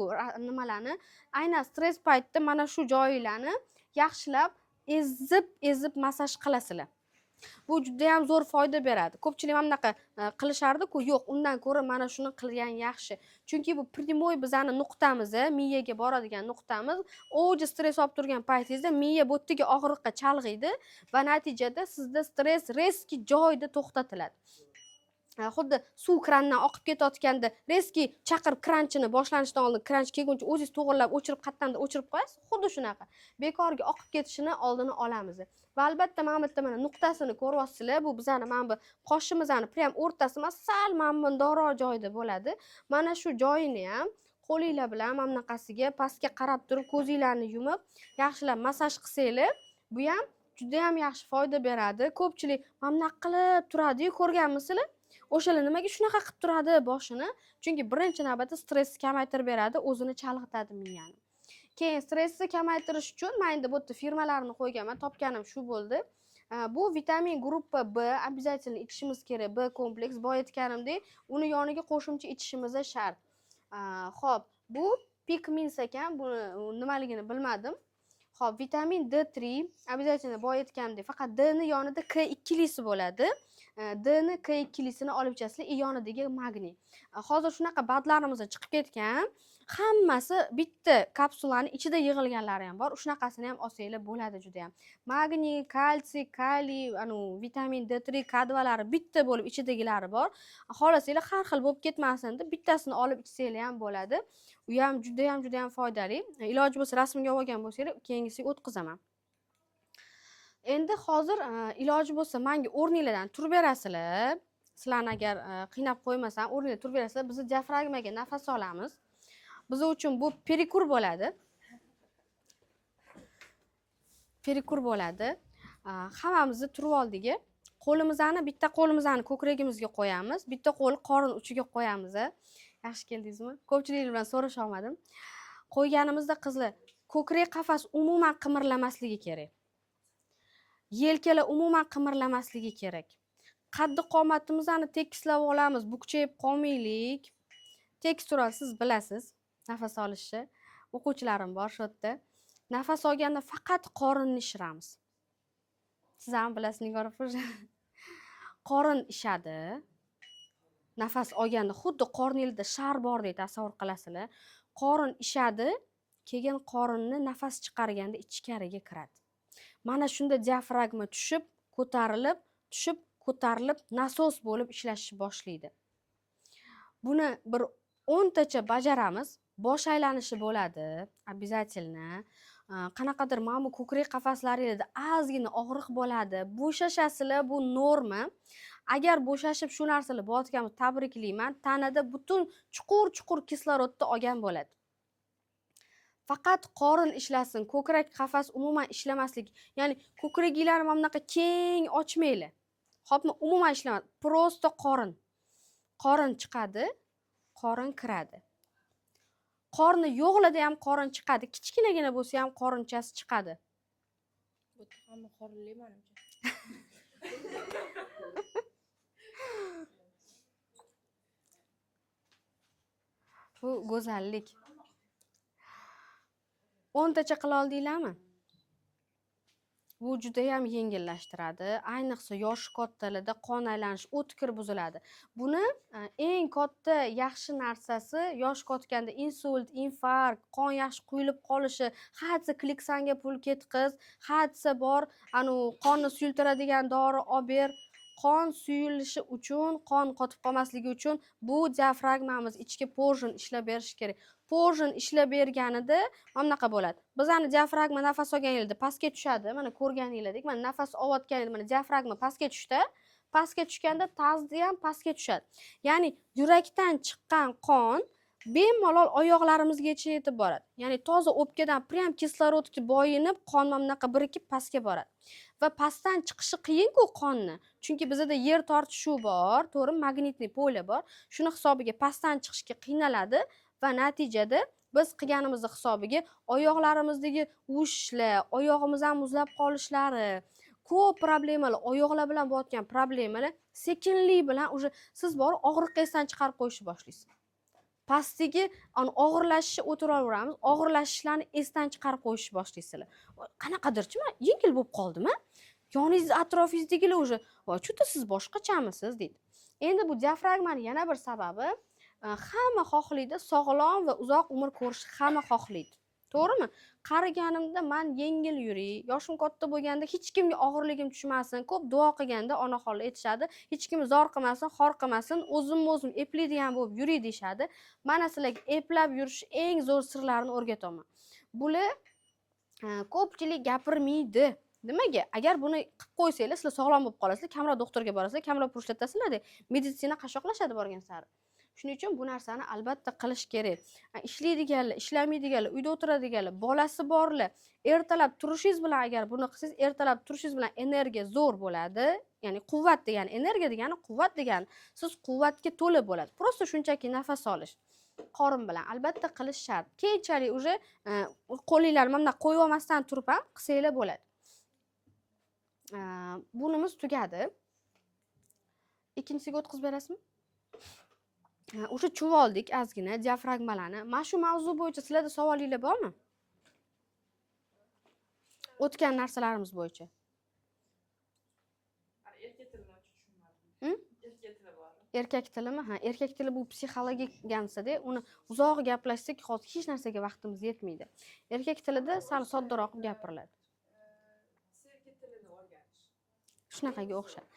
[SPEAKER 1] nimalarni. Aynan stress paytida mana shu joylarni yaxshilab ezib massaj qilasizlar. Bu juda ham zo'r foyda beradi. Ko'pchilik mana bunaqa qilishardi-ku, yo'q, undan ko'ra mana shuni qilgan yaxshi. Chunki bu primoy bizani nuqtamiz, miyaga boradigan nuqtamiz. O'zi stress olib turgan paytingizda miya bo'ttiga og'riqqa chalg'iydi va natijada sizda stress reski joyida to'xtatiladi. Xuddi suv krandan oqib ketayotganda reski chaqirib kranchini boshlanishidan oldin kranch kelguncha o'zingiz to'g'rilab o'chirib qatdan o'chirib qo'yasiz. Xuddi shunaqa. Bekorga oqib ketishini oldini olamiz. Va albatta mana bu yerda mana nuqtasini ko'ryapsizlar. Bu bizani mana bu qoshimizni prям o'rtasi emas, sal mana bundoro joyda bo'ladi. Mana shu joyini ham qo'linglar bilan mana bunaqasiga pastga qarab turib ko'zinglarni yumib yaxshilab massaj qilsanglar, bu ham juda ham yaxshi foyda beradi. Ko'pchilik mana bunaqa qilib turadi-yu, ko'rganmisizlar? O'shalar nimaga shunaqa qilib turadi boshini? Chunki birinchi navbatda stressni kamaytirib beradi, o'zini chalg'itadi miyani. Keyin stressni kamaytirish uchun men endi bu yerda firmalarni qo'yganman, topganim shu bo'ldi. Bu vitamin gruppa B обязательно ichishimiz kerak. B kompleks, boya aytganimdek, uni yoniga qo'shimcha ichishimiz shart. Xo'p, bu pikmins ekan, buni nimaligini bilmadim. Xo'p, vitamin D3 обязательно boya aytganimdek faqat D ni yonida K2lisi bo'ladi. D ni K2lisini olib ichasizlar, yonidagi magniy. Hozir shunaqa badlarimiz chiqib ketgan. Hammasi bitta kapsulani ichida yig'ilganlari ham bor. Shunaqasini ham olsanglar bo'ladi juda ham. Magniy, kalsiy, kaliy, vitamin D3 kadvalari bitta bo'lib ichidagilari bor. Xohlasanglar har xil bo'lib ketmasin deb bittasini olib ichsanglar ham bo'ladi. U ham juda ham foydali. Iloji bo'lsa rasmga olgan bo'lsanglar, keyingisiga o'tkazaman. Endi hozir iloji bo'lsa menga o'rninglardan turib berasizlar. Sizlarni agar qiynab qo'ymasam, o'rninglar turib berasizlar. Biz diafragmaga nafas olamiz. Biz uchun bu perikur bo'ladi. Perikur bo'ladi. Hammamizni turib oldik. Bitta qo'limizni ko'kragimizga qo'yamiz, bitta qo'l qorin uchiga qo'yamiz. Yaxshi keldingizmi? Ko'pchilik bilan so'rasha olmadim. Qo'yganimizda qizlar, ko'krak qafas umuman qimirlamasligi kerak. Yelkalar umuman qimirlamasligi kerak. Qaddi qomatimizni tekislab olamiz, bukchayib qolmaylik. Tekis turasiz, siz bilasiz, nafas olishni. O'quvchilarim bor shu yerda. Nafas olganda faqat qorinni ishiramiz. Siz ham bilasiz, Nigora Fuja. Qorin ishadi. Nafas olganda xuddi qorningizda shar bordek tasavvur qilasizlar. Qorin ishadi, keyin qorinni nafas chiqarganda ichkariga kiradi. Mana shunda diafragma tushib, ko'tarilib, nasos bo'lib ishlashni boshlaydi. Buni bir 10 tacha bajaramiz. Bosh aylanishi bo'ladi, обязательно. Qanaqadir mana bu ko'krak qafaslaringizda ozgina og'riq bo'ladi. Bo'shashasizlar, bu norma. Agar bo'shashib shu narsalar bo'layotganini tabriklayman. Tanada butun chuqur kislorodni olgan bo'ladi. Faqat qorin ishlasin, ko'krak qafas umuman ishlamasligi. Ya'ni ko'kraginglarni mana bunaqa keng ochmanglar. Xo'pmi? Umuman ishlamaydi. Prosta qorin. Qorin chiqadi, qorin kiradi. Qorni yo'g'lida ham qorin chiqadi. Kichkinagina bo'lsa ham qorinchasi chiqadi.
[SPEAKER 3] Bu hamma qorinli menimcha.
[SPEAKER 1] Bu go'zallik. 10 tacha qila oldinglarmi? Bu juda ham yengillashtiradi. Ayniqsa yosh kattalarda qon aylanish o'tkir buziladi. Buni eng katta yaxshi narsasi yosh qotganda insult, infarkt, qon yaxshi quyilib qolishi, hadsa kliksanga pul ketqiz, hadsa bor, qonni suyultiradigan dori olib ber. Qon suyulishi uchun, qon qotib qolmasligi uchun bu diafragmamiz ichki porjon ishlab berish kerak. Porjon ishlab berganida mana bunaqa bo'ladi. Bizani diafragma nafas olganingizda pastga tushadi. Mana ko'rganinglardek, mana nafas olayotganingizda mana diafragma pastga tushdi. Pastga tushganda tazdi ham pastga tushadi. Ya'ni yurakdan chiqqan qon bemalol oyoqlarimizgacha yetib boradi. Ya'ni toza o'pkadan prям kislorodga boyinib, qon mana bunaqa birikib pastga boradi. Va pastdan chiqishi qiyin-ku qonni. Chunki bizda yer tortishuv bor, to'g'ri, magnitniy polya bor. Shuni hisobiga pastdan chiqishga qiynaladi va natijada biz qilganimizni hisobiga oyoqlarimizdagi ushlar, oyog'imiz ham muzlab qolishlari, ko'p problemalar, oyoqlar bilan bo'layotgan problemalar sekinlik bilan уже siz bor og'riqni esdan chiqarib qo'yishni boshlaysiz. Pastdagi og'irlashishni o'tiraveramiz, og'irlashishlarni esdan chiqarib qo'yishni boshlaysizlar. Qanaqadirchi yengil bo'lib qoldimi? Yoningiz atrofingizdagilar уже, "Voy, chuta siz boshqachamisiz?" deydi. Endi bu diafragmaning yana bir sababi, hamma xohlaydi sog'lom va uzoq umr ko'rish, hamma xohlaydi. To'g'rimi? Qariganimda men yengil yuray, yoshim katta bo'lganda hech kimga og'irligim tushmasin, ko'p duo qilganda onaxonlar aytishadi, hech kim zor qilmasin, xor qilmasin, o'zim eplaydigan bo'lib yuray deyshadi. Mana sizlarga eplab yurish eng zo'r sirlarini o'rgataman. Bular ko'pchilik gapirmaydi. Nimaga? Agar buni qilib qo'ysanglar, sizlar sog'lom bo'lib qolasizlar, kamroq doktorga borasizlar, kamroq pul ishlatasizlar deb meditsina qashshoqlashadi borgan sari. Shuning uchun bu narsani albatta qilish kerak. Ishlaydiganlar, ishlamaydiganlar, uyda o'tiradiganlar, bolasi borlar, ertalab turishingiz bilan agar buni qilsangiz, ertalab turishingiz bilan energiya zo'r bo'ladi. Ya'ni quvvat degani, energiya degani quvvat degani. Siz quvvatga to'la bo'ladi. Prosta shunchaki nafas olish. Qorin bilan albatta qilish shart. Keyinchalik уже qo'linglarni mana bunday qo'yib olmasdan turib ham qilsanglar bo'ladi. Bunimiz tugadi. Ikkinchisiga o'tkazib berasizmi? O'sha chuvoldik ozgina diafragmalarni. Mana shu mavzu bo'yicha sizlarda savolinglar bormi? o'tgan narsalarimiz bo'yicha.
[SPEAKER 3] Erkak tilini tushunmadim.
[SPEAKER 1] Hm?
[SPEAKER 3] Erkak tili bor.
[SPEAKER 1] Erkak tilimi? Ha, erkak tili bu psixologik gansida, uni uzoq gaplashsak, hozir hech narsaga vaqtimiz yetmaydi. Erkak tilida sal soddaroq gapiriladi.
[SPEAKER 3] Sevgi tilini o'rganish.
[SPEAKER 1] Shunaqaga o'xshaydi.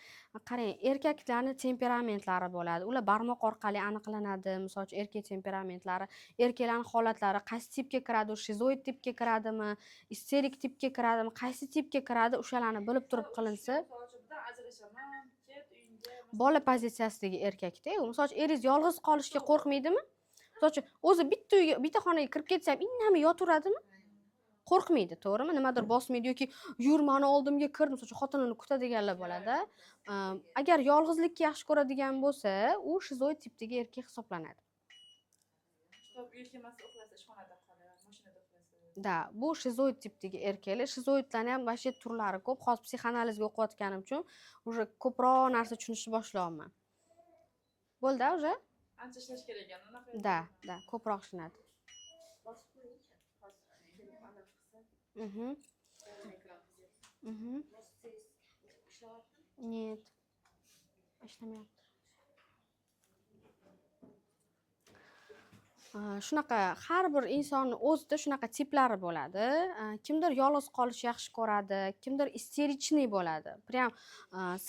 [SPEAKER 1] Qarang, erkaklarning temperamentlari bo'ladi. Ular barmoq orqali aniqlanadi. Misol uchun erkak temperamentlari, erkaklarning holatlari qaysi tipga kiradi, u shizoid tipga kiradimi, isterik tipga kiradimi, qaysi tipga kiradi, o'shalarni bilib turib qilinsa,
[SPEAKER 3] Ajrashaman, ket uyingga.
[SPEAKER 1] bola pozitsiyasidagi erkakda, u misol uchun eringiz yolg'iz qolishga qo'rqmaydimi? Misol uchun o'zi bitta uyga, bitta xonaga kirib ketsa ham indamay yotaveradimi? Qo'rqmaydi, to'g'rimi? Nimadir bosmaydi yoki yur mani oldimga kir, misol uchun xotinini kutadiganlar bo'ladi. Agar yolg'izlikni yaxshi ko'radigan bo'lsa, u shizoid tipdagi erkak hisoblanadi.
[SPEAKER 3] Kitob uyga kelmasa uxlasa ishxonada qoladi, mashinada uxlasa.
[SPEAKER 1] Da, bu shizoid tipdagi erkaklar. Shizoidlarning ham vashe turlari ko'p. Hozir psixoanalizga o'qiyotganim uchun уже ko'proq narsa tushunishni boshlayapman. Bo'ldi, уже?
[SPEAKER 3] Ancha ishlash kerak ekan, unaqa.
[SPEAKER 1] Da, ko'proq ishlanadi. Нет. Ishlamayapti. Shunaqa har bir insonning o'zida shunaqa tiplari bo'ladi. Kimdir yolg'iz qolishni yaxshi ko'radi, kimdir isterichniy bo'ladi. Prям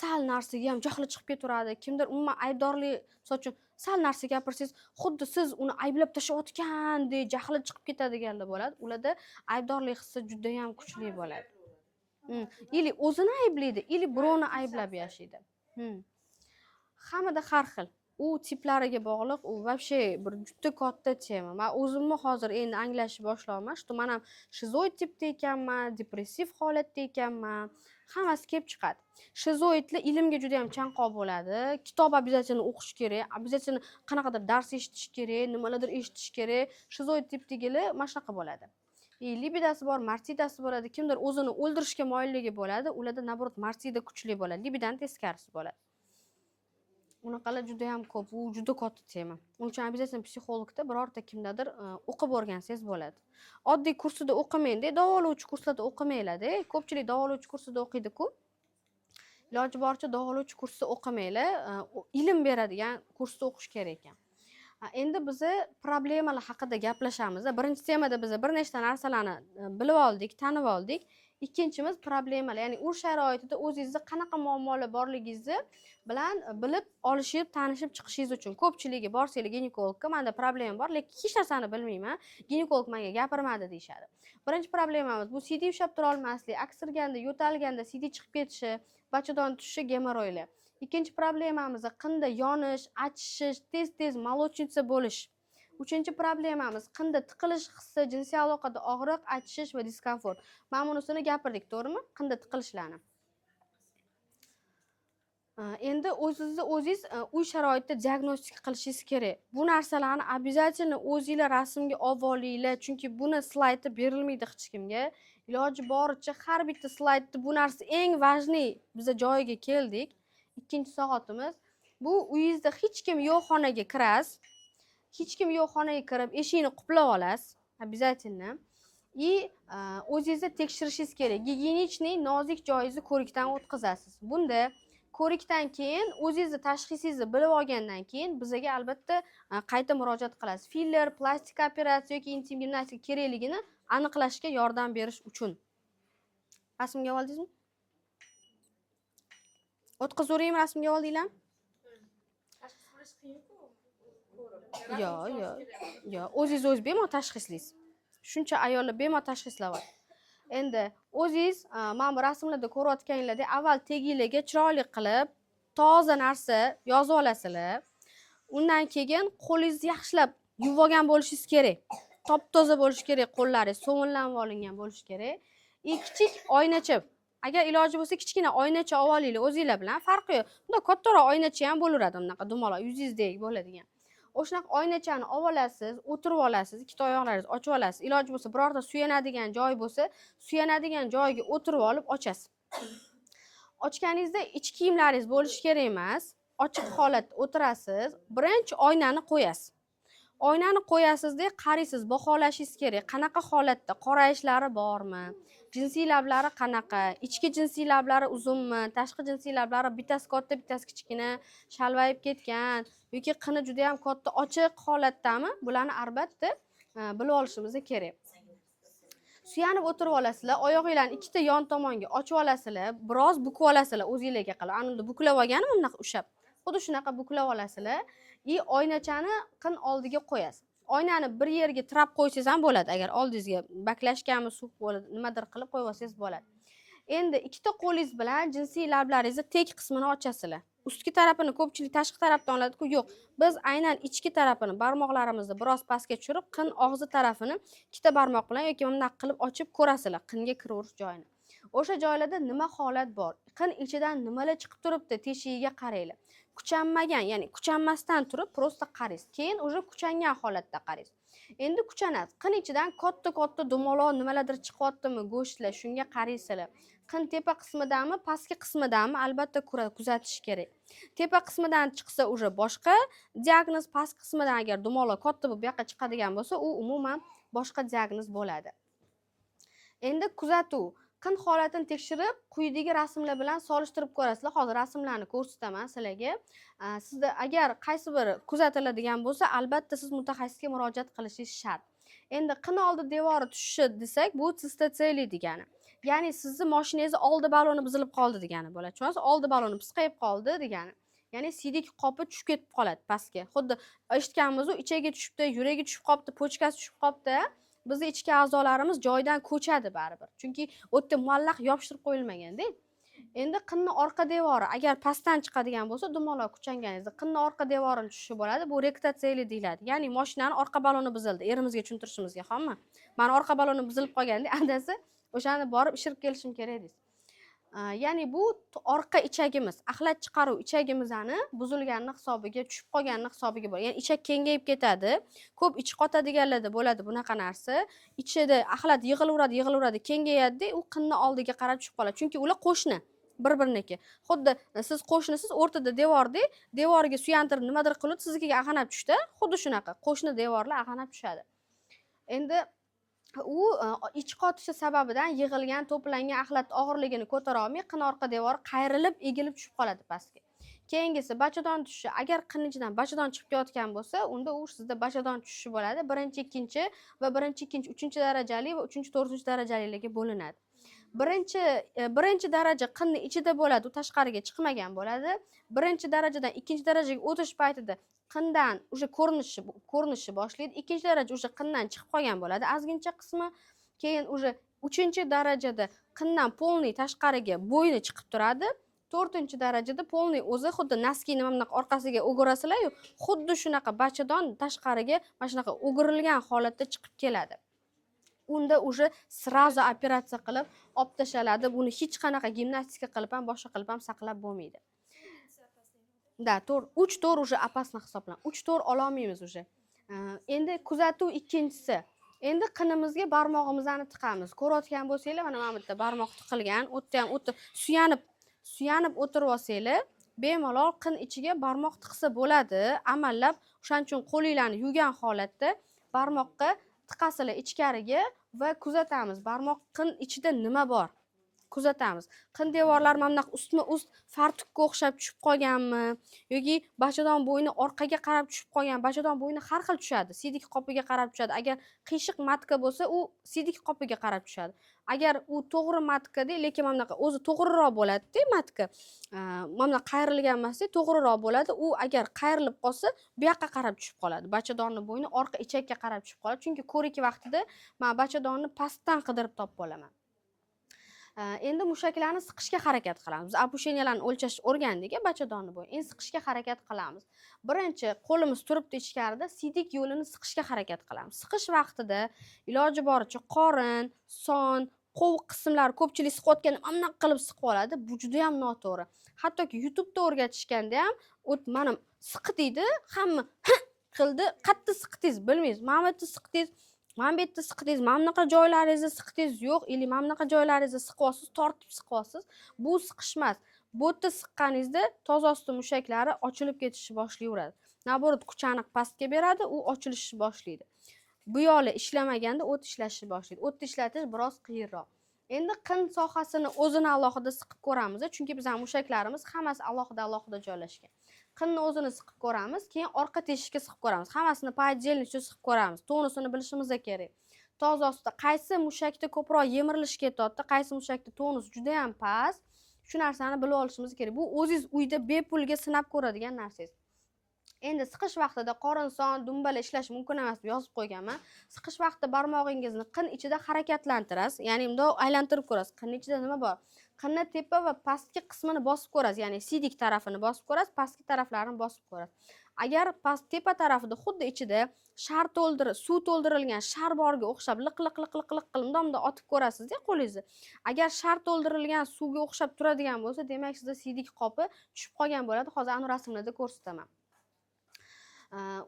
[SPEAKER 1] sal narsaga ham jahli chiqib ketaveradi. Kimdir umuman aybdorlik, misol uchun sal narsa gapirsangiz, xuddi siz uni ayblab tashlayotgandek jahli chiqib ketadiganlar bo'ladi. Ularda aybdorlik hissi juda ham kuchli bo'ladi. Ili o'zini ayblaydi, ili birovni ayblab yashaydi. Hammada har xil. U tiplariga bog'liq, u вообще bir juda katta tema. Men o'zimni hozir endi anglashni boshlayapman. Что men ham shizoid tipda ekanman, depressiv holatda ekanman. Hammasi kelib chiqadi. Shizoidlar ilmga juda ham chanqoq bo'ladi. Kitob обязательно o'qish kerak, обязательно qanaqadir dars eshitish kerak, nimalardir eshitish kerak. Shizoid tipdagilar mana shunaqa bo'ladi. Libidasi bor, marsidasi bo'ladi. Kimdir o'zini o'ldirishga moyilligi bo'ladi. Ularda naborot marsida kuchli bo'ladi. Libidan teskarisi bo'ladi. Unaqalar juda ham ko'p, u juda katta tema. Uning uchun обязательно psixologda birorta kimdadir o'qib o'rgansangiz bo'ladi. Oddiy kursida o'qimaydi, davolovchi kurslarda o'qimaylar-da. Ko'pchilik davolovchi kursida o'qiydi-ku. Iloji boricha davolovchi kursida o'qimaylar, ilm beradigan kursda o'qish kerak ekan. Endi biz problemalar haqida gaplashamiz. Birinchi temada biz bir nechta narsalarni bilib oldik, tanib oldik. Ikkinchimiz problemalar, ya'ni u sharoitida o'zingizda qanaqa muammolar borligingizni bilan bilib olishib, tanishib chiqishingiz uchun. Ko'pchiligi borsanglar ginekologga, menda problema bor, lekin hech narsani bilmayman, ginekolog menga gapirmadi deyshadi. Birinchi problemamiz bu CD ushlab tura olmaslik, aksirganda, yo'talganda CD chiqib ketishi, bachadon tushishi, gemoroylar. Ikkinchi problemamiz qinda yonish, achishish, tez-tez молочница bo'lish. Uchinchi problemamiz qinda tiqilish hissi, jinsiy aloqada og'riq, achishish va diskomfort. Mana bunisini gapirdik, to'g'rimi? Qinda tiqilishlarni. Endi o'zingiz uy sharoitida diagnostika qilishingiz kerak. Bu narsalarni обязательно o'zingizlar rasmga olib olinglar, chunki buni slaydda berilmaydi hech kimga. Iloji boricha har bitta slaydda bu narsa eng важный biz joyiga keldik. Ikkinchi soatimiz bu uyingizda hech kim yo'q xonaga kirasiz. Hech kim yo'q xonaga kirib, eshikni quplab olasiz. Обязательно. И o'zingizni tekshirishingiz kerak. Gigiyenichniy nozik joyingizni ko'rikdan o'tkazasiz. Bunda ko'rikdan keyin o'zingizni tashxisingizni bilib olgandan keyin bizga albatta qayta murojaat qilasiz. Filler, plastik operatsiya yoki intim gimnastika kerakligini aniqlashga yordam berish uchun. Rasmga oldingizmi? O'tkazavering, rasmga oldinglar? Yo'q, o'zingiz bemalol tashxislaysiz. Shuncha ayollar bemalol tashxislab. Endi o'zingiz mana bu rasmlarda ko'rayotganinglardek avval teginglarga chiroyli qilib toza narsa yozib olasizlar. Undan keyin qo'lingizni yaxshilab yuvib olgan bo'lishingiz kerak. Top-toza bo'lishi kerak, qo'llaringiz so'millanib olingan bo'lishi kerak. Kichik oynacha, agar iloji bo'lsa kichkina oynacha olib olinglar o'zingizlar bilan, farqi yo'q. Bunda kattaroq oynacha ham bo'laveradi, bunaqa dumaloq yuzingizdek bo'ladigan. O'shanaqa oynachani olib olasiz, o'tirib olasiz, ikkita oyoqlaringizni ochib olasiz. Iloji bo'lsa birorta suyanadigan joy bo'lsa, suyanadigan joyiga o'tirib olib ochasiz. Ochganingizda ichki kiyimlaringiz bo'lishi kerak emas. Ochiq holatda o'tirasiz. Birinchi oynani qo'yasiz. oynani qo'yasizda, qaraysiz, baholashingiz kerak. Qanaqa holatda, qorayishlari bormi? Jinsiy lablari qanaqa? Ichki jinsiy lablari uzunmi? Tashqi jinsiy lablari bittasi katta, bittasi kichkina, shalvayib ketgan yoki qini juda ham katta, ochiq holatdami? Bularni albatta bilib olishimiz kerak. Suyanib o'tirib olasizlar, oyoqinglarni ikkita yon tomonga ochib olasizlar, biroz bukib olasizlar o'zingizlarga qilib. Ana unda buklab olganim bunaqa ushab. Xuddi shunaqa buklab olasizlar. Oynachani qin oldiga qo'yasiz. Oynani bir yerga tirab qo'ysangiz ham bo'ladi, agar oldingizga baklashganmi, suv bo'ladi, nimadir qilib qo'yib olsangiz bo'ladi. Endi ikkita qo'lingiz bilan jinsiy lablaringizni tek qismini ochasizlar. Ustki tarafini ko'pchilik tashqi tarafdan oladi-ku, yo'q. Biz aynan ichki tarafini barmoqlarimizni biroz pastga tushirib, qin og'zi tarafini ikkita barmoq bilan yoki bunday qilib ochib ko'rasizlar, qinga kiraverish joyini. O'sha joylarda nima holat bor? Qin ichidan nimalar chiqib turibdi, teshigiga qaranglar. Kuchanmagan, ya'ni kuchanmasdan turib, prosta qaraysiz. Keyin o'sha kuchangan holatda qaraysiz. Endi kuchanasiz. Qin ichidan katta-katta dumaloq nimalardir chiqyaptimi, go'shtlar, shunga qaraysizlar. Qin tepa qismidami, pastki qismidami albatta kuzatish kerak. Tepa qismidan chiqsa o'sha boshqa diagnoz, pastki qismidan agar dumaloq katta bo'lib bu yoqqa chiqadigan bo'lsa, u umuman boshqa diagnoz bo'ladi. Endi kuzatuv. Qin holatini tekshirib, quyidagi rasmlar bilan solishtirib ko'rasizlar. Hozir rasmlarni ko'rsataman sizlarga. Sizda agar qaysi biri kuzatiladigan bo'lsa, albatta siz mutaxassisga murojaat qilishingiz shart. Endi qin oldi devori tushishi desak, bu sistotseli degani. Ya'ni sizni mashinangiz oldi baloni buzilib qoldi degani bo'ladi. Tushunasiz? Oldi baloni pisqayib qoldi degani. Ya'ni siydik qopi tushib ketib qoladi pastga. Xuddi eshitganmiz-ku, ichagiga tushibdi, yuragi tushib qolibdi, pochkasi tushib qolibdi. Bizning ichki a'zolarimiz joyidan ko'chadi baribir. Chunki o'tda muallaq yopishtirib qo'yilmagan-da. Endi qinni orqa devori agar pastdan chiqadigan bo'lsa, dumaloq kuchanganingizda qinni orqa devorini tushishi bo'ladi. Bu rektatsiyali deyiladi. Ya'ni mashinani orqa baloni buzildi. Erimizga tushuntirishimizga xommi? Mana orqa baloni buzilib qolganda, adasi o'shani borib ishirib kelishim kerak deysiz. Ya'ni bu orqa ichagimiz, axlat chiqaruv ichagimizni buzilganini hisobiga, tushib qolganini hisobiga bo'ladi. Ya'ni ichak kengayib ketadi. Ko'p ichi qotadiganlarda bo'ladi bunaqa narsa. Ichida axlat yig'ilaveradi, kengayadi, u qinni oldiga qarab tushib qoladi. Chunki ular qo'shni, bir-biriniki. Xuddi siz qo'shnisiz o'rtada devorda, devoriga suyantirib nimadir qilib, siznikiga ag'anab tushdi. Xuddi shunaqa qo'shni devorlar ag'anab tushadi. Endi u ich qotishi sababidan yig'ilgan, to'plangan axlat og'irligini ko'tara olmay, qin orqa devori qayrilib, egilib tushib qoladi pastga. Keyingisi bachadon tushishi. Agar qin ichidan bachadon chiqib ketayotgan bo'lsa, unda u sizda bachadon tushishi bo'ladi. Birinchi, ikkinchi va birinchi, ikkinchi, 3-darajali va 3-chi, 4-chi darajalilarga bo'linadi. Birinchi daraja qinni ichida bo'ladi, u tashqariga chiqmagan bo'ladi. Birinchi darajadan ikkinchi darajaga o'tish paytida qindan o'sha ko'rinishi boshlaydi. Ikkinchi daraja o'sha qindan chiqib qolgan bo'ladi, ozgincha qismi. Keyin o'sha 3-darajada qindan polniy tashqariga bo'yni chiqib turadi. 4-darajada polniy o'zi xuddi naskini mana orqasiga o'girasizlar-yu, xuddi shunaqa bachadon tashqariga mana shunaqa o'girilgan holatda chiqib keladi. Unda o'sha srazo operatsiya qilib olib tashaladi. Buni hech qanaqa gimnastika qilib ham, boshqa qilib ham saqlab bo'lmaydi. Da, 3-4 o'sha opasna hisoblanadi. 3-4 ola olmaymiz o'sha. Endi kuzatuv ikkinchisi. Endi qinimizga barmog'imizni tiqamiz. Ko'rayotgan bo'lsanglar, mana bu yerda barmoq tiqilgan, o'tda ham suyanib o'tirib olsanglar, bemalol qin ichiga barmoq tiqsa bo'ladi. Amallab o'shaning uchun qo'linglarni yuvgan holatda barmoqqa tiqasizlar ichkariga va kuzatamiz. Barmoq qin ichida nima bor? Kuzatamiz. Qin devorlar mana bunaqa ustma-ust fartukka o'xshab tushib qolganmi yoki bachadon bo'yni orqaga qarab tushib qolgan. Bachadon bo'yni har xil tushadi. Siydik qopiga qarab tushadi. Agar qiyshiq matka bo'lsa, u siydik qopiga qarab tushadi. Agar u to'g'ri matkada, lekin mana bunaqa o'zi to'g'riroq bo'ladi-da matka. Mana bunaqa qayrilgan emas-da, to'g'riroq bo'ladi. U agar qayrilib qolsa, bu yoqqa qarab tushib qoladi. Bachadonni bo'yni orqa ichakka qarab tushib qoladi. Chunki ko'rik vaqtida men bachadonni pastdan qidirib topib olaman. Endi mushaklarni siqishga harakat qilamiz. Biz opushenyalarni o'lchash o'rgandik, bachadonni bo'yi. Endi siqishga harakat qilamiz. Birinchi qo'limiz turibdi ichkarida, siydik yo'lini siqishga harakat qilamiz. Siqish vaqtida iloji boricha qorin, son, qo'l qismlari ko'pchilik siqayotganda mana qilib siqib oladi. Bu juda ham noto'g'ri. Hattoki YouTube'da o'rgatishganda ham mana siq deydi, hamma qildi, qattiq siqdingiz bilmaysiz. Mana bu yerda siqdingiz, mana bu yerda siqdingiz, mana bunaqa joylaringizni siqdingiz yo'q, ili mana bunaqa joylaringizni siqyapsiz, tortib siqyapsiz. Bu siqish emas. Bu yerda siqqaningizda toza osti mushaklari ochilib ketishni boshlayveradi. naborot kuchani pastga beradi, u ochilishni boshlaydi. Bu yo'li ishlamaganda o't ishlashni boshlaydi. O'tni ishlatish biroz qiyinroq. Endi qin sohasini o'zini alohida siqib ko'ramiz, chunki bizning mushaklarimiz hammasi alohida joylashgan. Qinni o'zini siqib ko'ramiz, keyin orqa teshikka siqib ko'ramiz. Hammasini po отдельности siqib ko'ramiz. Tonusini bilishimiz kerak. Toz ostida qaysi mushakda ko'proq yemirilish ketyapti, qaysi mushakda tonus juda ham past, shu narsani bilib olishimiz kerak. Bu o'zingiz uyda bepulga sinab ko'radigan narsangiz. Endi siqish vaqtida qorin son, dumbala ishlash mumkin emas deb yozib qo'yganman. Siqish vaqtida barmog'ingizni qin ichida harakatlantirasiz, ya'ni bundoq aylantirib ko'rasiz. Qin ichida nima bor? Qinni tepa va pastki qismini bosib ko'rasiz, ya'ni sidik tarafini bosib ko'rasiz, pastki taraflarini bosib ko'rasiz. Agar tepa tarafida xuddi ichida suv to'ldirilgan shar borga o'xshab liq qilib otib ko'rasiz-da qo'lingizni. Agar shar to'ldirilgan suvga o'xshab turadigan bo'lsa, demak sizda sidik qopi tushib qolgan bo'ladi. Hozir anu rasmlarda ko'rsataman.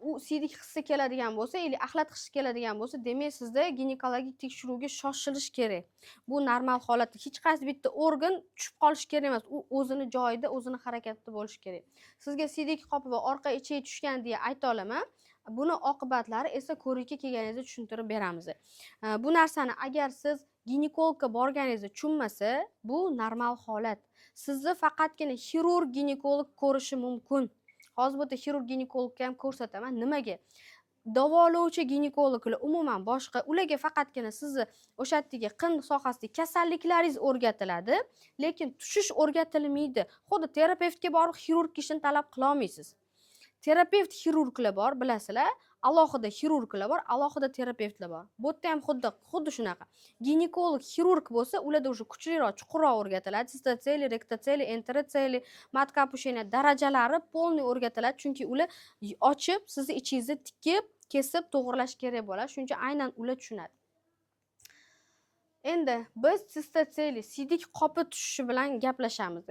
[SPEAKER 1] U sidik hissi keladigan bo'lsa, yoki axlat hissi keladigan bo'lsa, demak sizda ginekologik tekshiruvga shoshilish kerak. Bu normal holatda hech qaysi bitta organ tushib qolish kerak emas. U o'zini joyida, o'zini harakatida bo'lishi kerak. Sizga sidik qopi va orqa ichiga tushgan deya ayta olaman. Buni oqibatlari esa ko'rikka kelganingizda tushuntirib beramiz. Bu narsani agar siz ginekologga borganingizda tushunmasa, bu normal holat. Sizni faqatgina xirurg ginekolog ko'rishi mumkin. Hozir bu yerda xirurg ginekologga ham ko'rsataman. Nimaga? Davolovchi ginekologlar umuman boshqa, ularga faqatgina sizni o'sha yerdagi qin sohasidagi kasalliklaringiz o'rgatiladi, lekin tushish o'rgatilmaydi. Xuddi terapevtga borib xirurg ishini talab qila olmaysiz. Terapevt xirurglar bor, bilasizlar, alohida xirurglar bor, alohida terapevtlar bor. Bu yerda ham xuddi shunaqa. Ginekolog xirurg bo'lsa, ularda o'sha kuchliroq, chuqurroq o'rgatiladi. Sistotseli, rektotseli, enterotseli, matkapusheniya darajalari polniy o'rgatiladi, chunki ular ochib, sizni ichingizni tikib, kesib, to'g'irlash kerak bo'ladi. Shuning uchun aynan ular tushunadi. Endi biz sistotseli, sidik qopi tushishi bilan gaplashamiz.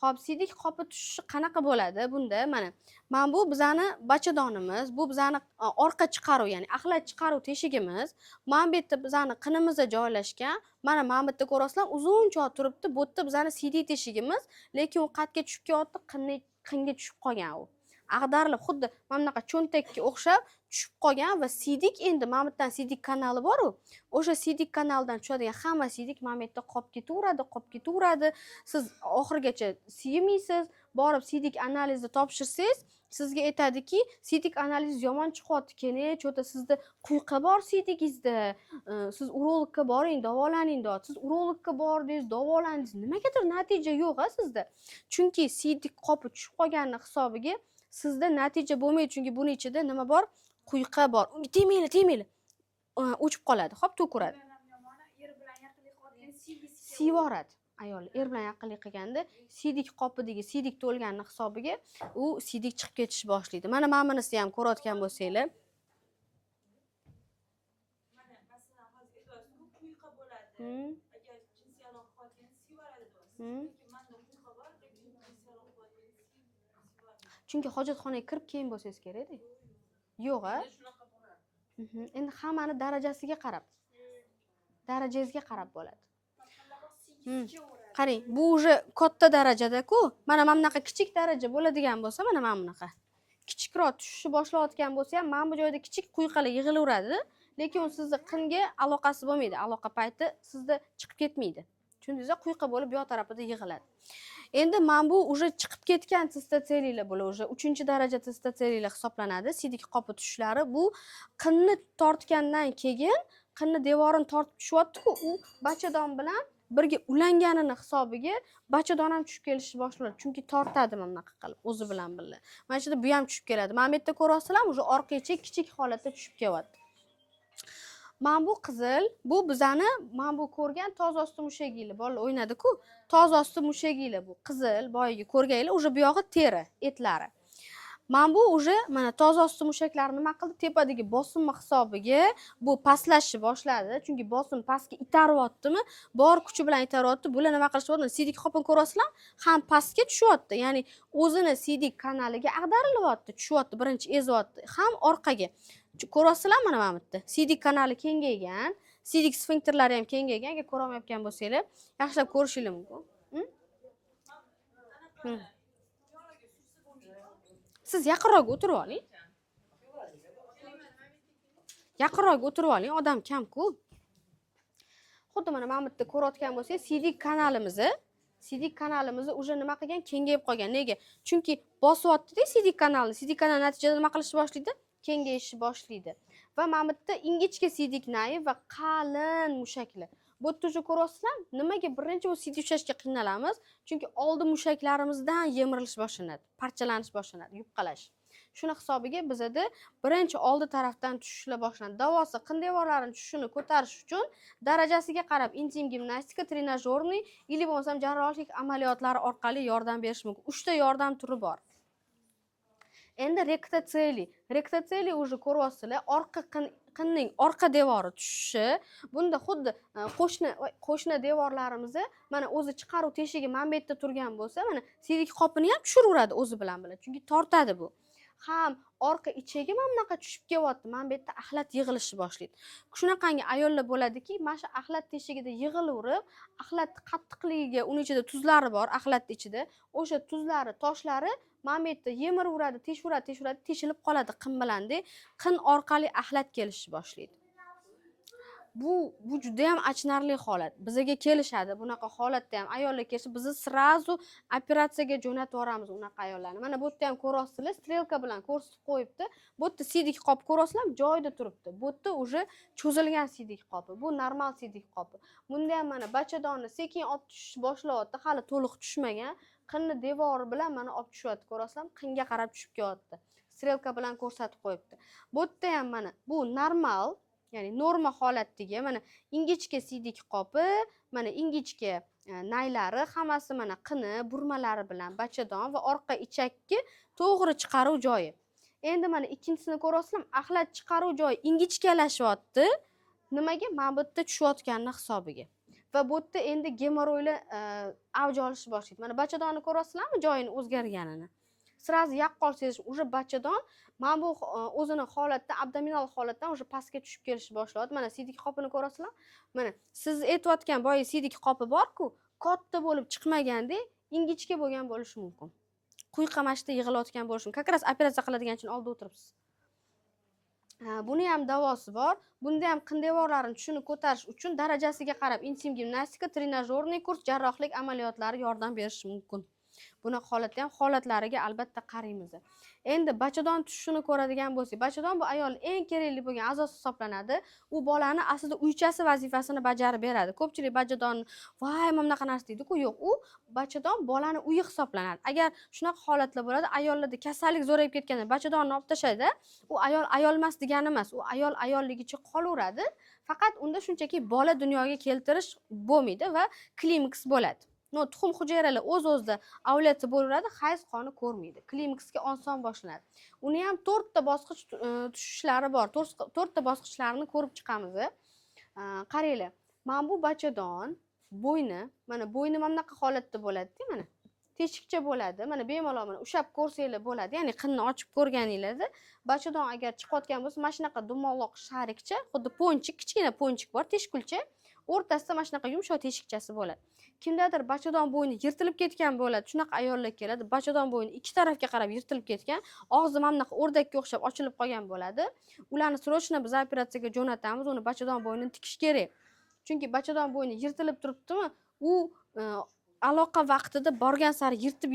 [SPEAKER 1] Xo'p, sidik qopi tushishi qanaqa bo'ladi? Bunda mana bu bizani bachadonimiz, bu bizani orqa chiqaruv, ya'ni axlat chiqaruv teshigimiz. Mana bu yerda bizani qinimizda joylashgan. Mana bu yerda ko'rasizlar, uzuncha turibdi. Bu yerda bizani sidik teshigimiz, lekin u qatga tushib kelyapti, qinga tushib qolgan u. Ag'darilib, xuddi mana bunaqa cho'ntakka o'xshab tushib qolgan va sidik endi mana bu yerdan sidik kanali bor-ku. O'sha sidik kanaldan tushadigan hamma sidik mana bu yerda qolib ketaveradi. Siz oxirigacha siymaysiz, borib sidik analizni topshirsangiz, sizga aytadiki, sidik analiz yomon chiqyapti, keyin cho'ta sizda quyqa bor sidigingizda. Siz urologga boring, davolaning deyapti. Siz urologga bordingiz, davolandingiz, nimagadir natija yo'q-a sizda. Chunki sidik qopi tushib qolganning hisobiga sizda natija bo'lmaydi, chunki buning ichida nima bor? Quyqa bor. Temayli. O'chib qoladi. Xo'p, to'kuradi. Sivoradi. Ayol er bilan yaqinlik qilganda sidik qopidagi sidik to'lganning hisobiga u sidik chiqib ketish boshlaydi. Mana bunisi ham ko'rayotgan bo'lsanglar.
[SPEAKER 3] Mana masalan hozir aytasiz, quyqa bo'ladi. Agar jinsiy aloqa qilgan sivoradi deysiz. Lekin menda quyqa bor, lekin jinsiy aloqa qilgan sivoradi.
[SPEAKER 1] Chunki hojatxonaga kirib keyin bo'lsangiz kerak-da. Yo'q-a? Endi hammani darajasiga qarab. Darajangizga qarab bo'ladi. Qarang, bu уже katta darajada-ku. Mana bunaqa kichik daraja bo'ladigan bo'lsa, mana bunaqa. Kichikroq tushishni boshlayotgan bo'lsa ham, mana bu joyda kichik quyqalar yig'ilaveradi, lekin u sizni qinga aloqasi bo'lmaydi. Aloqa payti sizda chiqib ketmaydi. Tushundingizmi? Quyqa bo'lib bu tarafida yig'iladi. Endi mana bu уже chiqib ketgan sistotselilar bo'ladi, уже 3-daraja sistotselilar hisoblanadi. Sidik qopi tushishlari bu qinni tortgandan keyin, qinni devorini tortib tushyapti-ku, u bachadon bilan birga ulanganini hisobiga bachadon ham tushib kelishni boshlaydi. Chunki tortadi mana bunaqa qilib, o'zi bilan birga. Mana shu yerda bu ham tushib keladi. Mana bu yerda ko'rasizlar, уже orqacha kichik holatda tushib kelyapti. Mana bu qizil, bu bizani mana bu ko'rgan toz osti mushaginglar, bolalar o'ynadi-ku. Toz osti mushaginglar bu qizil, boyagi ko'rganglar, уже bu yog'i teri, etlari. Mana bu уже mana toz osti mushaklari nima qildi? Tepadagi bosim hisobiga bu pastlashni boshladi. Chunki bosim pastga itaryaptimi? Bor kuchi bilan itaryapti. Bular nima qilishyapti? Sidik qopini ko'rasizlar, ham pastga tushyapti. Ya'ni o'zini sidik kanaliga ag'darilyapti, tushyapti, birinchi ezyapti, ham orqaga. Ko'rasizlar mana bu yerda. Sidik kanali kengaygan, sidik sfinkterlari ham kengaygan. Agar ko'ra olmayotgan bo'lsanglar, yaxshilab ko'rishingiz mumkin. siz yaqinroq o'tirib oling. Yaqinroq o'tirib oling, odam kam-ku. Xuddi mana bu yerda ko'rayotgan bo'lsangiz, Sidik kanalimizni уже nima qilgan, kengayib qolgan. Nega? Chunki bosyapti-da Sidik kanalni. Sidik kanal natijada nima qilishni boshlaydi? Kengayishni boshlaydi. Va mana bu yerda ingichka sidik nayi va qalin mushaklar. Bu yerda уже ko'ryapsizlar, nimaga birinchi bu sidik ushlashga qiynalamiz? Chunki oldi mushaklarimizdan yemirilish boshlanadi, parchalanish boshlanadi, yupqalash. Shuni hisobiga bizada birinchi oldi tarafdan tushishlar boshlanadi. Davosi qin devorlarini tushishini ko'tarish uchun darajasiga qarab intim gimnastika, trenajyorniy или bo'lmasam jarrohlik amaliyotlari orqali yordam berish mumkin. 3 ta yordam turi bor. Endi rektatsiyali уже ko'ryapsizlar, orqa qinning orqa devori tushishi. Bunda xuddi qo'shni devorlarimizni mana o'zi chiqaruv teshigi mana bu yerda turgan bo'lsa, mana sidik qopini ham tushiraveradi o'zi bilan. Chunki tortadi bu. Ham orqa ichiga mana bunaqa tushib kelyapti. Mana bu yerda axlat yig'ilishni boshlaydi. Shunaqangi ayollar bo'ladiki, mana shu axlat teshigida yig'ilaverib, axlat qattiqligiga, uning ichida tuzlari bor, axlat ichida. O'sha tuzlari, toshlari mana bu yerda yemiraveradi, teshilib qoladi qin bilan-da. Qin orqali axlat kelishni boshlaydi. Bu juda ham achinarli holat. Bizga kelishadi bunaqa holatda ham ayollar kelsa, biz srazu operatsiyaga jo'natib yuboramiz unaqa ayollarni. Mana bu yerda ham ko'ryapsizlar, strelka bilan ko'rsatib qo'yibdi. Bu yerda sidik qop ko'ryapsizlar, joyida turibdi. Bu yerda уже cho'zilgan sidik qopi. Bu normal sidik qopi. Bunda ham mana bachadonni sekin olib tushish boshlayapti, hali to'liq tushmagan. Qinni devori bilan mana olib tushyapti, ko'ryapsizlar, qinga qarab tushib kelyapti. Strelka bilan ko'rsatib qo'yibdi. Bu yerda ham mana bu normal, ya'ni norma holatdagi mana ingichka sidik qopi, mana ingichka naylari hammasi mana qini, burmalari bilan bachadon va orqa ichakki to'g'ri chiqaruv joyi. Endi mana ikkinchisini ko'ryapsizlar, axlat chiqaruv joyi ingichkalashyapti. Nimaga? Mana bu yerda tushayotganini hisobiga. Va bu yerda endi gemoroylar avj olishni boshlaydi. Mana bachadonni ko'ryapsizlarmi joyini o'zgarganini? Sirazi yaqqol sezish, уже bachadon mana bu o'zini holatda, abdominal holatdan уже pastga tushib kelishni boshlaydi. Mana sidik qopini ko'rasizlar? Mana siz aytayotgan boyi sidik qopi bor-ku, katta bo'lib chiqmaganda, ingichka bo'lgan bo'lishi mumkin. Quyqa mashda yig'ilayotgan bo'lishi mumkin. Как раз operatsiya qiladigan uchun oldi o'tiribsiz. Buni ham davosi bor. Bunda ham qin devorlarini tushini ko'tarish uchun darajasiga qarab intim gimnastika, trenajyorniy kurs, jarrohlik amaliyotlari yordam berishi mumkin. Bunaqa holatda ham holatlariga albatta qaraymiz. Endi bachadon tushishini ko'radigan bo'lsak, bachadon bu ayol eng kerakli bo'lgan a'zosi hisoblanadi. U bolani aslida uychasi vazifasini bajarib beradi. Ko'pchilik bachadon voy mana bunaqa narsa deydi-ku, yo'q, u bachadon bolani uyi hisoblanadi. Agar shunaqa holatlar bo'ladi, ayollarda kasallik zo'rayib ketganda bachadonni olib tashlaydi, u ayol emas degani emas, u ayolligicha qolaveradi. Faqat unda shunchaki bola dunyoga keltirish bo'lmaydi va klimaks bo'ladi. Tuxum hujayralar o'z-o'zida ovulyatsiya bo'laveradi, hayz qoni ko'rmaydi. Klimaksga oson boshlanadi. Uni ham 4 ta bosqich tushishlari bor. 4 ta bosqichlarini ko'rib chiqamiz. Qaranglar. Mana bu bachadon bo'yni, mana bo'yni mana bunaqa holatda bo'ladi-da, mana. Teshikcha bo'ladi. Mana bemalol mana ushab ko'rsanglar bo'ladi. Ya'ni qinni ochib ko'rganingizda, bachadon agar chiqayotgan bo'lsa, mana shunaqa dumaloq sharikcha, xuddi ponchik, kichkina ponchik bor, teshkulcha. O'rtasida mana shunaqa yumshoq teshikchasi bo'ladi. Kimdadir bachadon bo'yni yirtilib ketgan bo'ladi. Shunaqa ayollar keladi. Bachadon bo'yni ikki tarafga qarab yirtilib ketgan, og'zi mana bunaqa o'rdakka o'xshab ochilib qolgan bo'ladi. Ularni srochna biz operatsiyaga jo'natamiz, uni bachadon bo'ynini tikish kerak. Chunki bachadon bo'yni yirtilib turibdimi, u aloqa vaqtida borgan sari yirtib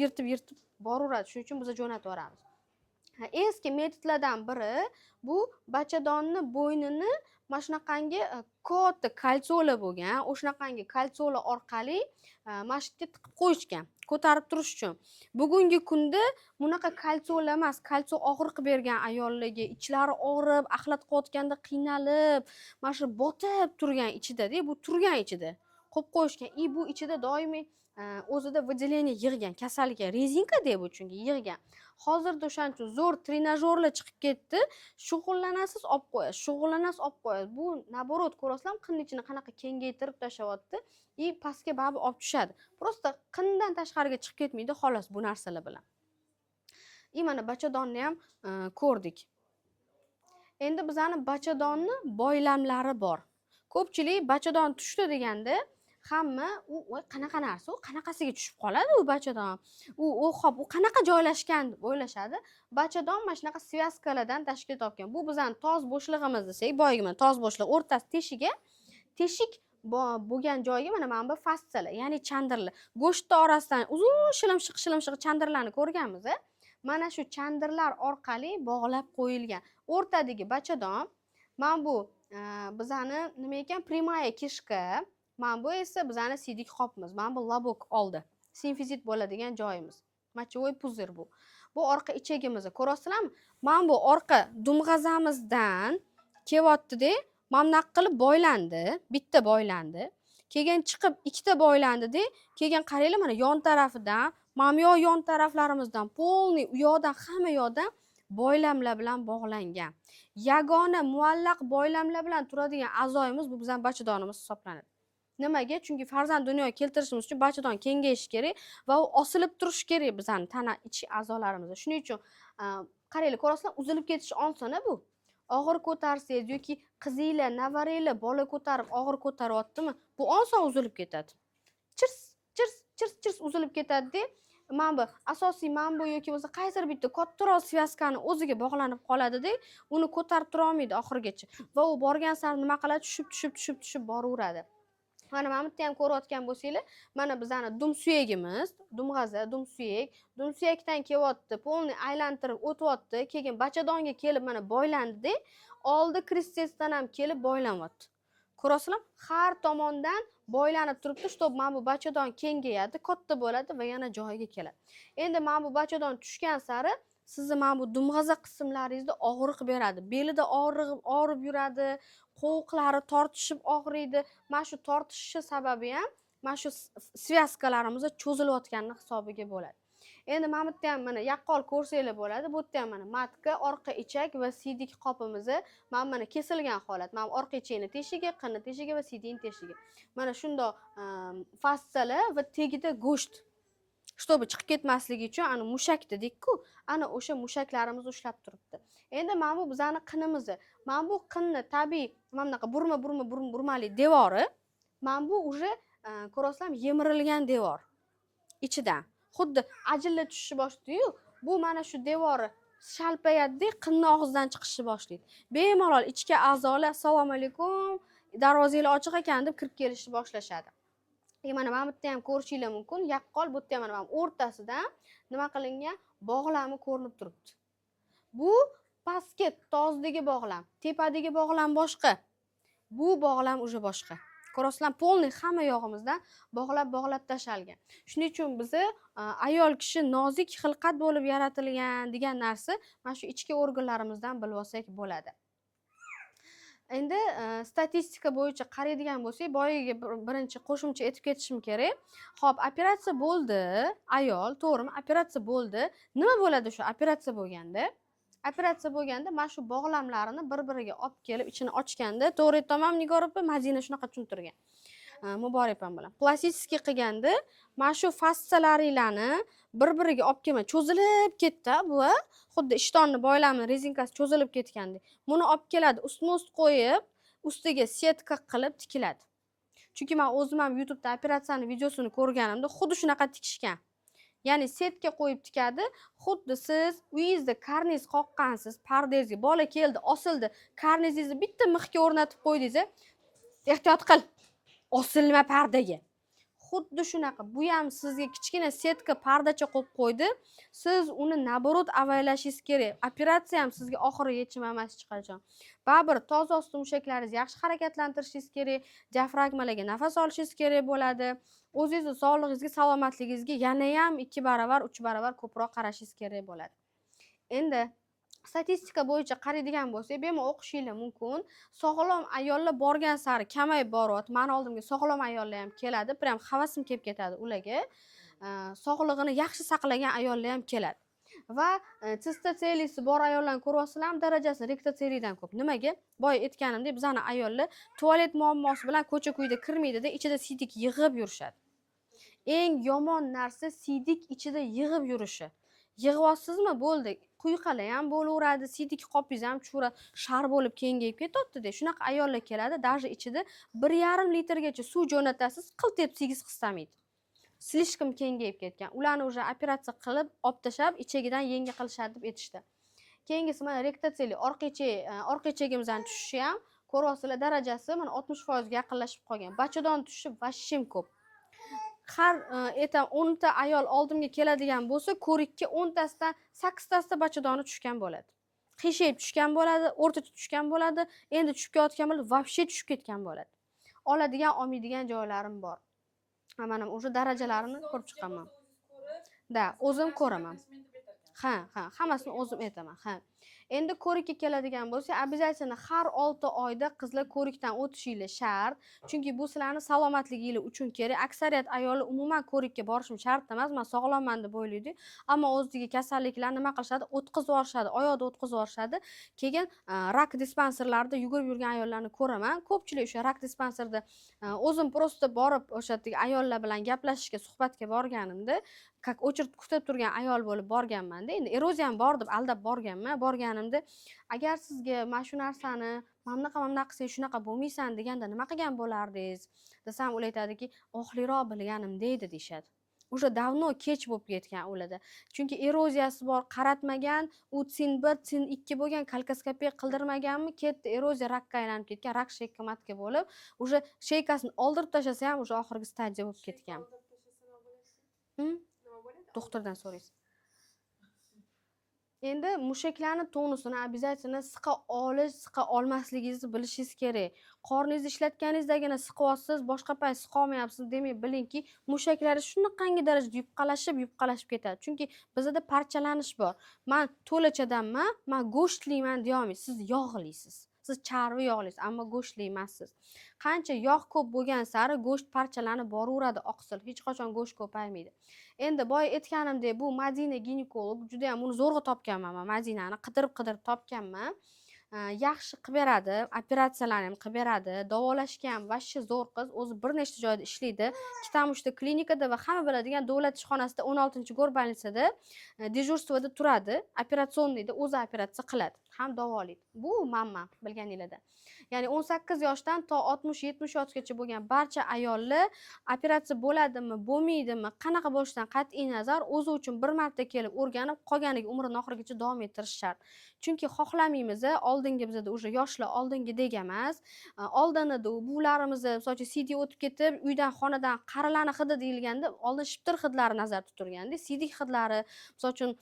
[SPEAKER 1] boraveradi. Shuning uchun biz jo'natib yuboramiz. Eski metodlardan biri bu bachadonni bo'ynini mana shunaqangi katta kaltsolar bo'lgan, o'shanaqangi kaltsolar orqali mana shu yerga tiqib qo'yishgan, ko'tarib turish uchun. Bugungi kunda bunaqa kaltsolar emas, kaltso og'riq bergan ayollarga, ichlari og'rib, axlat qo'yotganda qiynalib, mana shu botib turgan ichida-da, bu turgan ichida qo'yib qo'yishgan. Bu ichida doimiy o'zida выделение yig'gan, kasallik, rezinka deb chunki yig'gan. Hozirda o'shaning uchun zo'r trenajyorlar chiqib ketdi. Shug'ullanasiz olib qo'yasiz, shug'ullanasiz olib qo'yasiz. Bu naborot ko'rasizlarmi, qinning ichini qanaqa kengaytirib tashlayapti, pastga baribir olib tushadi. Prosta qindan tashqariga chiqib ketmaydi, xolos bu narsalar bilan. Mana bachadonni ham ko'rdik. Endi bizning bachadonni boylamlari bor. Ko'pchilik bachadon tushdi deganda hamma voy qanaqa narsa, u qanaqasiga tushib qoladi u bachadon. Xo'p, u qanaqa joylashgan deb o'ylashadi. Bachadon mana shunaqa svязкаlardan tashkil topgan. Bu bizning toz bo'shlig'imiz desak, boyagi mana toz bo'shliq o'rtasi teshik bo'lgan joyga mana bu fassalar, ya'ni chandirlar. Go'shtni orasidan uzun shilimshiq chandirlarni ko'rganmiz. Mana shu chandirlar orqali bog'lab qo'yilgan. O'rtadagi bachadon, mana bu bizani nima ekan, прямая kishka, mana bu esa bizani siydik qopimiz. Mana bu labok oldi. Simfizit bo'ladigan joyimiz. Mochevой puzir bu. Bu orqa ichagimizni ko'rasizlarmi? Mana bu orqa dumg'azamizdan kelyapti-da, mana bunaqa qilib boylandi, bitta boylandi. Keyin chiqib ikkita boylandi-da, keyin qaranglar mana yon tarafidan, mana bu yon taraflarimizdan polniy u yoqdan hamma yoqdan boylamlar bilan bog'langan. Yagona muallaq boylamlar bilan turadigan a'zoyimiz bu bizning bachadonimiz hisoblanadi. Nimaga? Chunki farzand dunyoga keltirishimiz uchun bachadon kengayishi kerak va u osilib turishi kerak bizning tana ichki a'zolarimizda. Shuning uchun qaranglar, ko'rasizlar, uzilib ketish oson-a bu. Og'ir ko'tarsangiz yoki qizinglar, navaranglar bola ko'tarib og'ir ko'taryaptimi? Bu oson uzilib ketadi. Chirs uzilib ketadi-da. Mana bu asosiy mana bu yoki bo'lsa qaysidir bitta kattaroq svязкani o'ziga bog'lanib qoladi-da, uni ko'tarib tura olmaydi oxirigacha. Va u borgan sari nima qiladi? Tushib boraveradi. Mana bu yerda ham ko'rayotgan bo'lsanglar, mana bizning dum suyagimiz, dumg'aza, dum suyakdan kelyapti, polni aylantirib o'tyapti, keyin bachadonga kelib mana boylandi-da, oldi kristesdan ham kelib boylanyapti. Ko'rasizlar? Har tomondan boylanib turibdi, shtop mana bu bachadon kengayadi, katta bo'ladi va yana joyiga keladi. Endi mana bu bachadon tushgan sari sizni mana bu dumg'aza qismlaringizda og'riq beradi. Belida og'rib yuradi, qo'lqlari tortishib og'riydi. Mana shu tortishishi sababi ham mana shu svязкаlarimizda cho'zilayotganini hisobiga bo'ladi. Endi mana bu yerda ham mana yaqqol ko'rsanglar bo'ladi. Bu yerda ham mana matka, orqa ichak va siydik qopimizni mana kesilgan holat. Mana orqa ichakning teshigi, qinni teshigi va siydikning teshigi. Mana shundoq fassalar va tagida go'sht. Чтобы chiqib ketmasligi uchun ana mushak dedik-ku, ana o'sha mushaklarimizni ushlab turibdi. Endi mana bu bizning qinimiz. Mana bu qinni tabiiy mana bunaqa burmali devori. Mana bu уже ko'rasizlarmi, yemirilgan devor. Ichidan xuddi ajinlar tushishi boshlaydi-yu, bu mana shu devori shalpayadi, qinni og'zidan chiqishni boshlaydi. Bemalol ichki a'zolar assalomu alaykum, darvozangiz ochiq ekan deb kirib kelishni boshlashadi. Mana bu yerda ham ko'rishingiz mumkin, yaqqol bu yerda mana o'rtasidan nima qilingan, bog'lami ko'rinib turibdi. Bu pastki tozdagi bog'lam, tepadagi bog'lam boshqa. Bu bog'lam уже boshqa. Ko'rasizlar, polniy hamma yog'imizdan bog'lab tashalgan. Shuning uchun bizni ayol kishi nozik xilqat bo'lib yaratilgan degan narsa mana shu ichki organlarimizdan bilib olsak bo'ladi. Endi statistika bo'yicha qaraydigan bo'lsak, boyaga birinchi qo'shimcha aytib ketishim kerak. Xo'p, operatsiya bo'ldi, ayol, to'g'rimi? Operatsiya bo'ldi. Nima bo'ladi shu operatsiya bo'lganda? Operatsiya bo'lganda mana shu bog'lamlarini bir-biriga olib kelib ichini ochganda, to'g'ri aytaman, Nigor opa, Madina shunaqa tushuntirgan. Muborak ham bilan. Plastiskiy qilganda mana shu fassalaringlarni bir-biriga olib kelma, cho'zilib ketdi bu, xuddi ishtonni boylami rezinkasi cho'zilib ketgandek. Buni olib keladi, ustma-ust qo'yib, ustiga setka qilib tikiladi. Chunki men o'zim ham YouTube'da operatsiyani videosini ko'rganimda xuddi shunaqa tikishgan. Ya'ni setka qo'yib tikadi, xuddi siz uyingizda karniz qoqqansiz, pardangizga bola keldi, osildi, karnizingizni bitta mixga o'rnatib qo'ydingiz, ehtiyot qil, osilma pardaga. Xuddi shunaqa, bu ham sizga kichkina setka pardacha qo'yib qo'ydi. Siz uni naborot avaylashingiz kerak. Operatsiya ham sizga oxiri yechim emas hech qachon. Baribir toza osti mushaklaringizni yaxshi harakatlantirishingiz kerak, diafragmalarga nafas olishingiz kerak bo'ladi. O'zingizning sog'lig'ingizga, salomatligingizga yana ham 2 baravar, 3 baravar ko'proq qarashingiz kerak bo'ladi. Endi statistika bo'yicha qaraydigan bo'lsak, bemalol o'qishingiz mumkin. Sog'lom ayollar borgan sari kamayib boryapti. Meni oldimga sog'lom ayollar ham keladi, prям havasim kelib ketadi ularga. Sog'lig'ini yaxshi saqlagan ayollar ham keladi. Va sistoselisi bor ayollarni ko'ryapsizlarmi, darajasi rektoselidan ko'p. Nimaga? Boya aytganimdek, bizning ayollar tualet muammosi bilan ko'cha-ko'yda kirmaydi-da, ichida siydik yig'ib yurishadi. Eng yomon narsa siydik ichida yig'ib yurishi. Yig'yapsizmi? Bo'ldi. quyqalar ham bo'laveradi, siydik qopingiz ham tushiradi, shar bo'lib kengayib ketadida. Shunaqa ayollar keladi, даже ichida 1,5 litrgacha suv jo'natasiz, qiltib sigingiz qistamaydi. Slishkom kengayib ketgan. Ularni уже operatsiya qilib, olib tashlab, ichagidan yengil qilishadi deb aytishdi. Keyingisi mana rektatsiyali orqa ichagimizdan tushishi ham ko'ryapsizlar, darajasi mana 60% ga yaqinlashib qolgan. Bachadon tushishi vashim ko'p. Har 10 ta ayol oldimga keladigan bo'lsa, ko'rikka 10 tasidan 8 tasida bachadoni tushgan bo'ladi. Qiyshayib tushgan bo'ladi, o'rtacha tushgan bo'ladi, endi tushib ketgan bo'ladi, vobshe tushib ketgan bo'ladi. Oladigan, olmaydigan joylarim bor. Mana o'sha darajalarini ko'rib chiqaman. Da, o'zim ko'raman. Ha, hammasini o'zim aytaman. Ha. Endi ko'rikka keladigan bo'lsa, обязательно har 6 oyda qizlar ko'rikdan o'tishinglar shart. Chunki bu sizlarning salomatligingiz uchun kerak. Aksariyat ayollar umuman ko'rikka borishim shart emas, men sog'lomman deb o'ylaydi. Ammo o'zidagi kasalliklar nima qilishadi? O'tkazib yuborishadi, oyoqda o'tkazib yuborishadi. Keyin rak dispanserlarida yugurib yurgan ayollarni ko'raman. Ko'pchilik o'sha rak dispanserda o'zim prosta borib o'sha ayollar bilan gaplashishga, suhbatga borganimda, как очередь kutib turgan ayol bo'lib borganman-da. Endi eroziyam bor deb aldab borganman. Borganimda, agar sizga mana shu narsani mamnaqa qilsang shunaqa bo'lmaysan deganda nima qilgan bo'lardingiz? Desam, ular aytadiki, oxliroq bilganim deydi deyshadi. O'sha davno kech bo'lib ketgan ularda. Chunki eroziyasi bor, qaratmagan, u sin 1, sin 2 bo'lgan, kolkoskopiya qildirmaganmi, ketdi, eroziya rakka aylanib ketgan, rak sheykomatka bo'lib, o'sha sheykasini oldirib tashlasa ham o'sha oxirgi stadiya bo'lib ketgan. Doktordan so'raysiz. Endi mushaklarni tonusini обязательно siqa olish, siqa olmasligingizni bilishingiz kerak. Qorningizni ishlatganingizdagina siqyapsiz, boshqa payt siqolmayapsiz demak, bilingki, mushaklaringiz shunaqangi darajada yupqalashib ketadi. Chunki bizda parchalanish bor. Men to'lachadanman, men go'shtliman deya olmaysiz. Siz yog'lisiz. Siz charvi yog'lisiz, ammo go'shtli emassiz. Qancha yog' ko'p bo'lgan sari go'sht parchalanib boraveradi, oqsil. Hech qachon go'sht ko'paymaydi. Endi boya aytganimdek, bu Madina ginekolog, juda ham uni zo'rg'a topganman men, Madinani qidirib topganman. Yaxshi qilib beradi, operatsiyalarni ham qilib beradi, davolashga ham vashshi zo'r qiz, o'zi bir nechta joyda ishlaydi. Ikkita klinikada va hamma biladigan davlat ishxonasida 16-go'rbanitsada dejurstvoda turadi, operatsiyonida o'zi operatsiya qiladi, ham davolaydi. Bu mamma bilganingizda. Ya'ni 18 yoshdan to 60-70 yoshgacha bo'lgan barcha ayollar operatsiya bo'ladimi, bo'lmaydimi, qanaqa bo'lishidan qat'iy nazar o'zi uchun bir marta kelib o'rganib, qolganiga umrining oxirigacha davom ettirish shart. Chunki xohlamaymiz, oldingi bizda o'sha yoshlar oldingidek emas. Oldinda bularimizni, masalan, CD o'tib ketib, uydan, xonadan qarilarning hidi deyilganda, oldin shiptir hidlari nazarda tutilganda, CD hidlari, masalan,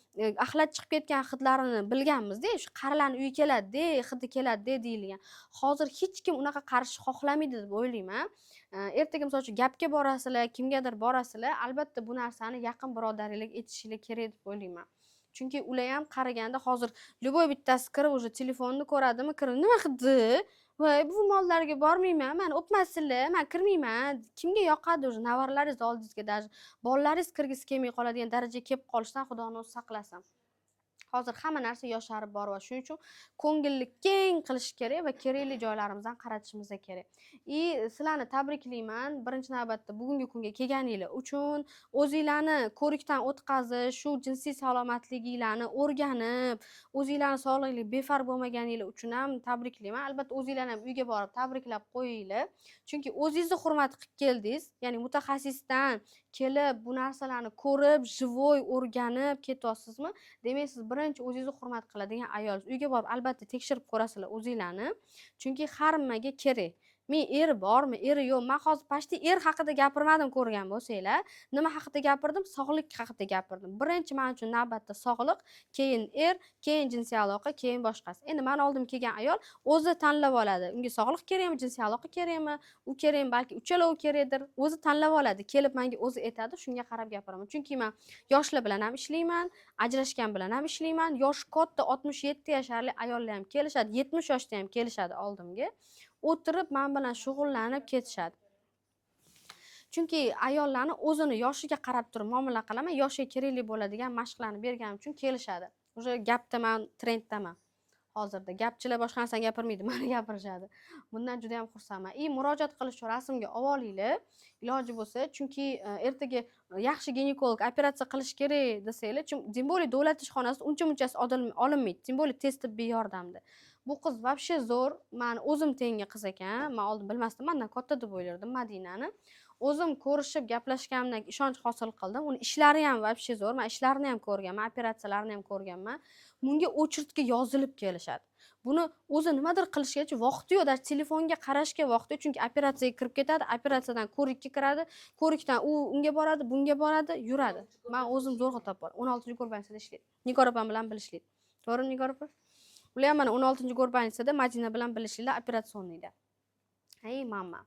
[SPEAKER 1] axlat chiqib ketgan hidlarini bilganmiz-da, shu qarilarning uyi keladi-da, hidi keladi-da deyilgan. Hozir hech kim unaqa qarshi xohlamaydi deb o'ylayman. Ertaga masalan, gapga borasizlar, kimgadir borasizlar, albatta bu narsani yaqin birodarlik etishingiz kerak deb o'ylayman. Chunki ular ham qaraganda hozir любой bittasi kirib o'sha telefonni ko'radimi, kirib nima qildi? Voy, bu mollarga bormayman, meni o'pmasinlar, men kirmayman. Kimga yoqadi o'sha navaralaringiz oldingizga, даже bolalaringiz kirgisi kelmay qoladigan darajaga kelib qolishdan Xudoning o'zi saqlasin. Hozir hamma narsa yosharib boryapti. Shuning uchun ko'ngilni keng qilish kerak va kerakli joylarimizdan qaratishimiz kerak. Sizlarni tabriklayman. Birinchi navbatda bugungi kunga kelganinglar uchun, o'zingizlarni ko'rikdan o'tkazish, shu jinsiy salomatligingizlarni o'rganib, o'zingizlarni sog'lig'ingizga befarq bo'lmaganinglar uchun ham tabriklayman. Albatta o'zingizlarni ham uyga borib tabriklab qo'yinglar. Chunki o'zingizni hurmat qilib keldingiz, ya'ni mutaxassisdan kelib bu narsalarni ko'rib, живой o'rganib ketyapsizmi? Demak, siz birinchi o'zingizni hurmat qiladigan ayol. Uyga borib albatta tekshirib ko'rasizlar o'zingizlarni. Chunki har nimaga kerak. Men eri bormi, eri yo'q. Men hozir pashti er haqida gapirmadim ko'rgan bo'lsanglar. Nima haqida gapirdim? Sog'lik haqida gapirdim. Birinchi men uchun navbatda sog'liq, keyin er, keyin jinsiy aloqa, keyin boshqasi. Endi men oldim kelgan ayol o'zi tanlab oladi. Unga sog'liq kerakmi, jinsiy aloqa kerakmi? U kerakmi, balki uchalovi kerakdir. O'zi tanlab oladi. Kelib menga o'zi aytadi, shunga qarab gapiraman. Chunki men yoshlar bilan ham ishlayman, ajrashgan bilan ham ishlayman. Yosh katta 67 yoshli ayollar ham kelishadi, 70 yoshda ham kelishadi oldimga. O'tirib men bilan shug'ullanib ketishadi. Chunki ayollarni o'zini yoshiga qarab turib muomala qilaman, yoshiga kerakli bo'ladigan mashqlarni berganim uchun kelishadi. O'sha gapdaman, trenddaman. hozirda gapchilar boshqa narsani gapirmaydi, mani gapirishadi. Bundan juda ham xursandman. Murojaat qilish uchun rasmga olib olinglar, iloji bo'lsa, chunki ertaga yaxshi ginekolog operatsiya qilish kerak desanglar, tем более davlat ishxonasida uncha-munchasi olinmaydi, tем более tez tibbiy yordamda. Bu qiz вообще zo'r. Meni o'zim tengi qiz ekan. Men oldin bilmasdim, mendan katta deb o'ylardim Madinani. O'zim ko'rishib gaplashganimdan ishonch hosil qildim. Uni ishlari ham вообще zo'r. Men ishlarini ham ko'rganman, operatsiyalarini ham ko'rganman. Bunga очередga yozilib kelishadi. Buni o'zi nimadir qilishgacha vaqti yo'q, даже telefonga qarashga vaqti yo'q, chunki operatsiyaga kirib ketadi, operatsiyadan ko'rikka kiradi, ko'rikdan unga boradi, bunga boradi, yuradi. Men o'zim zo'rg'a topib 16-go'rbansida ishlaydi. Nigor opam bilan bilishlaydi. To'g'rimi Nigor opa? Ular ham mana 16-go'rbansida Madina bilan bilishlaydi operatsiyonida. Hey mama.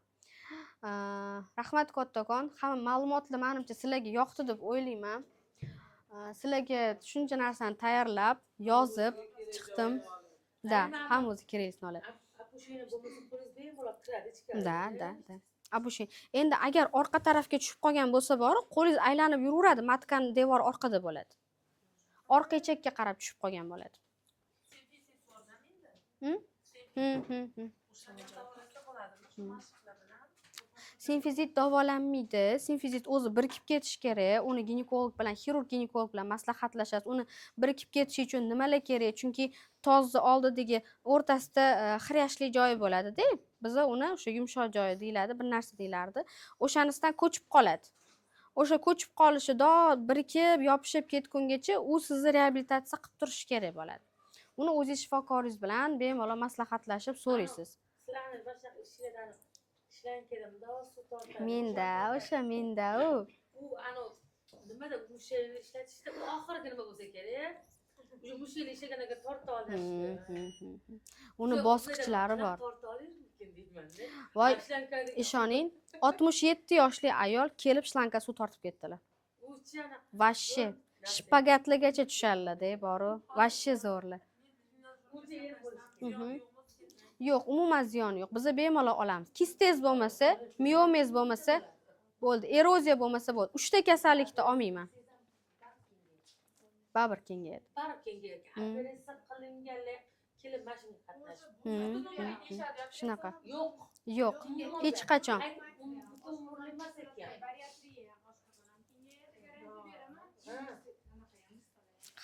[SPEAKER 1] Rahmat kattakon. Hamma ma'lumotlar menimcha sizlarga yoqdi deb o'ylayman. Sizlarga shuncha narsani tayyorlab, yozib chiqdim. Da, ham o'zi kerakligini oladi. Da. Abushin. Endi agar orqa tarafga tushib qolgan bo'lsa bor, qo'lingiz aylanib yuraveradi, matkan devor orqada bo'ladi. Orqa chekka qarab tushib qolgan bo'ladi. Simfizit davolanmaydi. Simfizit o'zi birikib ketish kerak. Uni ginekolog bilan, xirurg ginekolog bilan maslahatlashasiz. Uni birikib ketishi uchun nimalar kerak? Chunki tozni oldidagi o'rtasida xirashli joyi bo'ladi-da. Biza uni o'sha yumshoq joyi deyiladi, bir narsa deyilardi. O'shanisidan ko'chib qoladi. O'sha ko'chib qolishida birikib, yopishib ketgungacha u sizni reabilitatsiya qilib turish kerak bo'ladi. Uni o'zingiz shifokoringiz bilan bemalol maslahatlashib so'raysiz.
[SPEAKER 4] Sizlarning boshqa ishlardan ishlang kelimda suv tortadi.
[SPEAKER 1] Menda u.
[SPEAKER 4] Bu nimada mushakni ishlatishda u oxirgi nima bo'lsa kerak? O'sha mushakni ishlaganiga torta olish.
[SPEAKER 1] Uni bosqichlari bor.
[SPEAKER 4] Torta olish mumkin deyman-da.
[SPEAKER 1] Voy, ishoning, 67 yoshli ayol kelib shlanka suv tortib ketdilar. Vashshi shpagatligacha tushadilar-da, boru. Vashshi zo'rlar. Yo'q, umuman ziyon yo'q. Biz bemalol olamiz. Kistes bo'lmasa, miomez bo'lmasa, bo'ldi. Eroziya bo'lmasa bo'ldi. 3 ta kasallikni olmayman. Baribir kengayadi.
[SPEAKER 4] Operatsiya qilinganlar kelib mashinaga qatnashib.
[SPEAKER 1] Shunaqa.
[SPEAKER 4] Yo'q.
[SPEAKER 1] Hech qachon.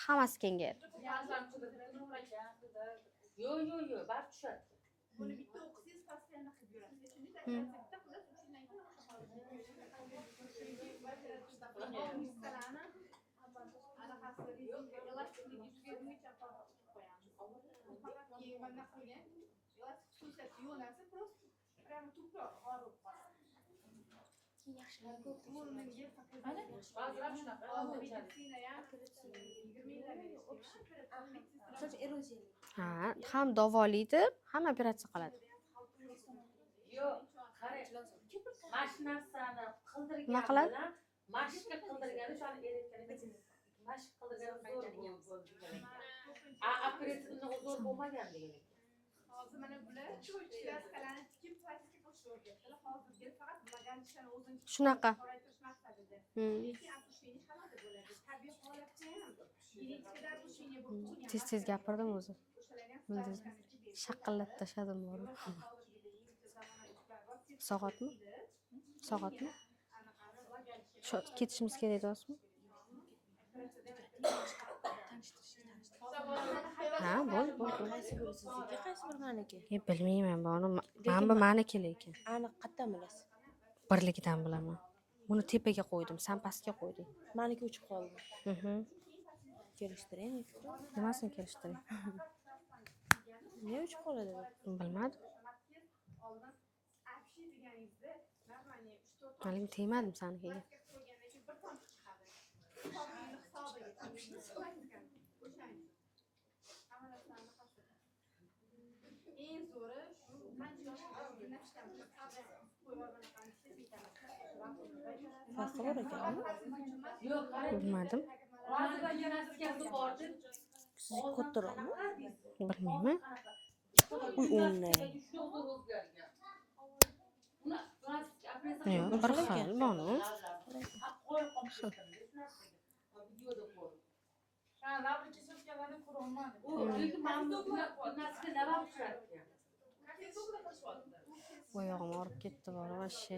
[SPEAKER 1] Hammasi kengayadi.
[SPEAKER 4] Yo'q, baribir tushadi.
[SPEAKER 3] Buni bitta o'qisangiz постоянно qilib yurasiz.
[SPEAKER 1] Ha, ham davolaydi, ham operatsiya qiladi.
[SPEAKER 4] Yo'q, qarang. Mashinasini qildirgan
[SPEAKER 1] Nima qiladi?
[SPEAKER 4] bilan mashqqa qildirgani shuni eritganiga mashq qildirgani zo'r bo'ldi. Operatsiyadan zo'r bo'lmagan degan.
[SPEAKER 3] Hozir mana bular chilaskalarni tikib plastikka qo'shib o'rgatdilar. Hozirgi faqat maganishani o'zini
[SPEAKER 1] Shunaqa.
[SPEAKER 3] qoraytirish maqsadida. Lekin opushining xalada bo'ladi. Tabiiy holatda ham genetikada opushining bo'lib
[SPEAKER 1] Tez gapirdim o'zi. Bildingiz. Shaqillatib tashladim bori. Soatmi? Shu ketishimiz kerak edasizmi? Ha, bo'l.
[SPEAKER 5] Qaysi biri sizniki, qaysi biri meniki?
[SPEAKER 1] Bilmayman, buni. Mana bu meniki lekin.
[SPEAKER 5] Aniq qayerdan bilasiz?
[SPEAKER 1] Birligidan bilaman. Buni tepaga qo'ydim, san pastga qo'ydim.
[SPEAKER 5] Meniki o'chib qoldi. Kelishtiring.
[SPEAKER 1] Nimasini kelishtiring?
[SPEAKER 5] Nima o'chib qoladi?
[SPEAKER 1] Bilmadim. Halim tegmadim sanikiga.
[SPEAKER 3] eng zo'ri shu qancha
[SPEAKER 5] Farqi bor ekanmi?
[SPEAKER 4] Yo'q, qarang.
[SPEAKER 1] Bilmadim.
[SPEAKER 4] Hozirda yana sizga bordi.
[SPEAKER 5] Siz kattaroqmi?
[SPEAKER 1] Bilmayman.
[SPEAKER 5] Unday.
[SPEAKER 1] Yo'q, bir xil bonu.
[SPEAKER 4] Lekin mana bu nimasiga navbat uchratgan.
[SPEAKER 1] oyog'im og'rib ketdi bor вообще.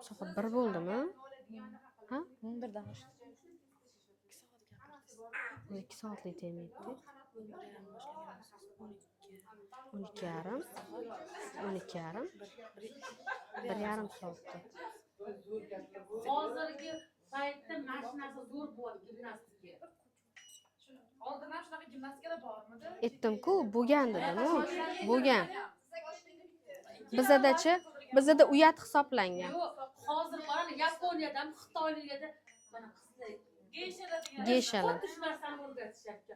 [SPEAKER 1] Soat 1 bo'ldimi? Ha?
[SPEAKER 5] 11dan
[SPEAKER 1] 2 soatlik tegmaydi. 12:30. 12:30. 1,5 soatda.
[SPEAKER 4] Hozirgi paytda mana shu narsa zo'r bo'lyapti gimnastika.
[SPEAKER 3] Oldin ham shunaqa gimnastikada bormidi?
[SPEAKER 1] Aytdim-ku, bo'lgan dedim-ku. Bo'lgan. Bizada uyat hisoblangan.
[SPEAKER 4] Yo'q, hozir qarang, Yaponiyada, Xitoylarda mana qizlar
[SPEAKER 1] Geyshalar.
[SPEAKER 4] xuddi shu narsani o'rgatishyapti.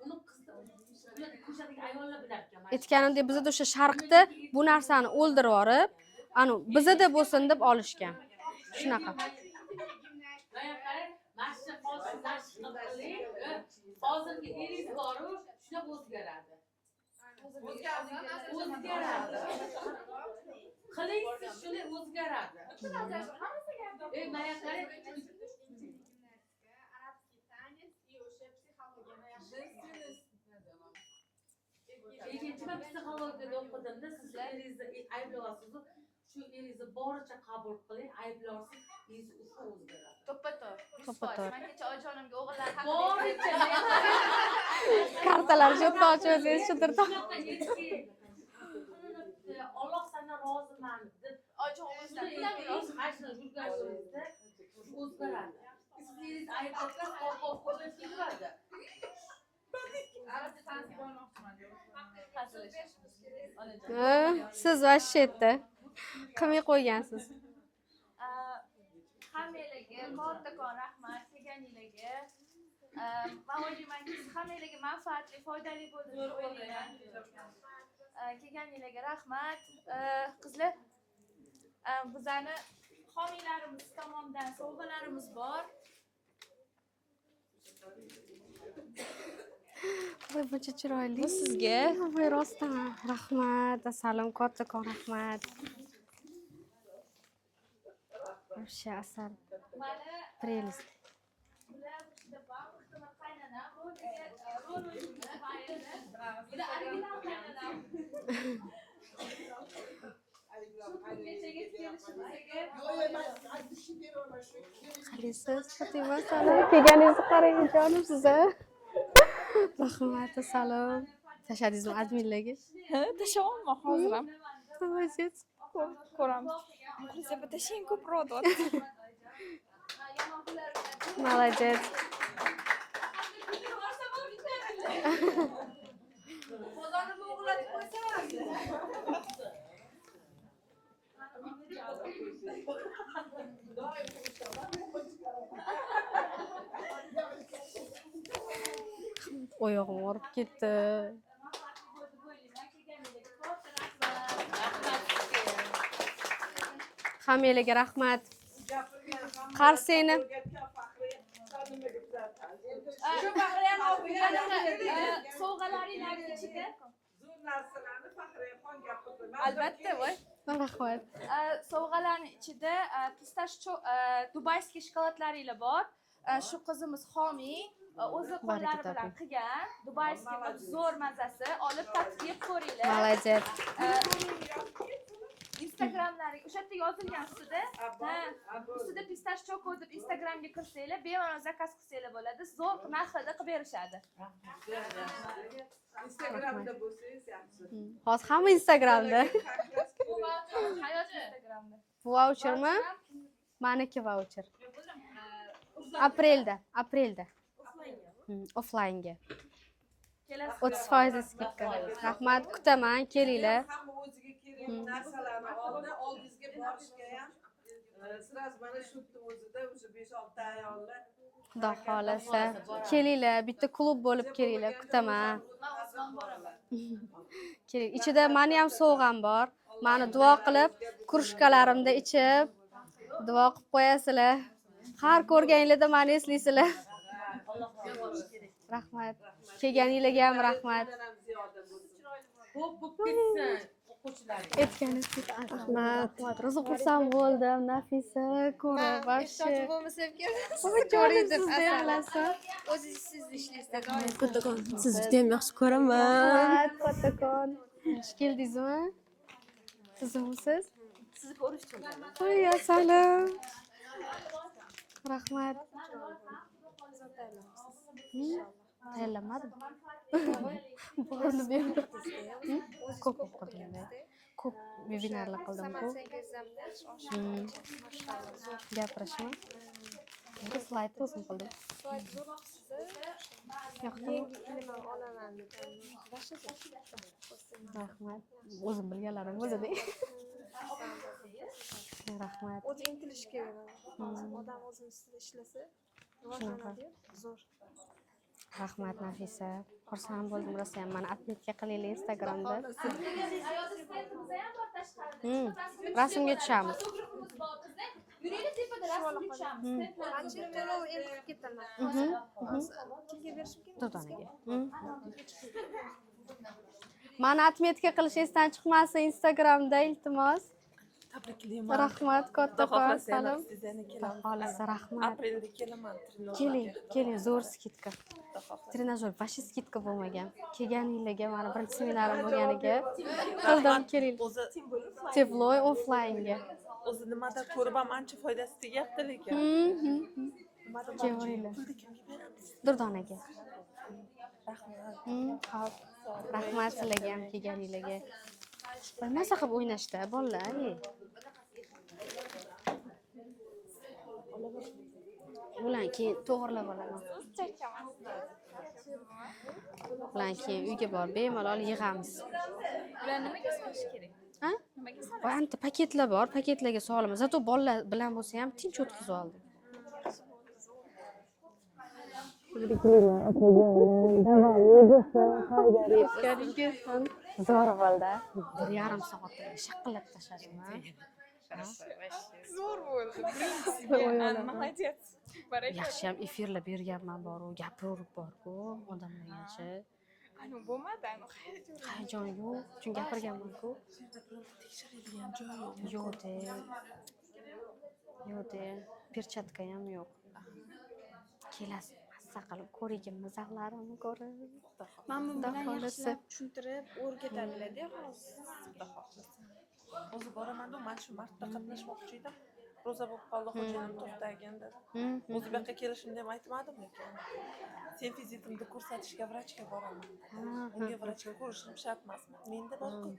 [SPEAKER 4] Uni qizlar ko'chadagi ayollar bilar ekan.
[SPEAKER 1] Aytganimdek, bizada o'sha sharqda bu narsani o'ldirib yorib, anu bizada bo'lsin deb olishgan. Shunaqa.
[SPEAKER 4] Hozirgi eringiz boru, shuna o'zgaradi. O'zgaradi. Qilinsiz shuni o'zgaradi. Mana qarang, ikkinchi man psixologiyada o'qidimda, siz eringizni ayblayapsiz, shu eringizni boricha qabul qiling, ayblovsiz eringiz o'sha o'zgaradi.
[SPEAKER 3] To'ppa-to'g'ri.
[SPEAKER 1] To'ppa-to'g'ri.
[SPEAKER 3] Men kecha oyijonimga o'g'illar haqida
[SPEAKER 4] Boricha
[SPEAKER 1] Kartalar shu ochib o'zingiz shitirdi.
[SPEAKER 4] Alloh sendan roziman deb
[SPEAKER 3] oyijon o'zidan bilaverasiz.
[SPEAKER 4] o'zgaradi. Siz eringiz ayblabsiz, qo'rqib qo'yib keladi.
[SPEAKER 3] Arabcha tanishib olmoqchiman.
[SPEAKER 1] Siz vashshetda qilmay qo'ygansiz.
[SPEAKER 3] Hammalarga kattakon rahmat kelganinglarga. Men o'ylaymanki, siz hammalarga manfaatli, foydali bo'ldi deb o'ylayman. Kelganinglarga rahmat. Qizlar, bizani homiylarimiz tomonidan sovg'alarimiz bor.
[SPEAKER 1] Voy, buncha chiroyli.
[SPEAKER 5] Bu sizga.
[SPEAKER 1] Voy, rostdan rahmat. Assalom, kattakon rahmat. Вообще asal.
[SPEAKER 3] Mana
[SPEAKER 1] Prelist.
[SPEAKER 3] bular juda baxtli qaynanam, rol o'ynaydi. Bular original qaynanam.
[SPEAKER 1] Qalisiz, Fatima, salom. Kelganingizni qarang, jonim siz-a. Rahmat, assalom. Tashladingizmi adminlarga?
[SPEAKER 5] Ha, tashaolma hozir ham.
[SPEAKER 1] Молодец.
[SPEAKER 5] Ko'ramiz. Muxlislar tashing ko'proq deyapti.
[SPEAKER 1] Молодец.
[SPEAKER 3] Bozorni bo'g'latib qo'ysangiz.
[SPEAKER 1] Oyog'im og'rib ketdi. Hammalarga rahmat. Qarseni.
[SPEAKER 3] Shu Faxriyan opangizning sovg'alaringlarning ichida albatta voy.
[SPEAKER 1] Rahmat.
[SPEAKER 3] Sovg'alarning ichida pistashcho dubayskiy shokoladlaringlar bor. Shu qizimiz homiy o'zi qo'llari bilan qilgan dubayskiy zo'r mazasi, olib tatib ko'ringlar.
[SPEAKER 1] Молодец.
[SPEAKER 3] Instagramlaring o'sha yerda yozilgan ustida. Ustida pistashchoko deb Instagramga kirsanglar, bemalol zakaz qilsanglar bo'ladi. Zo'r narxida qilib berishadi.
[SPEAKER 6] Instagramda bo'lsangiz yaxshi.
[SPEAKER 1] Hozir hamma Instagramda.
[SPEAKER 3] Hayot Instagramda.
[SPEAKER 1] Bu vouchermi? Meniki voucher. Aprelda. Offline'ga. 30% skidka. Rahmat, kutaman, kelinglar.
[SPEAKER 6] Hamma o'ziga kerak narsalarni oldi, oldingizga borishga ham sraz mana shu o'zida o'sha 5-6 ayollar
[SPEAKER 1] Xudo xolasa, kelinglar, bitta klub bo'lib kelinglar, kutaman. Keling, ichida meni ham sovg'am bor. Meni duo qilib, krujkalarimda ichib, duo qilib qo'yasizlar. Har ko'rganinglarda meni eslaysizlar. Rahmat. Kelganinglarga ham rahmat.
[SPEAKER 6] ziyoda bo'lsin.
[SPEAKER 4] Ko'p bo'lib ketsin. qo'shiladi.
[SPEAKER 1] Aytganingiz uchun rahmat. Rosa xursand bo'ldim. Nafisa ko'rib вообще.
[SPEAKER 5] bo'lmasam
[SPEAKER 1] Jonim sizda yaxlasin.
[SPEAKER 5] o'zingiz ishlaysiz doim.
[SPEAKER 7] Kattakon, sizni judayam yaxshi ko'raman.
[SPEAKER 1] Rahmat, kattakon. Xush keldingizmi? Sizmisiz?
[SPEAKER 5] Sizni ko'rish uchun.
[SPEAKER 1] Voy, assalom. Rahmat. Tayyorlamadim. Borini berdim. Ko'p o'qidim. Ko'p vebinarlar qildim-ku. Gapirishmi? Bir slayd o'zim qildim. Yoqdimi? Rahmat. O'zim bilganlarim bo'ladi. Rahmat.
[SPEAKER 5] O'zi intilish kerak. Odam o'zini ustida ishlasa, rivojlanadi. Zo'r.
[SPEAKER 1] Rahmat Nafisa. Xursand bo'ldim rosa ham. Mani atletga qilinglar Instagramda. Rasmga tushamiz.
[SPEAKER 3] Yuraylik tepada rasmga tushamiz.
[SPEAKER 5] Qancha to'lov endi qilib ketaman. Kimga berishim kerak?
[SPEAKER 1] Durdoniga. Mani atmetka qilish esdan chiqmasin Instagramda iltimos.
[SPEAKER 6] Tabriklayman.
[SPEAKER 1] Rahmat kattakon. Salom.
[SPEAKER 6] Sizlarni kelaman.
[SPEAKER 1] Xohlasa rahmat.
[SPEAKER 6] Aprelda kelaman.
[SPEAKER 1] Keling, zo'r skitka. Trenajyor vashi skitka bo'lmagan. Kelganinglarga mana birinchi seminarim bo'lganiga qildim keling.
[SPEAKER 6] O'zi
[SPEAKER 1] Teploy offlaynga.
[SPEAKER 6] o'zi nimada ko'rib ham ancha foydasi tegyapti lekin.
[SPEAKER 1] Keling.
[SPEAKER 6] Pulni kimga beramiz?
[SPEAKER 1] Durdonaga.
[SPEAKER 6] Rahmat.
[SPEAKER 1] Xo'p. Rahmat sizlarga ham kelganinglarga. Maza qilib o'ynashda bolalar. Ulan keyin to'g'rilab olaman. Ulan keyin uyga borib bemalol yig'amiz.
[SPEAKER 5] Ular nimaga solish kerak?
[SPEAKER 1] Ha?
[SPEAKER 5] Nimaga solish?
[SPEAKER 1] Voy, anta paketlar bor, paketlarga solaman. Zato bolalar bilan bo'lsa ham tinch o'tkazib oldim. Zo'r bo'ldi. 1,5 soatda shaqillab tashlashmi?
[SPEAKER 5] Zo'r bo'ldi. Birinchisiga молодец. Baraka.
[SPEAKER 1] Yaxshi ham efirlar berganman boru, gapirib borku odamlargacha.
[SPEAKER 5] Anu bo'lmadi,
[SPEAKER 1] Hayajon yo'q, chunki gapirganman-ku.
[SPEAKER 6] Tekshiradigan joy yo'q.
[SPEAKER 1] Yo'q-de. Yo'q-de. Perchatka ham yo'q. Kelasiz, mazza qilib ko'ring, mazaxlarimni ko'rib.
[SPEAKER 5] Men bu bilan
[SPEAKER 1] Xudo xohlasa.
[SPEAKER 5] yaxshilab tushuntirib o'rgatadilar-da hozir.
[SPEAKER 6] O'zi boraman-da, mana shu martda qatnashmoqchi edim. Ro'za bo'lib qoldi, xo'jayinim to'xtagin dedi. O'zi bu yoqqa kelishimni ham aytmadim lekin. Sen vizitimni ko'rsatishga vrachga boraman. Unga vrachga ko'rishim shart emasmi? Menda bor-ku.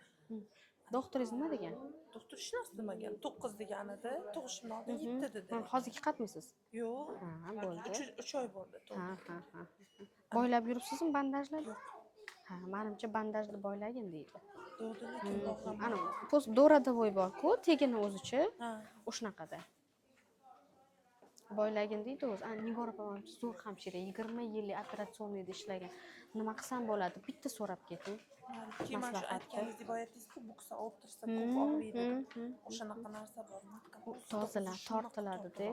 [SPEAKER 1] Doktoringiz nima degan?
[SPEAKER 6] Doktor hech narsa demagan. 9 degan edi, tug'ishimdan oldin 7 dedi.
[SPEAKER 1] Hozir qatmisiz?
[SPEAKER 6] Yo'q.
[SPEAKER 1] Ha, bo'ldi.
[SPEAKER 6] 3 oy bo'ldi.
[SPEAKER 1] Ha. Boylab yuribsizmi bandajlar? Ha, menimcha bandajni boylagin deydi. Ana, post do'radavoy bor-ku, tegini o'zichi.
[SPEAKER 6] Ha.
[SPEAKER 1] O'shanaqada. Boylagin deydi o'zi. Nigora opam zo'r hamshira, 20 yillik operatsiyonda ishlagan. Nima qilsam bo'ladi? Bitta so'rab keting.
[SPEAKER 6] Keyin mana shu aytganingiz deb aytdingiz-ku, buksa o'tirsa ko'p og'riydi. O'shanaqa narsa bor.
[SPEAKER 1] Tozalar, tortiladi-da.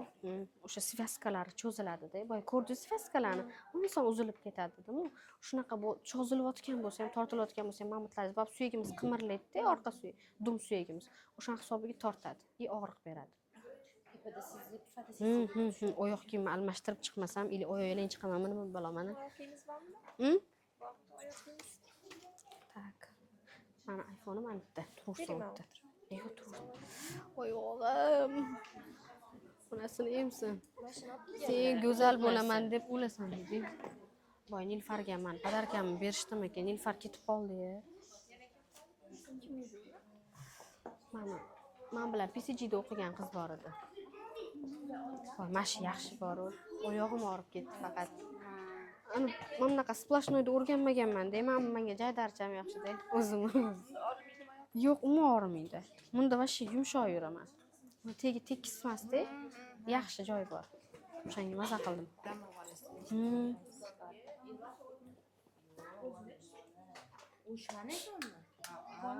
[SPEAKER 1] O'sha svязкалari cho'ziladi-da. Boy ko'rdingiz svязкаlarni? Inson uzilib ketadi-da. Shunaqa bu cho'zilayotgan bo'lsa ham, tortilayotgan bo'lsa ham mamutlar, bab suyagimiz qimirlaydi-da, orqa suyak, dum suyagimiz. O'shan hisobiga tortadi, og'riq beradi. Oyoq kiyimni almashtirib chiqmasam, ili oyoqlaring chiqamanmi, nima bo'laman? Tak. Mana iPhone'im anitda, turibdi. Yo'q, turibdi. Voy o'g'lim. Bunasini emsin. Sen go'zal bo'laman deb o'ylasan dedi. Voy Nilfarga men podarkamni berishdimi ekan? Nilfar ketib qoldi-ya. Men bilan PCG'da o'qigan qiz bor edi. Voy, mashi yaxshi bor-ku. Oyog'im og'rib ketdi faqat. Ana bunaqa splashnoyda o'rganmaganman deyman, menga jaydarcham yaxshi-da. O'zim. Yo'q, umuman og'rimaydi. Bunda vashi yumshoq yuraman. Tegi tekismasda, yaxshi joy bor. O'shanga maza qildim.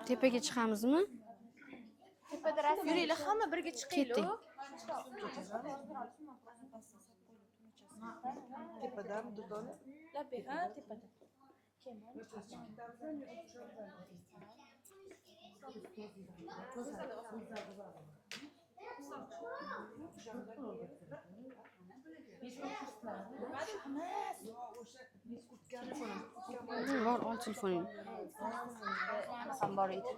[SPEAKER 1] Tepaga chiqamizmi?
[SPEAKER 5] Tepada rasm yuraylik, hamma birga chiqaylik.
[SPEAKER 6] Tepadan Durdona.
[SPEAKER 5] Tepada.
[SPEAKER 1] Bor, ol telefoningni.
[SPEAKER 3] ham bor edi.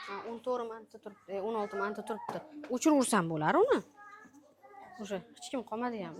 [SPEAKER 1] Ha, 14 marta turibdi, 16 marta turibdi. O'chiraversam bo'lar uni. O'sha hech kim qolmadi ham.